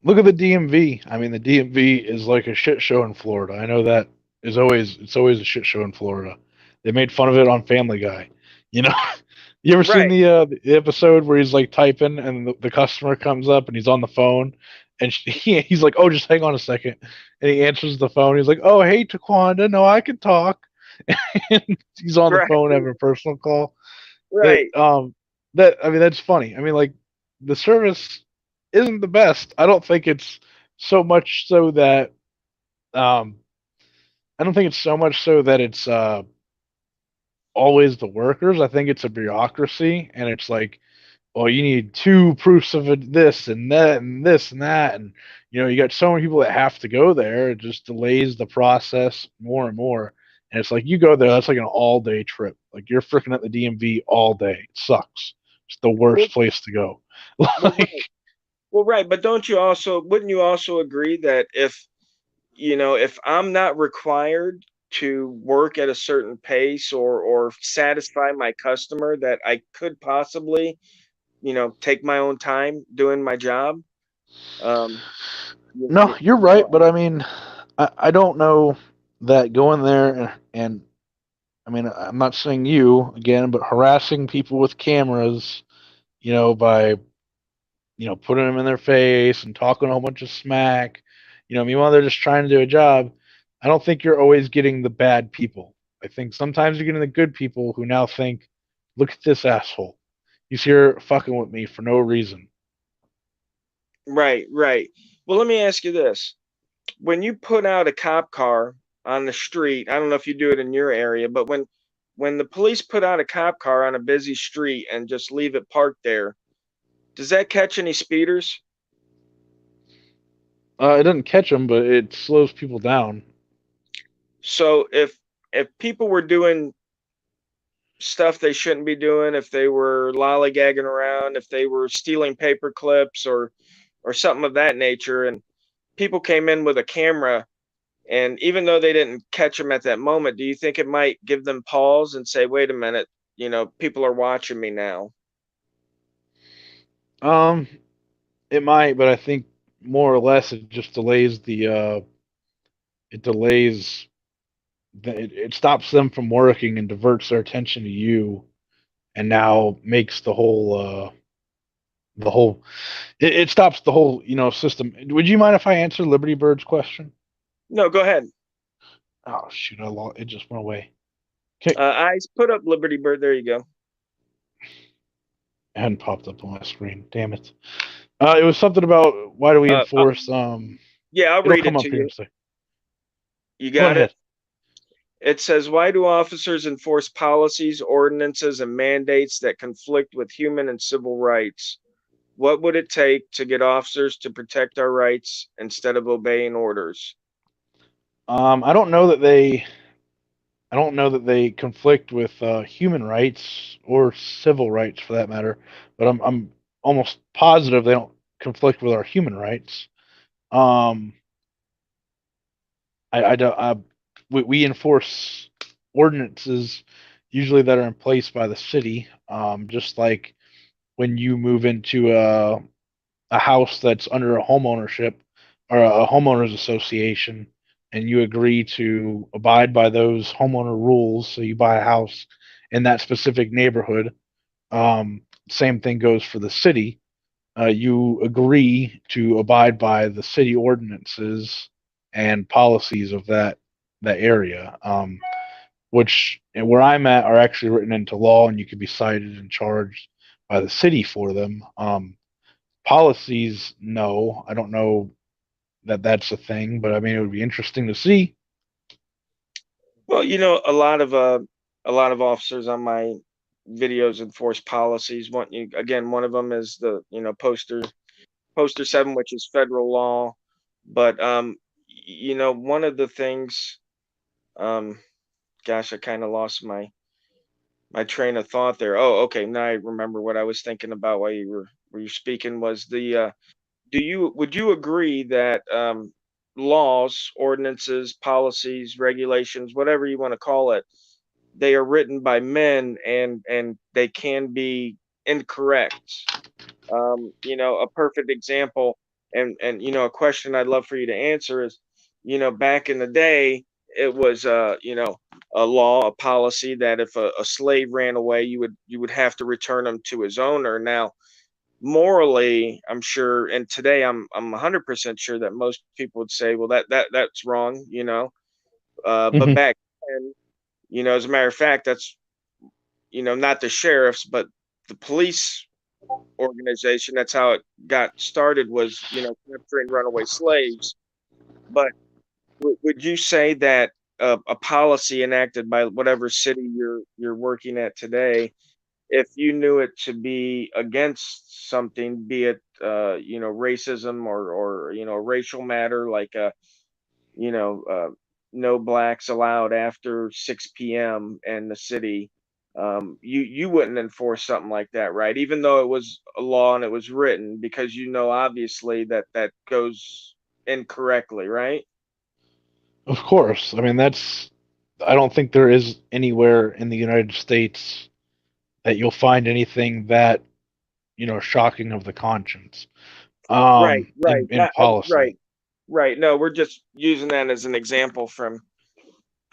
Speaker 3: look at the DMV. I mean, the DMV is like a shit show in Florida. I know that it's always a shit show in Florida. They made fun of it on Family Guy. You know, you ever seen
Speaker 1: right,
Speaker 3: the episode where he's like typing and the customer comes up and he's on the phone and he's like, "Oh, just hang on a second," and he answers the phone. He's like, "Oh, hey, Taquanda, no, I can talk." And he's on the
Speaker 1: right,
Speaker 3: phone having a personal call. That
Speaker 1: right.
Speaker 3: that I mean that's funny. I mean like the service isn't the best. I don't think it's so much so that um I don't think it's so much so that it's always the workers. I think it's a bureaucracy and it's like, well, you need two proofs of this and that and this and that and you got so many people that have to go there. It just delays the process more and more. And it's like you go there, that's like an all day trip. Like you're freaking at the DMV all day. It sucks. It's the
Speaker 1: Well,
Speaker 3: worst place to go.
Speaker 1: well,
Speaker 3: Like,
Speaker 1: right. Well, right. But wouldn't you also agree that if I'm not required to work at a certain pace or satisfy my customer, that I could possibly, take my own time doing my job. Um,
Speaker 3: no, you're right, but I mean, I don't know that going there and I mean, I'm not saying you again, but harassing people with cameras, by putting them in their face and talking a whole bunch of smack. Meanwhile they're just trying to do a job. I don't think you're always getting the bad people. I think sometimes you're getting the good people who now think, look at this asshole. He's here fucking with me for no reason.
Speaker 1: right, right. Well, let me ask you this. When you put out a cop car on the street, I don't know if you do it in your area, but when the police put out a cop car on a busy street and just leave it parked there, does that catch any speeders?
Speaker 3: It doesn't catch them, but it slows people down.
Speaker 1: So if people were doing stuff they shouldn't be doing, if they were lollygagging around, if they were stealing paper clips or something of that nature, and people came in with a camera, and even though they didn't catch them at that moment, do you think it might give them pause and say, "Wait a minute, people are watching me now"?
Speaker 3: Um, it might, but I think more or less it just delays it delays it stops them from working and diverts their attention to you, and now makes the whole it stops the whole system. Would you mind if I answer Liberty Bird's question?
Speaker 1: No, go ahead.
Speaker 3: Oh shoot, I lost it. Just went away. Okay,
Speaker 1: Eyes, put up Liberty Bird. There you go.
Speaker 3: it hadn't popped up on my screen. Damn it. It was something about why do we
Speaker 1: Uh, uh,
Speaker 3: enforce
Speaker 1: yeah, I'll
Speaker 3: it'll
Speaker 1: read
Speaker 3: come
Speaker 1: it to
Speaker 3: up here in
Speaker 1: you.
Speaker 3: a second.
Speaker 1: You
Speaker 3: Go
Speaker 1: got it?
Speaker 3: ahead.
Speaker 1: It says, why do officers enforce policies, ordinances, and mandates that conflict with human and civil rights? What would it take to get officers to protect our rights instead of obeying orders?
Speaker 3: I don't know that they conflict with human rights or civil rights for that matter, but I'm almost positive they don't conflict with our human rights. Um, I don't. We enforce ordinances usually that are in place by the city. Just like when you move into a house that's under a home ownership or a homeowners association, and you agree to abide by those homeowner rules, so you buy a house in that specific neighborhood. Same thing goes for the city. You agree to abide by the city ordinances and policies of that area, which and where I'm at are actually written into law, and you can be cited and charged by the city for them. Policies, no, I don't know that that's a thing, but I mean, it would be interesting to see.
Speaker 1: Well, a lot of officers on my videos enforce policies. One of them is the poster 7, which is federal law. But one of the things, um, gosh, I kind of lost my train of thought there. Oh, okay, now I remember what I was thinking about while you were speaking was the would you agree that laws, ordinances, policies, regulations, whatever you want to call it, they are written by men and they can be incorrect. A perfect example, and a question I'd love for you to answer is, back in the day, it was a law, a policy that if a slave ran away, you would have to return him to his owner. Now, morally, I'm sure, and today I'm 100% sure that most people would say, well, that's wrong. But
Speaker 3: Hmm.
Speaker 1: back then, as a matter of fact, that's not the sheriffs, but the police organization. That's how it got started, was capturing runaway slaves. But would you say that a policy enacted by whatever city you're working at today, if you knew it to be against something, be it racism or racial matter, like you know, uh, no blacks allowed after 6 p.m. in the city. You wouldn't enforce something like that, right? Even though it was a law and it was written, because obviously that goes incorrectly, right?
Speaker 3: Of course. I mean, that's. I don't think there is anywhere in the United States that you'll find anything that shocking of the conscience.
Speaker 1: Right, right,
Speaker 3: In
Speaker 1: right,
Speaker 3: policy.
Speaker 1: right. No, we're just using that as an example from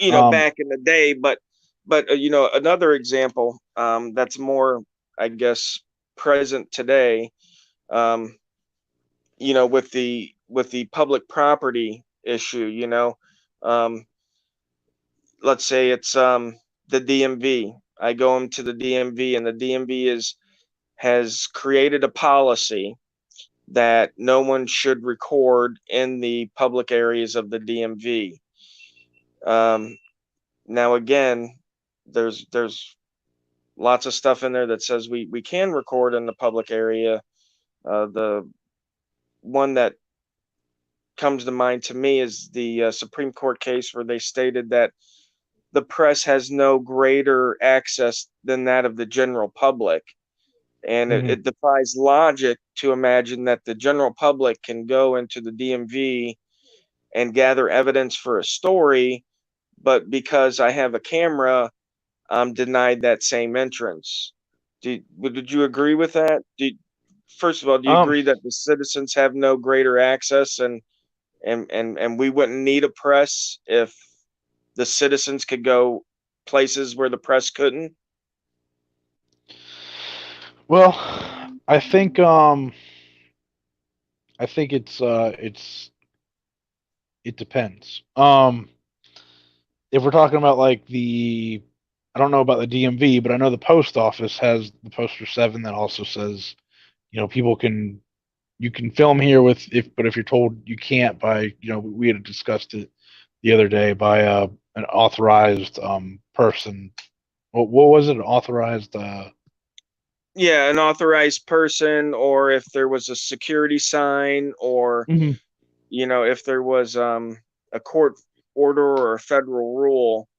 Speaker 3: Um.
Speaker 1: back in the day, but another example that's more, I guess, present today, um, with the public property issue, um, let's say it's the DMV. I go into the DMV, and the DMV has created a policy that no one should record in the public areas of the DMV. Um, Now again, there's lots of stuff in there that says we can record in the public area. The one that comes to mind to me is the Supreme Court case where they stated that the press has no greater access than that of the general public. And it,
Speaker 3: Mhm.
Speaker 1: it defies logic to imagine that the general public can go into the DMV and gather evidence for a story, but because I have a camera, I'm denied that same entrance. Would you agree with that? First of all, do you
Speaker 3: Um.
Speaker 1: agree that the citizens have no greater access, and we wouldn't need a press if the citizens could go places where the press couldn't?
Speaker 3: Well, I think. I think it depends. If we're talking about like I don't know about the DMV, but I know the post office has the poster 7 that also says, people can you can film here but if you're told you can't by, we had discussed it the other day by an authorized person. What was it? An authorized
Speaker 1: Yeah, an authorized person, or if there was a security sign, or
Speaker 3: Mhm.
Speaker 1: if there was a court order or a federal rule.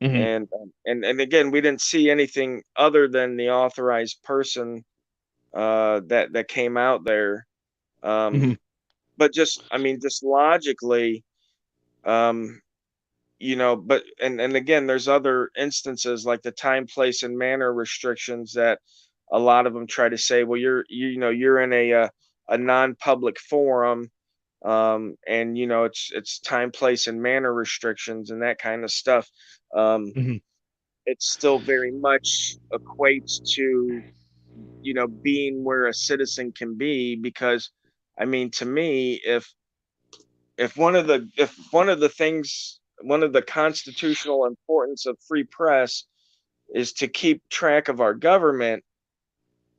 Speaker 3: Mhm.
Speaker 1: And again, we didn't see anything other than the authorized person that came out there. Um,
Speaker 3: Mhm.
Speaker 1: but just, I mean, just logically, um, but and again, there's other instances like the time, place, and manner restrictions that a lot of them try to say, well, you're in a non-public forum, and it's time, place, and manner restrictions and that kind of stuff. Um,
Speaker 3: Mhm.
Speaker 1: it still very much equates to being where a citizen can be, because I mean, to me, if one of the constitutional importance of free press is to keep track of our government,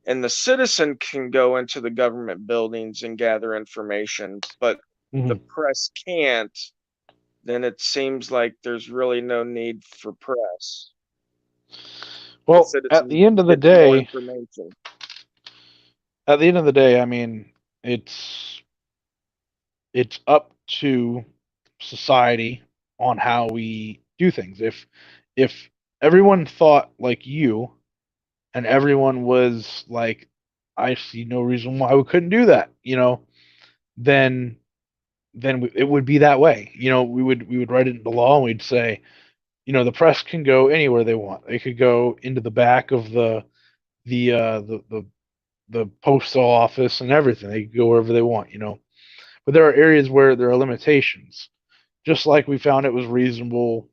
Speaker 1: and the citizen can go into the government buildings and gather information, but the
Speaker 3: Mhm.
Speaker 1: press can't, then it seems like there's really no need for press. The
Speaker 3: Well,
Speaker 1: citizens get more information.
Speaker 3: at the end of the day, I mean, it's it's up to society on how we do things. If everyone thought like you and everyone was like, I see no reason why we couldn't do that, then it would be that way. We would write it into law and we'd say, the press can go anywhere they want. They could go into the back of the postal office and everything. They could go wherever they want. But there are areas where there are limitations. Just like we found it was reasonable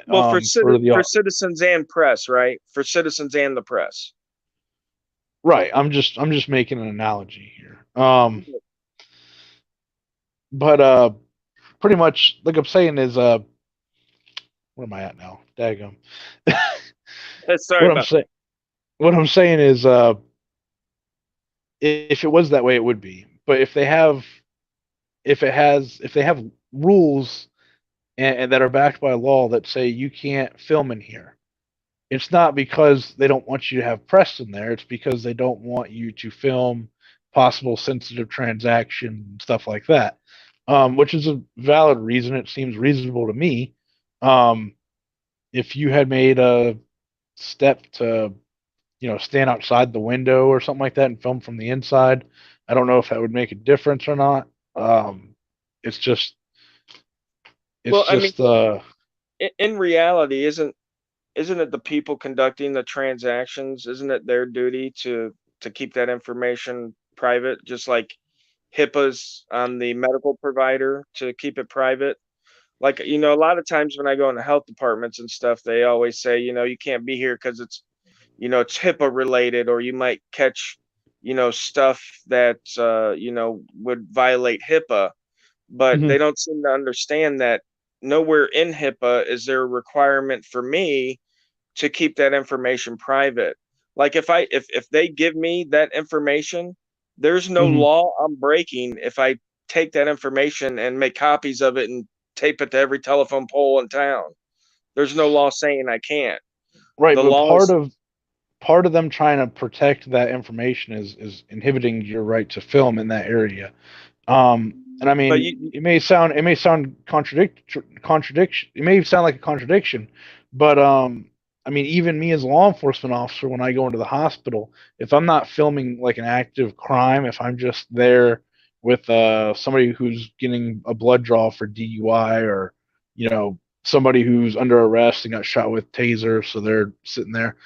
Speaker 1: Well,
Speaker 3: for the
Speaker 1: for citizens and press, right? For citizens and the press.
Speaker 3: right. I'm just making an analogy here. But pretty much like I'm saying is where am I at now? Daggum.
Speaker 1: Sorry
Speaker 3: what I'm
Speaker 1: about
Speaker 3: saying what I'm saying is if it was that way it would be. But if they have rules and that are backed by law that say you can't film in here, it's not because they don't want you to have press in there. It's because they don't want you to film possible sensitive transaction stuff like that, which is a valid reason. It seems reasonable to me. Um, if you had made a step to stand outside the window or something like that and film from the inside, I don't know if that would make a difference or not. It's just it's
Speaker 1: Well, I mean,
Speaker 3: just
Speaker 1: in reality, isn't it the people conducting the transactions? Isn't it their duty to keep that information private, just like HIPAA's on the medical provider to keep it private? Like, a lot of times when I go into health departments and stuff, they always say, you can't be here because it's HIPAA related, or you might catch, stuff that would violate HIPAA. But
Speaker 3: mhm,
Speaker 1: they don't seem to understand that nowhere in HIPAA is there a requirement for me to keep that information private. Like if they give me that information, there's no
Speaker 3: mhm.
Speaker 1: law I'm breaking if I take that information and make copies of it and tape it to every telephone pole in town. There's no law saying I can't.
Speaker 3: Right,
Speaker 1: The
Speaker 3: but
Speaker 1: law is
Speaker 3: part of them trying to protect that information is inhibiting your right to film in that area. And I
Speaker 1: but
Speaker 3: mean,
Speaker 1: you
Speaker 3: it may sound contradiction. It may sound like a contradiction, but I mean, even me as a law enforcement officer, when I go into the hospital, if I'm not filming like an active crime, if I'm just there with somebody who's getting a blood draw for DUI, or somebody who's under arrest and got shot with taser, so they're sitting there.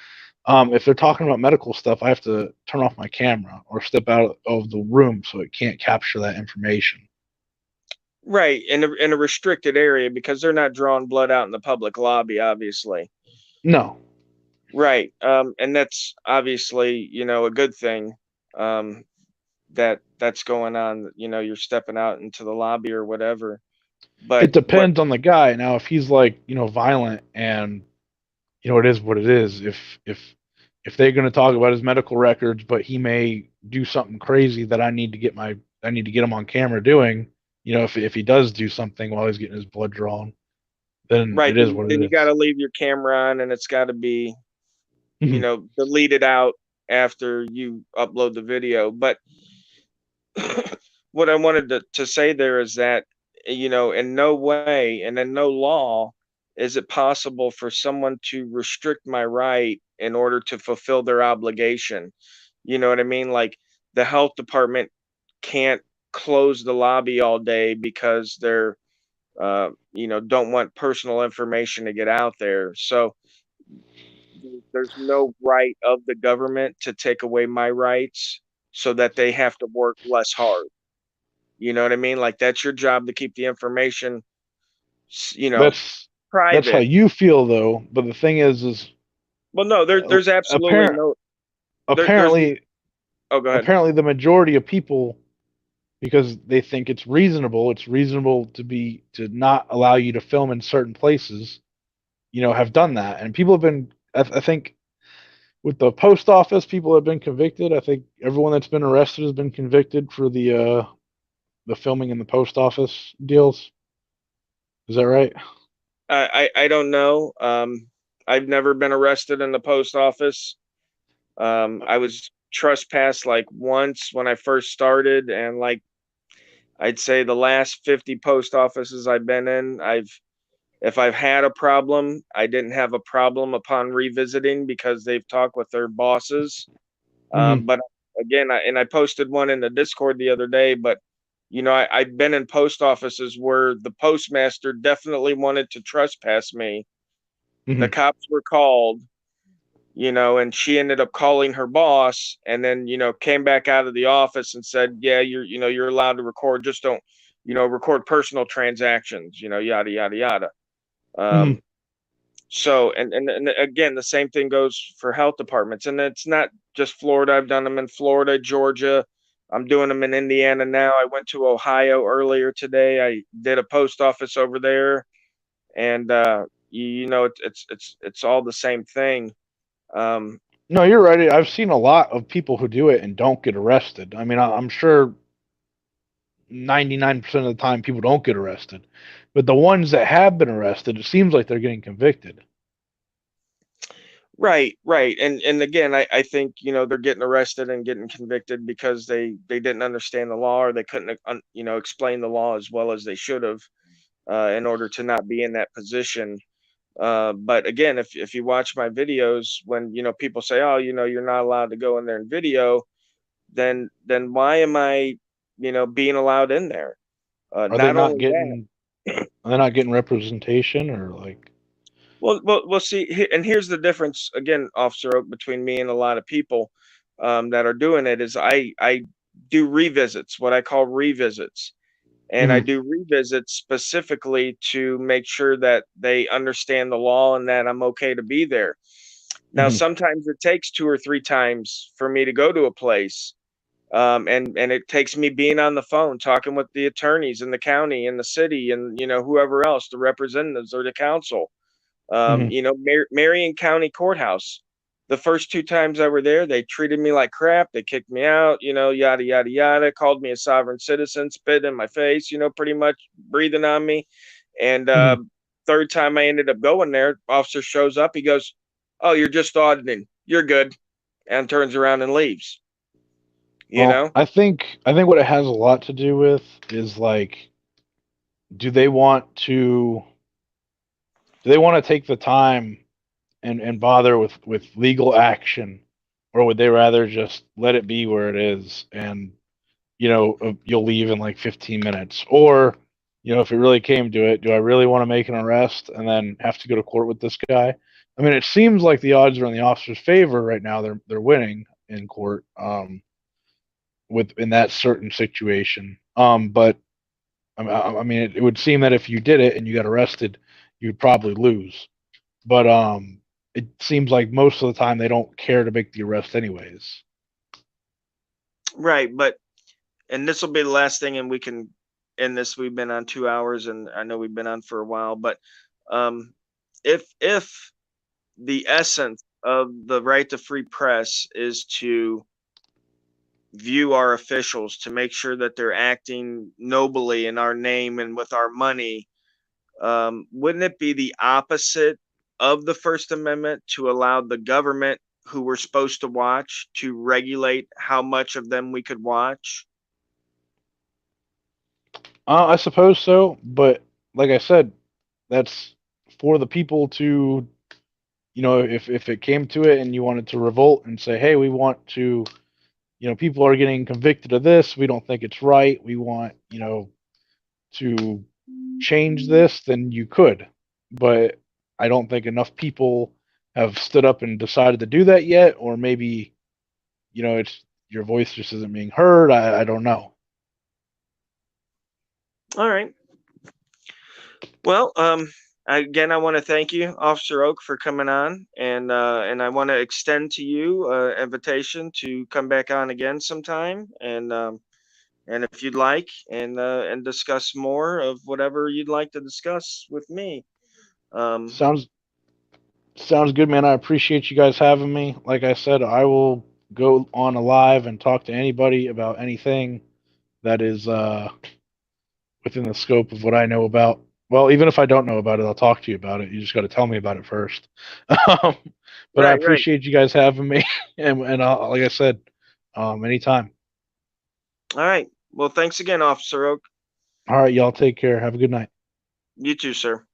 Speaker 3: If they're talking about medical stuff, I have to turn off my camera or step out of the room so it can't capture that information.
Speaker 1: right in a restricted area because they're not drawing blood out in the public lobby, obviously.
Speaker 3: No,
Speaker 1: Right. And that's obviously, a good thing. Um, that's going on. You're stepping out into the lobby or whatever. But
Speaker 3: it
Speaker 1: what
Speaker 3: depends on the guy. Now, if he's like violent and it is what it is. If they're going to talk about his medical records, but he may do something crazy that I need to get him on camera doing. If he does do something while he's getting his blood drawn, then
Speaker 1: right,
Speaker 3: it is what
Speaker 1: then
Speaker 3: it
Speaker 1: you got
Speaker 3: is.
Speaker 1: to leave your camera on and it's got to be,
Speaker 3: Mhm.
Speaker 1: deleted out after you upload the video. But what I wanted to say there is that, in no way and in no law is it possible for someone to restrict my right in order to fulfill their obligation. You know what I mean? Like the health department can't close the lobby all day because they're, don't want personal information to get out there. So there's no right of the government to take away my rights so that they have to work less hard. You know what I mean? Like that's your job to keep the information, s- you know,
Speaker 3: That's that's how
Speaker 1: private.
Speaker 3: you feel though. But the thing is
Speaker 1: Well, no, there's absolutely
Speaker 3: apparent
Speaker 1: no there's
Speaker 3: apparently
Speaker 1: oh, go ahead.
Speaker 3: apparently the majority of people, because they think it's reasonable to not allow you to film in certain places, have done that. And people have been, I think, with the post office, people have been convicted. I think everyone that's been arrested has been convicted for the filming in the post office deals. Is that right?
Speaker 1: I don't know. I've never been arrested in the post office. I was trespassed like once when I first started, and like I'd say the last 50 post offices I've been in, if I've had a problem, I didn't have a problem upon revisiting because they've talked with their bosses.
Speaker 3: Hmm.
Speaker 1: But again, I posted one in the Discord the other day, but I've been in post offices where the postmaster definitely wanted to trespass me. The
Speaker 3: Hmm.
Speaker 1: cops were called, and she ended up calling her boss, and then, came back out of the office and said, yeah, you're allowed to record, just don't, record personal transactions, yada, yada, yada.
Speaker 3: Hmm.
Speaker 1: Um, so, and again, the same thing goes for health departments. And it's not just Florida. I've done them in Florida, Georgia. I'm doing them in Indiana now. I went to Ohio earlier today. I did a post office over there, and it's all the same thing. Um,
Speaker 3: No, you're right. I've seen a lot of people who do it and don't get arrested. I mean, I'm sure 99% of the time people don't get arrested, but the ones that have been arrested, it seems like they're getting convicted.
Speaker 1: right, right. And again, I think, they're getting arrested and getting convicted because they didn't understand the law, or they couldn't explain the law as well as they should have, in order to not be in that position. But again, if you watch my videos, when people say, oh, you're not allowed to go in there and video, then why am I being allowed in there?
Speaker 3: Are they
Speaker 1: Not
Speaker 3: not
Speaker 1: only that,
Speaker 3: getting? Are they not getting representation or like?
Speaker 1: well, see, and here's the difference again, Officer Oak, between me and a lot of people that are doing it is I do revisits, what I call revisits. And I
Speaker 3: Hmm.
Speaker 1: do revisits specifically to make sure that they understand the law and that I'm okay to be there. Now,
Speaker 3: Hmm.
Speaker 1: sometimes it takes 2 or 3 times for me to go to a place, and it takes me being on the phone, talking with the attorneys in the county and the city, and whoever else, the representatives or the council.
Speaker 3: Hmm.
Speaker 1: Marion County Courthouse. The first 2 times I were there, they treated me like crap. They kicked me out, yada yada yada. Called me a sovereign citizen, spit in my face, pretty much breathing on me. And
Speaker 3: Hmm.
Speaker 1: third time I ended up going there, officer shows up. He goes, "Oh, you're just auditing. You're good," and turns around and leaves. You
Speaker 3: Well,
Speaker 1: know,
Speaker 3: I think what it has a lot to do with is like, do they want to do they want to take the time and bother with legal action, or would they rather just let it be where it is and you'll leave in like 15 minutes, or if it really came to it, do I really want to make an arrest and then have to go to court with this guy? I mean, it seems like the odds are in the officer's favor right now. They're winning in court, with in that certain situation. But I mean, it would seem that if you did it and you got arrested, you'd probably lose. But it seems like most of the time they don't care to make the arrest anyways.
Speaker 1: right? But and this will be the last thing, and we can end this. We've been on 2 hours, and I know we've been on for a while, but um, if the essence of the right to free press is to view our officials, to make sure that they're acting nobly in our name and with our money, wouldn't it be the opposite of the First Amendment to allow the government, who we're supposed to watch, to regulate how much of them we could watch?
Speaker 3: I suppose so, but like I said, that's for the people to, if it came to it and you wanted to revolt and say, hey, we want to, people are getting convicted of this, we don't think it's right, we want, to change this, then you could. But I don't think enough people have stood up and decided to do that yet, or maybe, it's your voice just isn't being heard. I don't know.
Speaker 1: All right. Well, again, I want to thank you, Officer Oak, for coming on, and I want to extend to you an invitation to come back on again sometime, and if you'd like, and discuss more of whatever you'd like to discuss with me. Um,
Speaker 3: Sounds good, man. I appreciate you guys having me. Like I said, I will go on a live and talk to anybody about anything that is within the scope of what I know about. Well, even if I don't know about it, I'll talk to you about it. You just got to tell me about it first. But I
Speaker 1: Right, right.
Speaker 3: appreciate you guys having me, and like I said, anytime.
Speaker 1: All right. Well, thanks again, Officer Oak.
Speaker 3: All right, y'all take care. Have a good night.
Speaker 1: You too, sir.